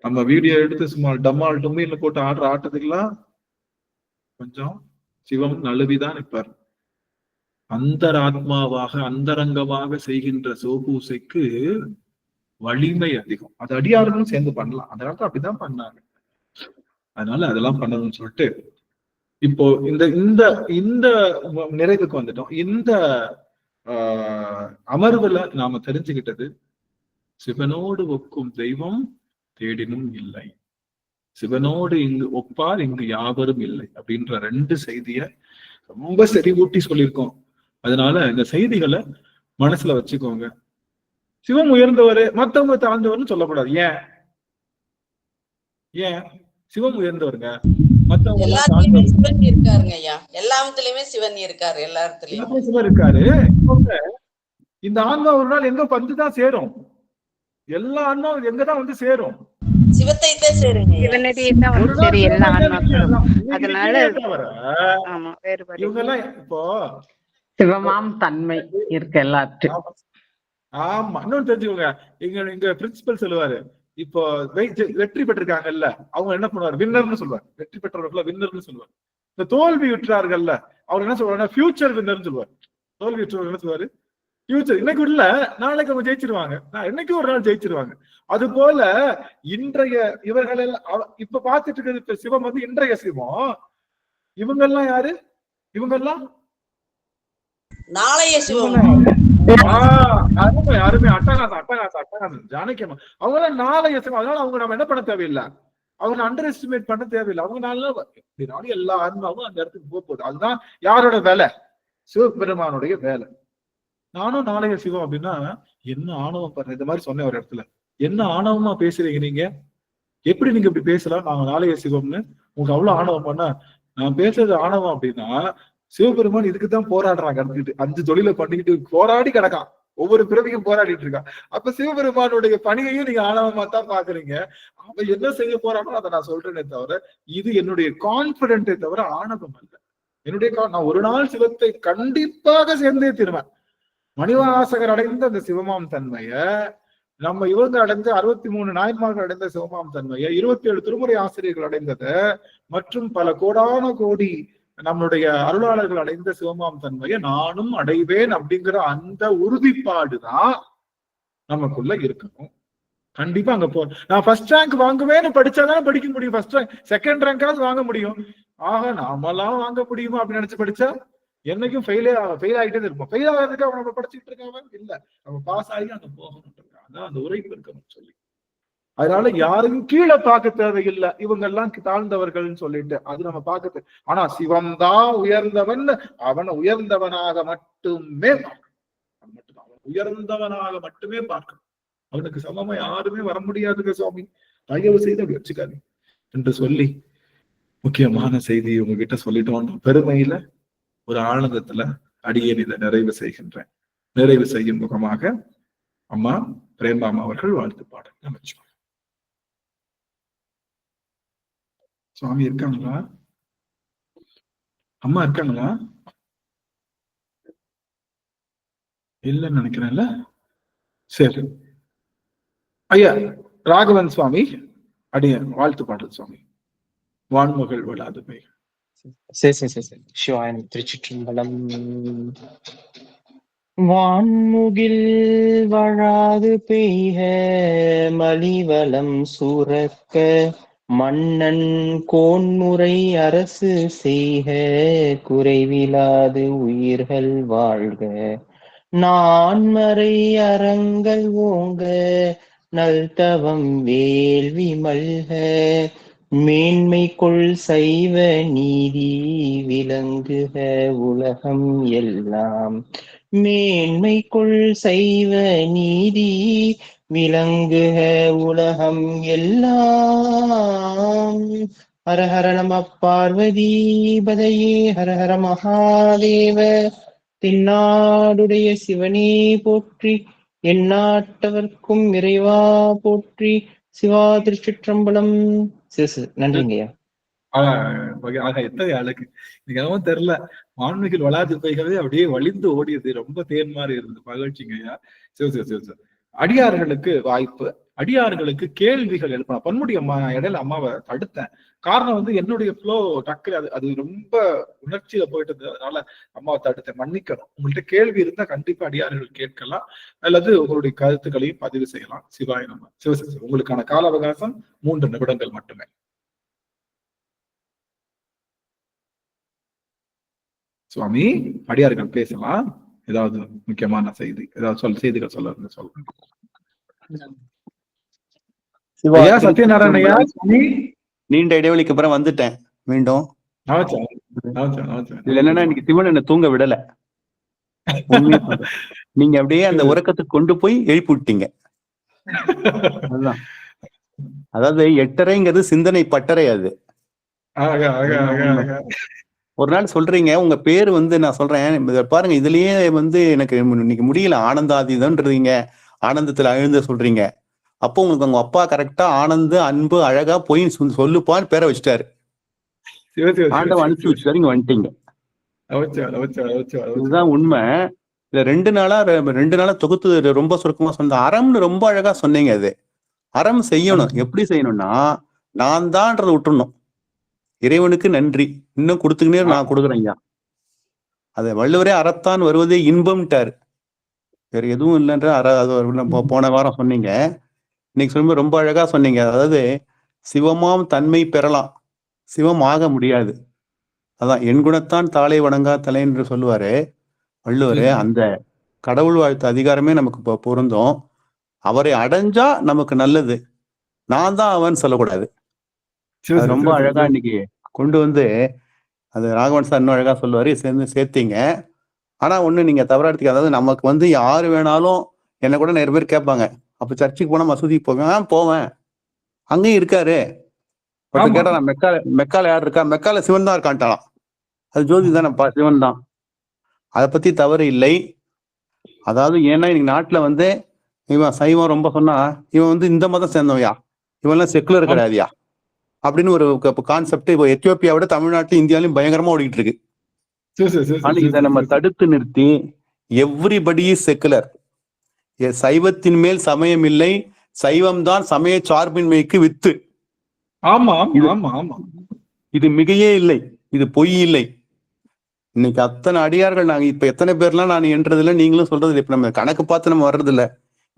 நம்ம வீடியோ எடுத்து சும்மா டம்மால் டும்மின்னு போட்டு ஆடுற ஆட்டத்துக்கெல்லாம் கொஞ்சம் சிவம் நழுவிதான் நிற்பார். அந்தராத்மாவாக அந்தரங்கமாக செய்கின்ற சிவபூசைக்கு வலிமை அதிகம். அது அடியார்களும் சேர்ந்து பண்ணலாம். அதனால அப்படிதான் பண்ணாங்க. அதனால அதெல்லாம் பண்ணணும்னு சொல்லிட்டு இப்போ இந்த இந்த இந்த நிறைவுக்கு வந்துட்டோம். இந்த அமர்வுல நாம தெரிஞ்சுக்கிட்டது, சிவனோடு ஒக்கும் தெய்வம் தேடினும் இல்லை, சிவனோடு இங்கு ஒப்பார் இங்கு யாவரும் இல்லை அப்படின்ற 2 செய்திய ரொம்ப செறிவூட்டி சொல்லியிருக்கோம். அதனால இந்த செய்திகளை மனசுல வச்சுக்கோங்க. சிவம் உயர்ந்தவரு, மத்தவங்க தாழ்ந்தவர்னு சொல்லக்கூடாது. ஏன் சிவம் உயர்ந்தவருங்க, மத்தவங்க எல்லாத்துலயுமே சிவன் இருக்காருங்க ஐயா. எல்லாத்துலயுமே சிவன் இருக்காரு. எல்லாத்துலயும் சிவன் இருக்காரு. இந்த ஆன்மா ஒரு நாள் எங்க வந்துதான் சேரும். எல்லா ஆன்மாவும் எங்கதான் வந்து சேரும்? சிவத்தை தான் சேருங்க. இவங்க எல்லாம் இப்போ சிவமாம் தன்மை இருக்கு எல்லாத்தையும். ஆமா, இன்னொன்னு தெரிஞ்சுக்கோங்க. எங்க பிரின்சிபல் சொல்லுவாரு, இப்போ வெற்றி பெற்றிருக்காங்கல்ல அவங்க என்ன பண்ணுவாரு? வின்னர்னு சொல்லுவார். வெற்றி பெற்றவர்கள் வின்னர்னு சொல்லுவார். இந்த தோல்வி விட்டுறார்கள்ல அவர் என்ன சொல்றாரு? ஃபியூச்சர் வின்னர்னு சொல்லுவார். தோல்வி விட்டுறவர் என்ன சொல்லுவாரு? ஃபியூச்சர். இன்னைக்கு இல்ல, நாளைக்கு அவங்க ஜெயிச்சிருவாங்க. என்னைக்கும் ஒரு நாள் ஜெயிச்சிருவாங்க. அது போல இன்றைய இவர்கள் எல்லாம் இப்ப பார்த்துட்டு இருக்கிறது சிவம் வந்து இன்றைய சிவம். இவங்க எல்லாம் யாரு? இவங்க எல்லாம் நாளைய சிவம். அருமை, அட்டகாசம் ஜானகியம்மா. அவங்க எல்லாம் நாளைய சிவம். அதனால அவங்க நம்ம என்ன பண்ண தேவையில்லை, அவங்க அண்டர் எஸ்டிமேட் பண்ண தேவையில்லை. அவங்கனால எல்லா ஆன்மாவும் அந்த இடத்துக்கு போக போகுது. அதுதான் யாரோட வேலை? சிவபெருமானுடைய வேலை. நானும் நாளைய சிவம் அப்படின்னா என்ன ஆணவம் பாருங்க. இந்த மாதிரி சொன்னேன் ஒரு இடத்துல, என்ன ஆணவமா பேசுறீங்க நீங்க? எப்படி நீங்க இப்படி பேசலாம்? நாங்க நாளைய சிவம்னு உங்களுக்கு அவ்வளவு ஆணவம் பண்ணா? நான் பேசுறது ஆணவம் அப்படின்னா சிவபெருமான் இதுக்குதான் போராடுறாங்க. அடுத்துக்கிட்டு 5 தொழிலை பண்ணிக்கிட்டு போராடி கிடக்கான். ஒவ்வொரு பிறவியும் போராடிட்டு இருக்கான். அப்ப சிவபெருமானுடைய பணியையும் நீங்க ஆணவமா தான் பாக்குறீங்க. அவன் என்ன செய்ய போறானோ அதை நான் சொல்றேனே தவிர இது என்னுடைய கான்பிடென்டே தவிர ஆணவம் அல்ல. என்னுடைய நான் ஒரு நாள் சிவத்தை கண்டிப்பாக சேர்ந்தே தீருவேன். மணிவாசகர் அடைந்த அந்த சிவமாம் தன்மைய, நம்ம இவங்க அடைந்த 63 நாயன்மார்கள் அடைந்த சிவமாம் தன்மைய, 27 திருமுறை ஆசிரியர்கள் அடைந்ததை, மற்றும் பல கோடான கோடி நம்மளுடைய அருளாளர்கள் அடைந்த சிவமாம் தன்மையை நானும் அடைவேன் அப்படிங்கிற அந்த உறுதிப்பாடுதான் நமக்குள்ள இருக்கணும். கண்டிப்பா அங்க நான் ஃபர்ஸ்ட் ரேங்க் வாங்குவேன்னு படிச்சாதான் படிக்க முடியும். ஃபர்ஸ்ட் ரேங்க், செகண்ட் ரேங்காவது வாங்க முடியும். ஆக நாமெல்லாம் வாங்க முடியுமா அப்படின்னு நினைச்சு படிச்சா என்னைக்கும் ஃபெயில் ஆகிட்டே இருப்போம். ஃபெயில் ஆகிறதுக்கு அவன் நம்ம படிச்சுட்டு இருக்காங்க இல்ல, நம்ம பாஸ் ஆகி அங்க போகணும். அதான் அந்த உரைப்பு இருக்கணும் சொல்லி. அதனால யாரையும் கீழே பார்க்க தேவையில்லை, இவங்க எல்லாம் தாழ்ந்தவர்கள் சொல்லிட்டு அது நம்ம பார்க்க. ஆனா சிவம் தான் உயர்ந்தவன். அவனை உயர்ந்தவனாக மட்டுமே பார்க்கணும். அவன் உயர்ந்தவனாக மட்டுமே பார்க்கணும். அவனுக்கு சமமா யாருமே வர முடியாதுங்க சுவாமி, தயவு செய்து அப்படி வச்சுக்காது என்று சொல்லி முக்கியமான செய்தி உங்ககிட்ட சொல்லிட்டோம். பெருமையில ஒரு ஆனந்தத்துல அடியேன் இதை நிறைவு செய்கின்றேன். நிறைவு செய்யும் முகமாக அம்மா பிரேமாமா அவர்கள் வாழ்த்து பாடல் அமைச்சோம். சுவாமி இருக்காங்களா? அம்மா இருக்காங்களா? இல்லைன்னு நினைக்கிறேன்ல. சரி ஐயா ராகவன் சுவாமி அடிய வாழ்த்து பாடல் சுவாமி. வான்மகள் விழாது பெய். சிவாயனம். திருச்சிற்றம்பலம். வான்முகில் வழாது பெய்க மலிவலம் சுரக்க, மன்னன் கோன்முறை அரசு செய்க குறைவிலாது உயிர்கள் வாழ்க, நான்மறை அறங்கள் ஓங்க நல்தவம் வேள்வி மல்க, மேன்மை கொள் சைவ நீதி விளங்குக உலகம் எல்லாம். மேன்மை கொள் சைவ நீதி விளங்குக உலகம் எல்லாம். ஹர ஹர நம பார்வதி பதையே ஹர ஹர மகாதேவ. தென்னாடுடைய சிவனே போற்றி, எந்நாட்டவர்க்கும் இறைவா போற்றி. சிவா திருச்சிற்றம்பலம். நன்றிங்கய்யா. எத்தனை அழகு! எனக்கு என்னமோ தெரியல, மாண்புமிகு வளாது பைகவே அப்படியே வலிந்து ஓடியது. ரொம்ப தேன் மாதிரி இருந்தது. மகிழ்ச்சிங்கய்யா. சிவ சிவ சிவ சிவ. அடியார்களுக்கு வாய்ப்பு, அடியார்களுக்கு கேள்விகள் எழுப்பலாம். பொன்முடி அம்மா இடையில அம்மாவை தடுத்தேன். காரணம் வந்து என்னுடைய ஃப்ளோ டக்கு அது ரொம்ப உணர்ச்சியில போயிட்டு இருந்ததுனால அம்மாவை தடுத்தேன். மன்னிக்கணும். உங்கள்கிட்ட கேள்வி இருந்தா கண்டிப்பா அடியார்கள் கேட்கலாம், அல்லது உங்களுடைய கருத்துக்களையும் பதிவு செய்யலாம். சிவாய நம்ம. சிவசிவ. உங்களுக்கான கால அவகாசம் 3 நிமிடங்கள் மட்டுமே. சுவாமி, அடியார்கள் பேசலாம். ஏதாவது முக்கியமான செய்தி, ஏதாவது செய்திகள் சொல்ல சொல்லுங்க. சத்யநாராயணையா சுவாமி, நீண்ட இடைவெளிக்கு அப்புறம் வந்துட்டேன் மீண்டும். இதுல என்னன்னா, இன்னைக்கு சிவன் என்ன தூங்க விடல. நீங்க அப்படியே அந்த உறக்கத்துக்கு கொண்டு போய் எழுப்பி விட்டீங்க. அதுதான், அதாவது 8:30ங்கிறது சிந்தனை பட்டறை. அது ஒரு நாள் சொல்றீங்க, உங்க பேரு வந்து நான் சொல்றேன் பாருங்க, இதுலயே வந்து எனக்கு இன்னைக்கு முடியல. ஆனந்தாதீதம்ன்றீங்க, ஆனந்தத்துல அழுந்த சொல்றீங்க. அப்போ உங்களுக்கு உங்க அப்பா கரெக்டா ஆனந்து அன்பு அழகா போய் சொல்லுப்பான்னு பேரை வச்சுட்டாரு. ஆண்டவன் அனுப்பிச்சு வச்சுட்டாரு, இங்க வந்துட்டீங்க. இதுதான் உண்மை. இல்ல 2 நாளா தொகுத்து ரொம்ப சுருக்கமா சொன்ன அறம்னு ரொம்ப அழகா சொன்னீங்க. அது அறம் செய்யணும். எப்படி செய்யணும்னா, நான் தான்றதை விட்டுறணும். இறைவனுக்கு நன்றி இன்னும் கொடுத்துக்கினே நான் கொடுக்குறேன் ஐயா. அதை வள்ளுவரே அறத்தான் வருவதே இன்பம்ட்டாரு. வேற எதுவும் இல்லைன்ற போன வாரம் சொன்னீங்க. இன்னைக்கு சொல்லும்போது ரொம்ப அழகா சொன்னீங்க. அதாவது சிவமாம் தன்மை பெறலாம், சிவம் ஆக முடியாது. அதான் என் குணத்தான் தாளை வணங்கா தலை என்று சொல்லுவாரு வள்ளுவரு. அந்த கடவுள் வாழ்த்து அதிகாரமே நமக்கு பொருந்தும். அவரை அடைஞ்சா நமக்கு நல்லது, நான் தான் அவன் சொல்லக்கூடாது. ரொம்ப அழகா இன்னைக்கு கொண்டு வந்து அது ராகவன் சார் இன்னும் அழகா சொல்லுவாரு, சேர்த்தீங்க. ஆனா ஒண்ணு நீங்க தவறா எடுத்துக்க, அதாவது நமக்கு வந்து யாரு வேணாலும், என்ன கூட நிறைய பேர் கேட்பாங்க, அப்ப சர்ச்சுக்கு போனா மசூதிக்கு போவேன், அங்கேயும் இருக்காரு. கேட்டா நான் மெக்கால யார் இருக்கா, மெக்கால சிவன் தான் இருக்கான்ட்டாலாம். அது ஜோதி தானே, சிவன் தான். அதை பத்தி தவறு இல்லை. அதாவது ஏன்னா இன்னைக்கு நாட்டுல வந்து இவன் சைவம் ரொம்ப சொன்னா, இவன் வந்து இந்த மதம் சேர்ந்தவையா, இவன்லாம் செக்குலர் கிடையாதுயா அப்படின்னு ஒரு கான்செப்ட் இப்போ எத்தியோப்பியாவோட தமிழ்நாட்டிலும் இந்தியாவிலும் பயங்கரமா ஓடிட்டு இருக்கு. ஆனா இதை நம்ம தடுத்து நிறுத்தி எவ்ரிபடி இஸ் செக்குலர், சைவத்தின் மேல் சமயம் இல்லை, சைவம் தான் சமய சார்பின்மைக்கு வித்து. இது மிகையே இல்லை, இது பொய் இல்லை. இன்னைக்கு அத்தனை அடியார்கள் நாங்க இப்ப எத்தனை பேர்லாம் நான் என்றதில்லை, நீங்களும் சொல்றது இப்ப நம்ம கணக்கு பார்த்து நம்ம வர்றது இல்ல.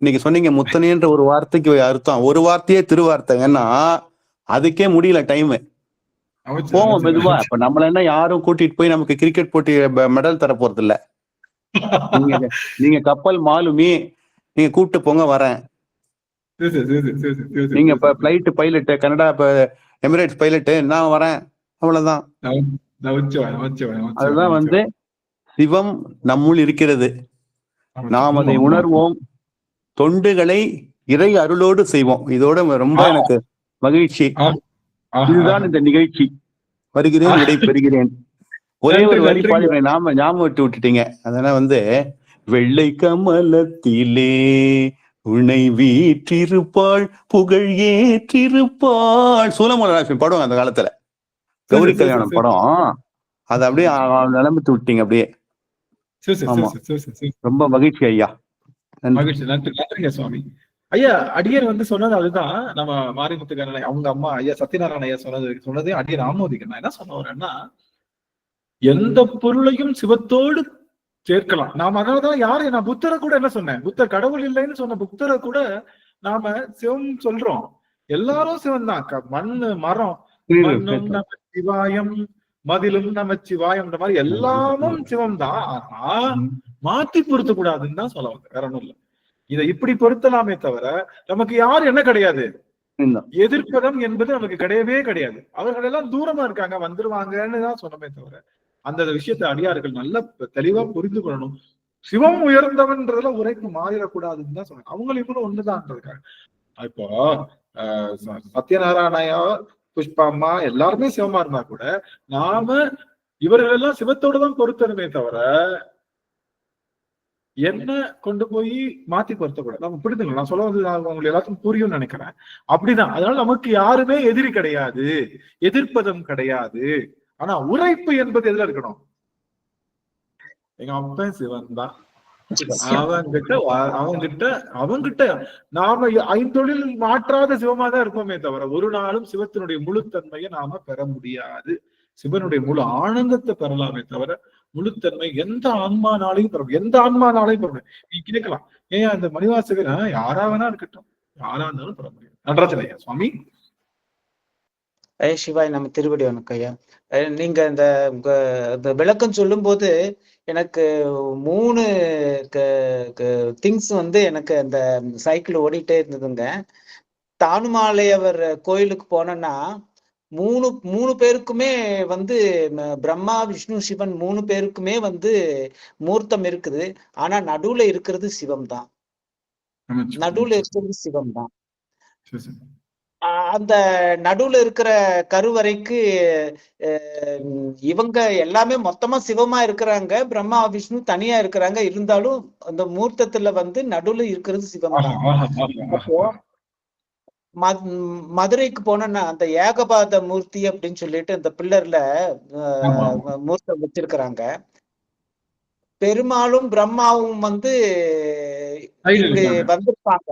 இன்னைக்கு சொன்னீங்க முத்தனேன்ற ஒரு வார்த்தைக்கு அர்த்தம், ஒரு வார்த்தையே திருவார்த்தை. ஏன்னா அதுக்கே முடியல டைம். போவோம் மெதுவா. இப்ப நம்மள என்ன யாரும் கூட்டிட்டு போய் நமக்கு கிரிக்கெட் போட்டி மெடல் தர போறது இல்ல. நீங்க கப்பல் மாலுமி, நீங்க கூப்பிட்டு போங்க வரேன். நீங்க இப்ப flight pilot, Canada Emirates pilot, நான் வரேன், அவ்வளவுதான். அதுதான் வந்து சிவம் நம்முள் இருக்கிறது, நாம் அதை உணர்வோம், தொண்டுகளை இறை அருளோடு செய்வோம். இதோட ரொம்ப எனக்கு மகிழ்ச்சி. இதுதான் இந்த நிகழ்ச்சி. வருகிறேன், விடை பெறுகிறேன். ஒரே ஒரு வரி பாடுறேன், ஞாபகம் விட்டுட்டீங்க. அதனால வந்து வெள்ளை கமலத்திலே உன்னை வீற்றிருப்பாள், புகழ் ஏற்றிருப்பாள், சூலமலராட்சி பாடுவாங்க அந்த காலத்துல, கௌரி கல்யாணம் படம். அதை அப்படியே நிலம்பித்து விட்டீங்க அப்படியே. ரொம்ப மகிழ்ச்சி ஐயா. மகிழ்ச்சி. நன்றிங்க சுவாமி. ஐயா, அடியர் வந்து சொன்னது அதுதான். நம்ம மாரிமுத்துக்கான அவங்க அம்மா ஐயா சத்யநாராயண ஐயா சொன்னதே அடியர் ஆமோதிக்கணும். என்ன சொன்ன வரேன்னா, எந்த பொருளையும் சிவத்தோடு சேர்க்கலாம் நாம. அதனாலதான் யாரு, நான் புத்தரை கூட என்ன சொன்னேன், புத்தர் கடவுள் இல்லைன்னு சொன்ன புத்தரை கூட நாம சிவம் சொல்றோம். எல்லாரும் சிவன் தான். மண்ணு, மரம், மண்ணும் நமச்சிவாயம், மதிலும் நமச்சிவாயம், மாதிரி எல்லாமும் சிவம் தான். ஆனா மாத்தி பொருத்த கூடாதுன்னு தான் சொல்ல வந்தேன், வேற ஒண்ணும் இல்லை. இதை இப்படி பொருத்தலாமே தவிர நமக்கு யாரு என்ன கிடையாது. எதிர்ப்பதம் என்பது நமக்கு கிடையவே கிடையாது. அவர்கள் எல்லாம் தூரமா இருக்காங்க, வந்துருவாங்கன்னு தான் சொன்னமே தவிர அந்த விஷயத்தை அடியார்கள் நல்ல தெளிவா புரிந்து கொள்ளணும். சிவம் உயர்ந்தவன்றதுல உரைப்பு மாறிடக்கூடாதுன்னு தான் சொன்னாங்க. அவங்களும் இவங்களும் ஒண்ணுதான்றதுக்காக. இப்போ சத்யநாராயணா, புஷ்பம்மா எல்லாருமே சிவமா இருந்தா கூட நாம இவர்கள் எல்லாம் சிவத்தோடு தான் பொருத்தணுமே தவிர என்ன கொண்டு போய் மாத்தி பொருத்தக்கூடாது. நம்ம புரிதுங்க, நான் சொல்ல வந்து உங்களுக்கு எல்லாத்துக்கும் புரியும்னு நினைக்கிறேன். அப்படிதான். அதனால நமக்கு யாருமே எதிரி கிடையாது, எதிர்ப்பதம் கிடையாது. ஆனா உரைப்பு என்பது எதுல இருக்கணும்? எங்க அப்பன் சிவன் தான். அவங்கிட்ட நாம ஐந்தொழில் மாற்றாத சிவமா தான் இருப்போமே தவிர ஒரு நாளும் சிவத்தினுடைய முழுத்தன்மையை நாம பெற முடியாது. சிவனுடைய முழு ஆனந்தத்தை பெறலாமே தவிர முழுத்தன்மை எந்த ஆன்மானாலையும் பெற முடியும். எந்த ஆன்மானாலையும் பெற முடியும். நீ கேட்கலாம், ஏன் அந்த மணிவாசகர் யாரா வேணா இருக்கட்டும், யாரா இருந்தாலும் பெற முடியும். நடராஜன் ஐயா சுவாமி. ஐயா சிவாய் நம்ம திருவடி வணக்கம் ஐயா. நீங்க இந்த விளக்கம் சொல்லும் போது எனக்கு 3 திங்ஸ் வந்து எனக்கு அந்த சைக்கிள் ஓடிட்டே இருந்ததுங்க. தானுமாலையவர் கோயிலுக்கு போனேன்னா மூணு பேருக்குமே வந்து பிரம்மா விஷ்ணு சிவன் 3 பேருக்குமே வந்து மூர்த்தம் இருக்குது. ஆனா நடுவுல இருக்கிறது சிவம் தான். நடுவுல இருக்கிறது சிவம் தான். அந்த நடுவுல இருக்கிற கருவறைக்கு இவங்க எல்லாமே மொத்தமா சிவமா இருக்கிறாங்க, பிரம்மா விஷ்ணு தனியா இருக்கிறாங்க. இருந்தாலும் அந்த மூர்த்தத்துல வந்து நடுவுல இருக்கிறது சிவம் தான். அப்போ மதுரைக்கு போனோம்னா அந்த ஏகபாத மூர்த்தி அப்படின்னு சொல்லிட்டு அந்த பில்லர்ல மூர்த்தம் வச்சிருக்கிறாங்க. பெருமாளும் பிரம்மாவும் வந்து இங்கு வந்திருப்பாங்க.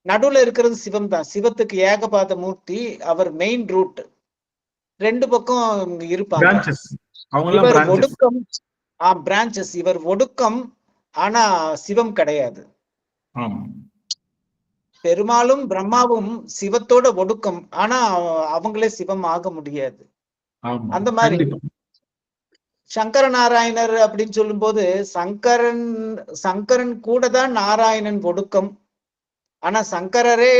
நடுவுல இருக்கிறது சிவம் தான். சிவத்துக்கு ஏகபாத மூர்த்தி, அவர் மெயின் ரூட். 2 பக்கம் இருப்பாங்க. இவர் ஒடுக்கம், பிரான்சஸ். இவர் ஒடுக்கம், ஆனா சிவம் கிடையாது. பெருமாளும் பிரம்மாவும் சிவத்தோட ஒடுக்கம், ஆனா அவங்களே சிவம் ஆக முடியாது. அந்த மாதிரி சங்கர நாராயணர் அப்படின்னு சொல்லும் போது சங்கரன் கூட தான் நாராயணன் ஒடுக்கம். ஆனா சங்கரரே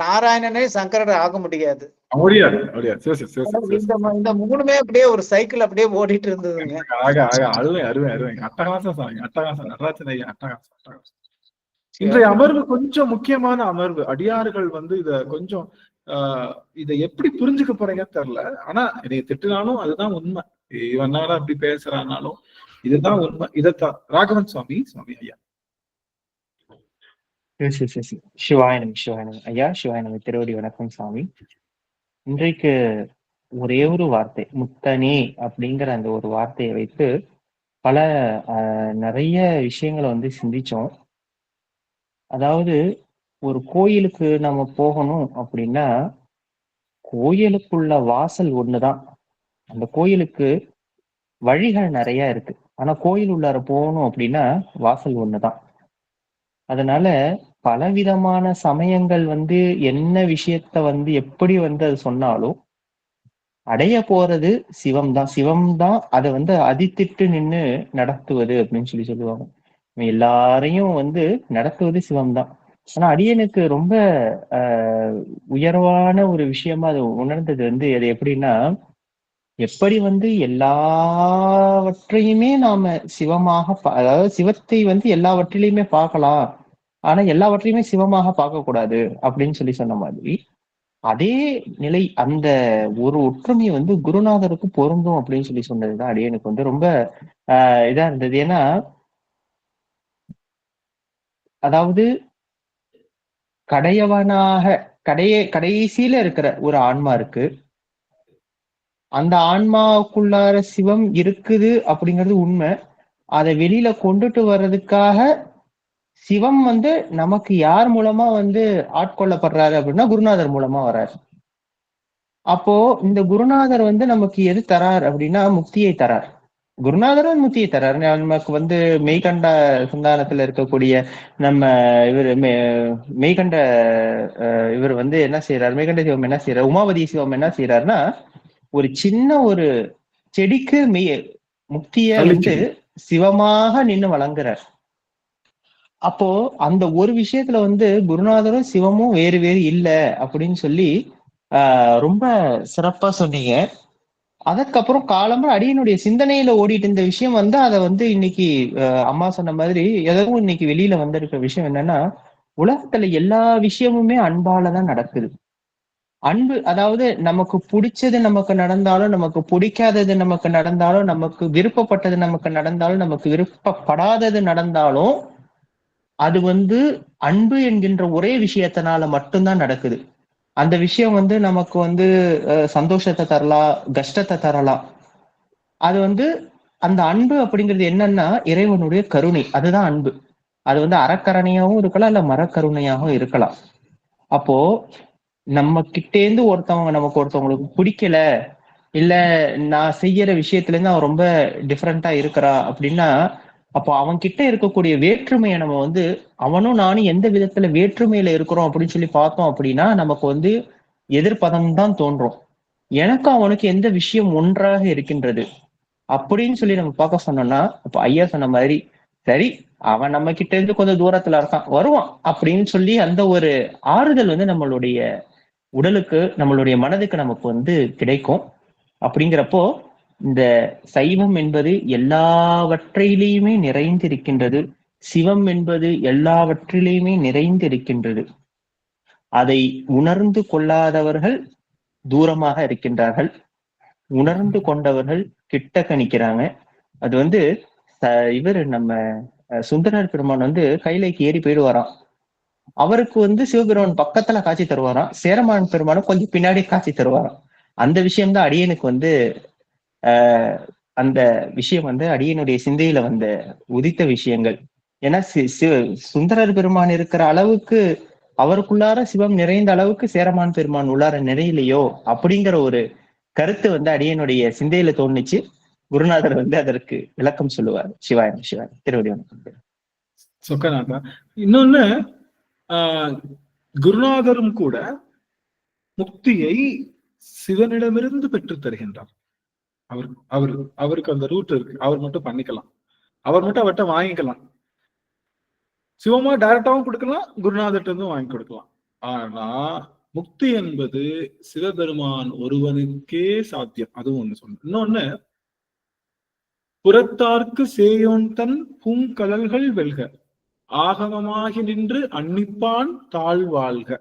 நாராயணனே சங்கரர் ஆக முடியாது. இந்த 3மே அப்படியே ஒரு சைக்கிள் அப்படியே ஓடிட்டு இருந்ததுங்க. இன்றைய அமர்வு கொஞ்சம் முக்கியமான அமர்வு. அடியார்கள் வந்து இத கொஞ்சம் இதை எப்படி புரிஞ்சுக்க போறீங்கன்னு தெரியல. ஆனா என்னை திட்டினாலும் அதுதான் உண்மை. இவனால அப்படி பேசுறானாலும் இதுதான் உண்மை. இதத்தான் ராகவன் சுவாமி ஐயா. சிவாயனம் சிவாயனம் ஐயா. சிவாயனம் திருவடி வணக்கம் சாமி. இன்றைக்கு ஒரே ஒரு வார்த்தை, முத்தனே அப்படிங்கிற அந்த ஒரு வார்த்தையை வைத்து பல நிறைய விஷயங்களை வந்து சிந்திச்சோம். அதாவது ஒரு கோயிலுக்கு நம்ம போகணும் அப்படின்னா கோயிலுக்குள்ள வாசல் ஒண்ணுதான். அந்த கோயிலுக்கு வழிகள் நிறைய இருக்கு. ஆனா கோயில் உள்ளார போகணும் அப்படின்னா வாசல் ஒண்ணுதான். அதனால பலவிதமான சமயங்கள் வந்து என்ன விஷயத்த வந்து எப்படி வந்து அது சொன்னாலும் அடைய போறது சிவம் தான். சிவம் தான் அதை வந்து அதித்திட்டு நின்று நடத்துவது அப்படின்னு சொல்லுவாங்க. எல்லாரையும் வந்து நடத்துவது சிவம் தான். ஆனா அடியனுக்கு ரொம்ப உயர்வான ஒரு விஷயமா அது உணர்ந்தது வந்து அது எப்படின்னா, எப்படி வந்து எல்லாவற்றையுமே நாம சிவமாக அதாவது சிவத்தை வந்து எல்லாவற்றிலையுமே பார்க்கலாம், ஆனா எல்லாவற்றையுமே சிவமாக பார்க்க கூடாது அப்படின்னு சொன்ன மாதிரி அதே நிலை அந்த ஒரு ஒற்றுமை வந்து குருநாதருக்கு பொருந்தும் அப்படின்னு சொன்னதுதான் அடியனுக்கு வந்து ரொம்ப இதா இருந்தது. ஏன்னா அதாவது கடைசியில இருக்கிற ஒரு ஆன்மா இருக்கு. அந்த ஆன்மாவுக்குள்ளார சிவம் இருக்குது அப்படிங்கிறது உண்மை. அதை வெளியில கொண்டுட்டு வர்றதுக்காக சிவம் வந்து நமக்கு யார் மூலமா வந்து ஆட்கொள்ளப்படுறாரு அப்படின்னா குருநாதர் மூலமா வர்றாரு. அப்போ இந்த குருநாதர் வந்து நமக்கு எது தரார் அப்படின்னா முக்தியை தரார். குருநாதரும் முக்தியை தரார். நமக்கு வந்து மெய்கண்ட சந்தானத்துல இருக்கக்கூடிய நம்ம மெய்கண்ட இவர் வந்து என்ன செய்யறாரு, மெய்கண்ட சிவம் என்ன செய்யறாரு, உமாவதி சிவம் என்ன செய்யறாருன்னா ஒரு சின்ன ஒரு செடிக்கு முக்திய வந்து சிவமாக நின்று வழங்குறார். அப்போ அந்த ஒரு விஷயத்துல வந்து குருநாதரும் சிவமும் வேறு வேறு இல்ல அப்படின்னு சொல்லி ரொம்ப சிறப்பா சொன்னீங்க. அதுக்கப்புறம் காலம்பர அடியனுடைய சிந்தனையில ஓடிட்டு இருந்த விஷயம் வந்து அதை வந்து இன்னைக்கு அம்மா சொன்ன மாதிரி எதுவும் இன்னைக்கு வெளியில வந்திருக்க விஷயம் என்னன்னா, உலகத்துல எல்லா விஷயமுமே அன்பாலதான் நடக்குது. அன்பு, அதாவது நமக்கு பிடிச்சது நமக்கு நடந்தாலும், நமக்கு பிடிக்காதது நமக்கு நடந்தாலும், நமக்கு விருப்பப்பட்டது நமக்கு நடந்தாலும், நமக்கு விருப்பப்படாதது நடந்தாலும், அது வந்து அன்பு என்கின்ற ஒரே விஷயத்தினால மட்டும்தான் நடக்குது. அந்த விஷயம் வந்து நமக்கு வந்து சந்தோஷத்தை தரலாம், கஷ்டத்தை தரலாம். அது வந்து அந்த அன்பு அப்படிங்கிறது என்னன்னா இறைவனுடைய கருணை, அதுதான் அன்பு. அது வந்து அறக்கருணையாகவும் இருக்கலாம், இல்ல மரக்கருணையாகவும் இருக்கலாம். அப்போ நம்ம கிட்டேந்து நமக்கு ஒருத்தவங்களுக்கு பிடிக்கல, இல்ல நான் செய்யற விஷயத்துல இருந்து அவன் ரொம்ப டிஃப்ரெண்டா இருக்கிறா அப்படின்னா, அப்போ அவன் கிட்ட இருக்கக்கூடிய வேற்றுமையை நம்ம வந்து அவனும் நானும் எந்த விதத்துல வேற்றுமையில இருக்கிறோம் அப்படின்னு சொல்லி பார்த்தோம் அப்படின்னா, நமக்கு வந்து எதிர்ப்பதம் தான் தோன்றும். எனக்கும் அவனுக்கு எந்த விஷயம் ஒன்றாக இருக்கின்றது அப்படின்னு சொல்லி நம்ம பார்க்க சொன்னோம்னா, அப்ப ஐயா சொன்ன மாதிரி சரி அவன் நம்ம கிட்ட இருந்து கொஞ்சம் தூரத்துல இருக்கான், வருவான் அப்படின்னு சொல்லி அந்த ஒரு ஆறுதல் வந்து நம்மளுடைய உடலுக்கு, நம்மளுடைய மனதுக்கு நமக்கு வந்து கிடைக்கும். அப்படிங்கிறப்போ இந்த சைவம் என்பது எல்லாவற்றிலேயுமே நிறைந்திருக்கின்றது, சிவம் என்பது எல்லாவற்றிலேயுமே நிறைந்திருக்கின்றது. அதை உணர்ந்து கொள்ளாதவர்கள் தூரமாக இருக்கின்றார்கள், உணர்ந்து கொண்டவர்கள் கிட்ட கணிக்கிறாங்க. அது வந்து இவர் நம்ம சுந்தரர் பெருமான் வந்து கைலைக்கு ஏறி போயிடுவாராம். அவருக்கு வந்து சிவபெருமான் பக்கத்துல காட்சி தருவாராம், சேரமான் பெருமானும் கொஞ்சம் பின்னாடி காட்சி தருவாராம். அந்த விஷயம்தான் அடியனுக்கு வந்து அந்த விஷயம் வந்து அடியனுடைய சிந்தையில வந்த உதித்த விஷயங்கள். ஏன்னா சுந்தரர் பெருமான் இருக்கிற அளவுக்கு அவருக்குள்ளார சிவம் நிறைந்த அளவுக்கு சேரமான் பெருமான் உள்ளார நிறையிலையோ அப்படிங்கிற ஒரு கருத்து வந்து அடியனுடைய சிந்தையில தோணுச்சு. குருநாதர் வந்து அதற்கு விளக்கம் சொல்லுவார். சிவாயம் சிவாயம். திருவடி வணக்கம். சொக்கநாதா, இன்னொன்னு குருநாதரும் கூட முக்தியை சிவனிடமிருந்து பெற்று தருகின்றார். அவருக்கு அந்த ரூட் இருக்கு, அவர் மட்டும் பண்ணிக்கலாம், அவர் மட்டும் அவர்கிட்ட வாங்கிக்கலாம். சிவமா டைரக்டாவும் கொடுக்கலாம், குருநாதர்கிட்ட இருந்தும் வாங்கி கொடுக்கலாம். ஆனா முக்தி என்பது சிவபெருமான் ஒருவனுக்கே சாத்தியம். அதுவும் ஒண்ணு சொன்ன. இன்னொன்னு, புறத்தார்க்கு சேயோன் தன் பூங்கலல்கள் வெல்க, ஆகமமாகி நின்று அன்னிப்பான் தாழ்வாழ்க.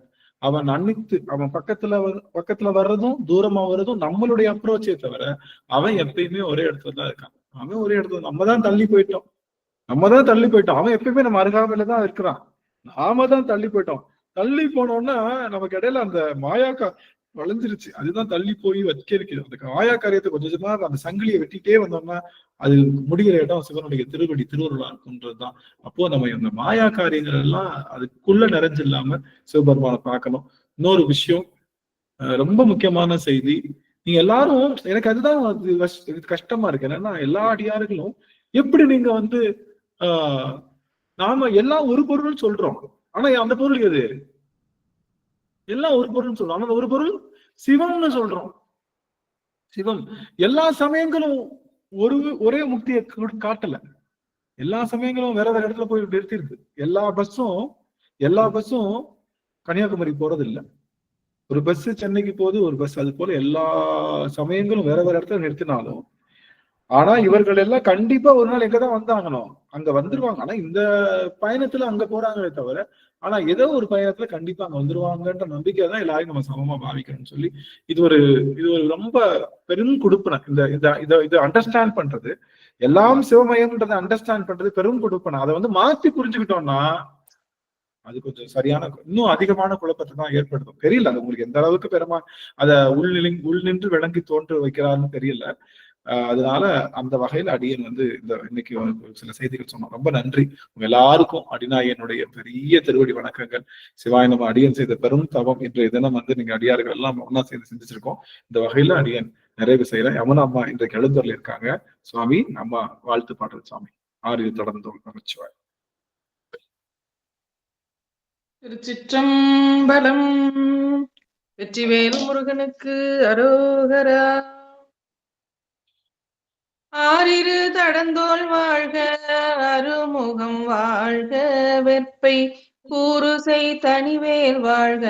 அவன் அன்னித்து அவன் பக்கத்துல வர்றதும் தூரமா வர்றதும் நம்மளுடைய அப்ரோச்சே தவிர அவன் எப்பயுமே ஒரே இடத்துல தான் இருக்கான். அவன் ஒரே இடத்துல, நம்ம தான் தள்ளி போயிட்டோம். அவன் எப்பயுமே நம்ம அருகாமையில தான் இருக்கிறான், நாம தான் தள்ளி போயிட்டோம். தள்ளி போனோம்னா நமக்கு இடையில அந்த மாயாக்கா வளைஞ்சிருச்சு, அதுதான் தள்ளி போய் வைக்கிறது. அந்த மாயா காரியத்தை கொஞ்சம் கொஞ்சமா அந்த சங்கிலியை வெட்டிட்டே வந்தோம்னா அது முடிகிற இடம் சிவனுடைய திருவடி திருவருளா இருக்குன்றதுதான். அப்போ நம்ம இந்த மாயா காரியங்கள் எல்லாம் அதுக்குள்ள நிறைஞ்சு இல்லாம சிவபெருமானை பார்க்கணும். இன்னொரு விஷயம், ரொம்ப முக்கியமான செய்தி, நீங்க எல்லாரும், எனக்கு அதுதான் கஷ்டமா இருக்கு. என்னன்னா எல்லா அடியார்களும் எப்படி நீங்க வந்து நாம எல்லாம் ஒரு பொருள் சொல்றோம், ஆனா அந்த பொருள் எது? எல்லாம் ஒரு பொருள் சொல்றோம், ஆனா ஒரு பொருள் சிவம்னு சொல்றோம். சிவம் எல்லா சமயங்களும் ஒரே முக்தியை காட்டல. எல்லா சமயங்களும் வேற வேற இடத்துல போய் நிறுத்திருக்கு. எல்லா பஸ்ஸும் கன்னியாகுமரி போறது இல்லை. ஒரு பஸ் சென்னைக்கு போகுது, ஒரு பஸ். அது போல எல்லா சமயங்களும் வேற வேற இடத்துல நிறுத்தினாலும், ஆனா இவர்கள் எல்லாம் கண்டிப்பா ஒரு நாள் எங்கதான் வந்தாகணும், அங்க வந்துருவாங்க. ஆனா இந்த பயணத்துல அங்க போறாங்களே தவிர, ஆனா ஏதோ ஒரு பயணத்துல கண்டிப்பா அங்க வந்துருவாங்கன்ற நம்பிக்கை தான் எல்லாரையும் நம்ம சமமா பாவிக்கணும்னு சொல்லி, இது ஒரு ரொம்ப பெரும் கொடுப்பன. இதை அண்டர்ஸ்டாண்ட் பண்றது, எல்லாம் சிவமயம்ன்றதை அண்டர்ஸ்டாண்ட் பண்றது பெரும் கொடுப்பன. அதை வந்து மாத்தி புரிஞ்சுக்கிட்டோம்னா அது கொஞ்சம் சரியான, இன்னும் அதிகமான குழப்பத்தை தான் ஏற்படுத்தும். தெரியல அது உங்களுக்கு எந்த அளவுக்கு பெருமா அதை உள் நின்று விளங்கி தோன்று வைக்கிறாருன்னு தெரியல. அதனால அந்த வகையில அடியன் வந்து இந்த இன்னைக்கு சில செய்திகள் சொன்னோம். ரொம்ப நன்றி உங்க எல்லாருக்கும். அடிநாயனுடைய பெரிய திருவடி வணக்கங்கள். சிவாய நம்ம அடியன் செய்த பெரும் தவம் இன்றைய தினம் வந்து நீங்க அடியார்கள் எல்லாம் ஒன்னா சேர்ந்து சிந்திச்சிருக்கோம். இந்த வகையில அடியன் நிறைவு செய்யறேன். யமுனா அம்மா இன்றைக்கு எழுந்தூர்ல இருக்காங்க. சுவாமி அம்மா வாழ்த்து பாடுறது சுவாமி. ஆறு தொடர்ந்தோம் நமச்சிவாய். திருச்சிற்றம்பலம். வெற்றிவேல் முருகனுக்கு அரோகரா. ஆறிரு தடந்தோள் வாழ்க, அருமுகம் வாழ்க, வெற்பை கூறுசை தனிவேல் வாழ்க,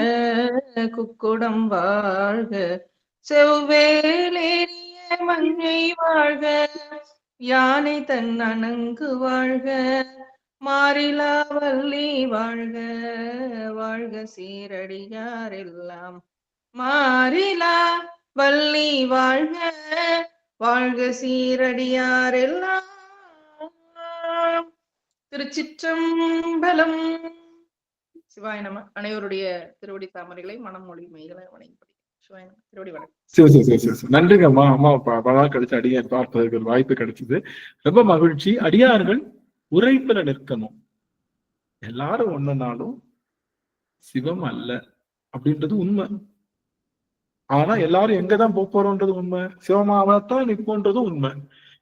குக்குடம் வாழ்க, செவ்வேலேறிய மங்கை வாழ்க, யானை தன் அணங்கு வாழ்க, மாறிலா வள்ளி வாழ்க, வாழ்க சீரடியார் எல்லாம் மாறிலா வள்ளி வாழ்க, வாழ்க சீரடியார் எல்லாம். திருச்சிற்றம்பலம். சிவாய நம. அனைவருடைய திருவடி தாமரைகளை மனமொழி மெய்களை வணங்கி சிவாய நம. திருவடி வணக்கம். சரி. நன்றிங்க அம்மா. அம்மா பல நாள் கழிச்சு அடியார் பார்ப்பதற்கு ஒரு வாய்ப்பு கிடைச்சது. ரொம்ப மகிழ்ச்சி. அடியார்கள் உரைப்புல நிற்கணும். எல்லாரும் ஒண்ணுனாலும் சிவம் அல்ல அப்படின்றது உண்மை. ஆனா எல்லாரும் எங்கதான் போறோம்ன்றது உண்மை. சிவமாவத்தான் நிற்போன்றதும் உண்மை.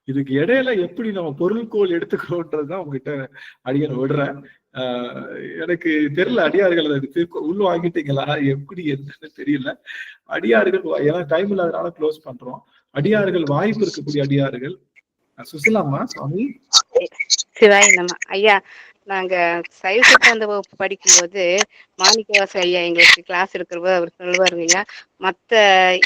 இதுக்கு இடையில எப்படி நம்ம பொருள்கோள் எடுத்துக்கிறோன்றதுதான் உங்ககிட்ட அடியார் விடுறேன். எனக்கு தெரியல, அடியார்கள் அதை உள்ள வாங்கிட்டீங்களா எப்படி என்னன்னு தெரியல. அடியார்கள் ஏன்னா டைம் இல்லாதனால க்ளோஸ் பண்றோம். அடியார்கள் வாய்ப்பு இருக்கக்கூடிய அடியார்கள். சுசிலாமா சுவாமி. சிவாய நம்ம ஐயா. நாங்க சைவ சித்தாந்த வகுப்பு படிக்கும்போது மாணிக்கவாச ஐயா எங்களுக்கு கிளாஸ் இருக்கிறப்போ அவர் சொல்லுவாருங்க ஐயா, மற்ற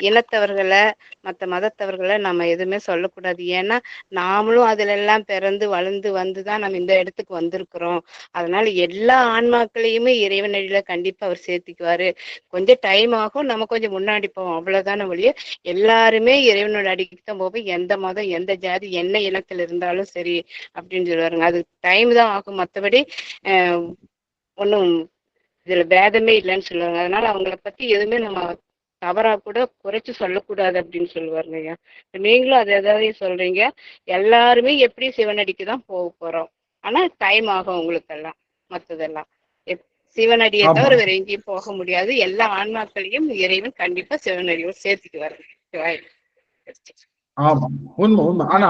இனத்தவர்களை மற்ற மதத்தவர்களை நம்ம எதுவுமே சொல்லக்கூடாது. ஏன்னா நாமளும் அதுல எல்லாம் பிறந்து வளர்ந்து வந்துதான் நம்ம இந்த இடத்துக்கு வந்திருக்கிறோம். அதனால எல்லா ஆன்மாக்களையுமே இறைவனடியில கண்டிப்பா அவர் சேர்த்துக்குவாரு. கொஞ்சம் டைம் ஆகும், நம்ம கொஞ்சம் முன்னாடி போவோம், அவ்வளவுதான வழிய எல்லாருமே இறைவனோட அடிக்கு தான் போவோம். எந்த மதம் எந்த ஜாதி என்ன இனத்துல இருந்தாலும் சரி அப்படின்னு சொல்லுவாருங்க. அது டைம் தான் ஆகும், மற்றபடி ஒன்றும் இதுல பேதமே இல்லைன்னு சொல்லுவாங்க. அதனால அவங்கள பத்தி எதுவுமே நம்ம தவறா கூட குறைச்சு சொல்லக்கூடாது அப்படின்னு சொல்லுவாருங்க ஐயா. நீங்களும் அதை எதாவது சொல்றீங்க. எல்லாருமே எப்படி சிவனடிக்கு தான் போக போறோம். ஆனா டைம் ஆகும் உங்களுக்கெல்லாம். மற்றதெல்லாம் சிவனடியை தவிர வேற எங்கேயும் போக முடியாது. எல்லா ஆன்மாக்களையும் இறைவன் கண்டிப்பா சிவனடியோடு சேர்த்துக்குவாரு. ஆமா, உண்மை. ஆனா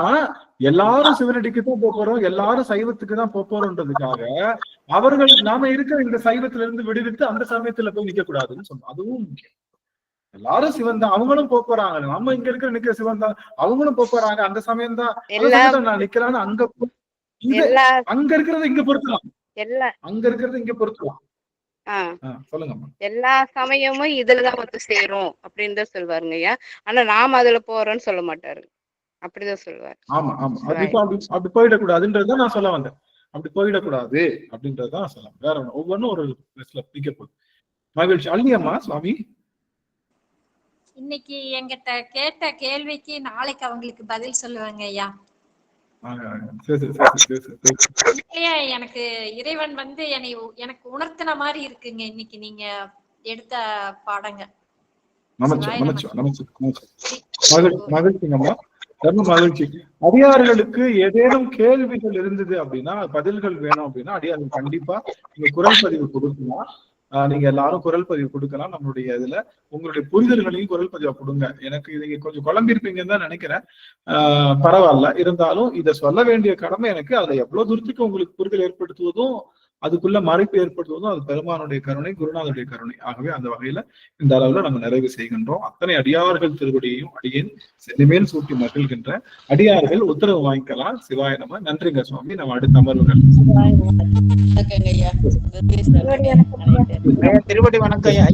எல்லாரும் சிவனடிக்கு தான் போறோம், எல்லாரும் சைவத்துக்கு தான் போறோம்ன்றதுக்காக அவர்கள் நாம இருக்கிற இந்த சைவத்துல இருந்து விடுவித்து அந்த சமயத்துல போய் நிக்க கூடாதுன்னு சொன்னோம். அதுவும் முக்கியம். எல்லாரும் சிவன் தான், அவங்களும் போறாங்க. நம்ம இங்க இருக்கிற நிக்கிற சிவன் தான், அவங்களும் போறாங்க. அந்த சமயம் தான் நான் நிக்கிறான்னு அங்க அங்க இருக்கிறத இங்க பொறுத்தலாம். அங்க இருக்கிறத இங்க பொறுத்தலாம். சொல்லுங்க. எல்லா சமயமும் இதுலதான் வந்து சேரும் அப்படின்னு தான் சொல்லுவாருங்க ஐயா. ஆனா நாம அதுல போறோம்னு சொல்ல மாட்டாரு, அப்படிதான் சொல்லுவாரு. ஆமா. அப்படி போயிடக்கூடாதுன்றதுதான் நான் சொல்ல வந்தேன். அப்படி போயிடக்கூடாது அப்படின்றதுதான் சொல்லலாம். வேற ஒவ்வொன்றும் ஒரு பிடிக்க போகுது. மகிழ்ச்சி. அள்ளியம்மா சுவாமி. இன்னைக்கு எங்கிட்ட கேட்ட கேள்விக்கு நாளைக்கு அவங்களுக்கு பதில் சொல்லுவாங்க ஐயா. எனக்கு இறைவன் வந்து எனக்கு உணர்த்தின மாதிரி இருக்குங்க இன்னைக்கு நீங்க எடுத்த பாடங்க. மகிழ்ச்சிங்கம்மா, ரொம்ப மகிழ்ச்சி. அடியார்களுக்கு ஏதேனும் கேள்விகள் இருந்தது அப்படின்னா, பதில்கள் வேணும் அப்படின்னா அடியார்கள் கண்டிப்பா நீங்க குரல் பதிவு கொடுக்கலாம். நீங்க எல்லாரும் குரல் பதிவு கொடுக்கலாம். நம்மளுடைய இதுல உங்களுடைய புரிதல்களையும் குரல் பதிவா கொடுங்க. எனக்கு நீங்க கொஞ்சம் குழம்பிருப்பீங்கன்னு தான் நினைக்கிறேன். பரவாயில்ல. இருந்தாலும் இதை சொல்ல வேண்டிய கடமை எனக்கு. அதுல எவ்வளவு தூரத்துக்கு உங்களுக்கு புரிதல் ஏற்படுத்துவதும் அதுக்குள்ள மறைப்பு ஏற்படுத்துவதும் அது பெருமானுடைய கருணை, குருநாதருடைய கருணை. ஆகவே அந்த வகையில இந்த அளவுல நம்ம நிறைவு செய்கின்றோம். அத்தனை அடியார்கள் திருவடியையும் அடியேன் சென்னிமேல் சூட்டி மகிழ்கின்ற அடியார்கள் உத்தரவு வாங்கிக்கலாம். சிவாய நம. நன்றிங்க சுவாமி. நம்ம அடுத்த அமர்வுகள். திருவடி வணக்கம் ஐயா.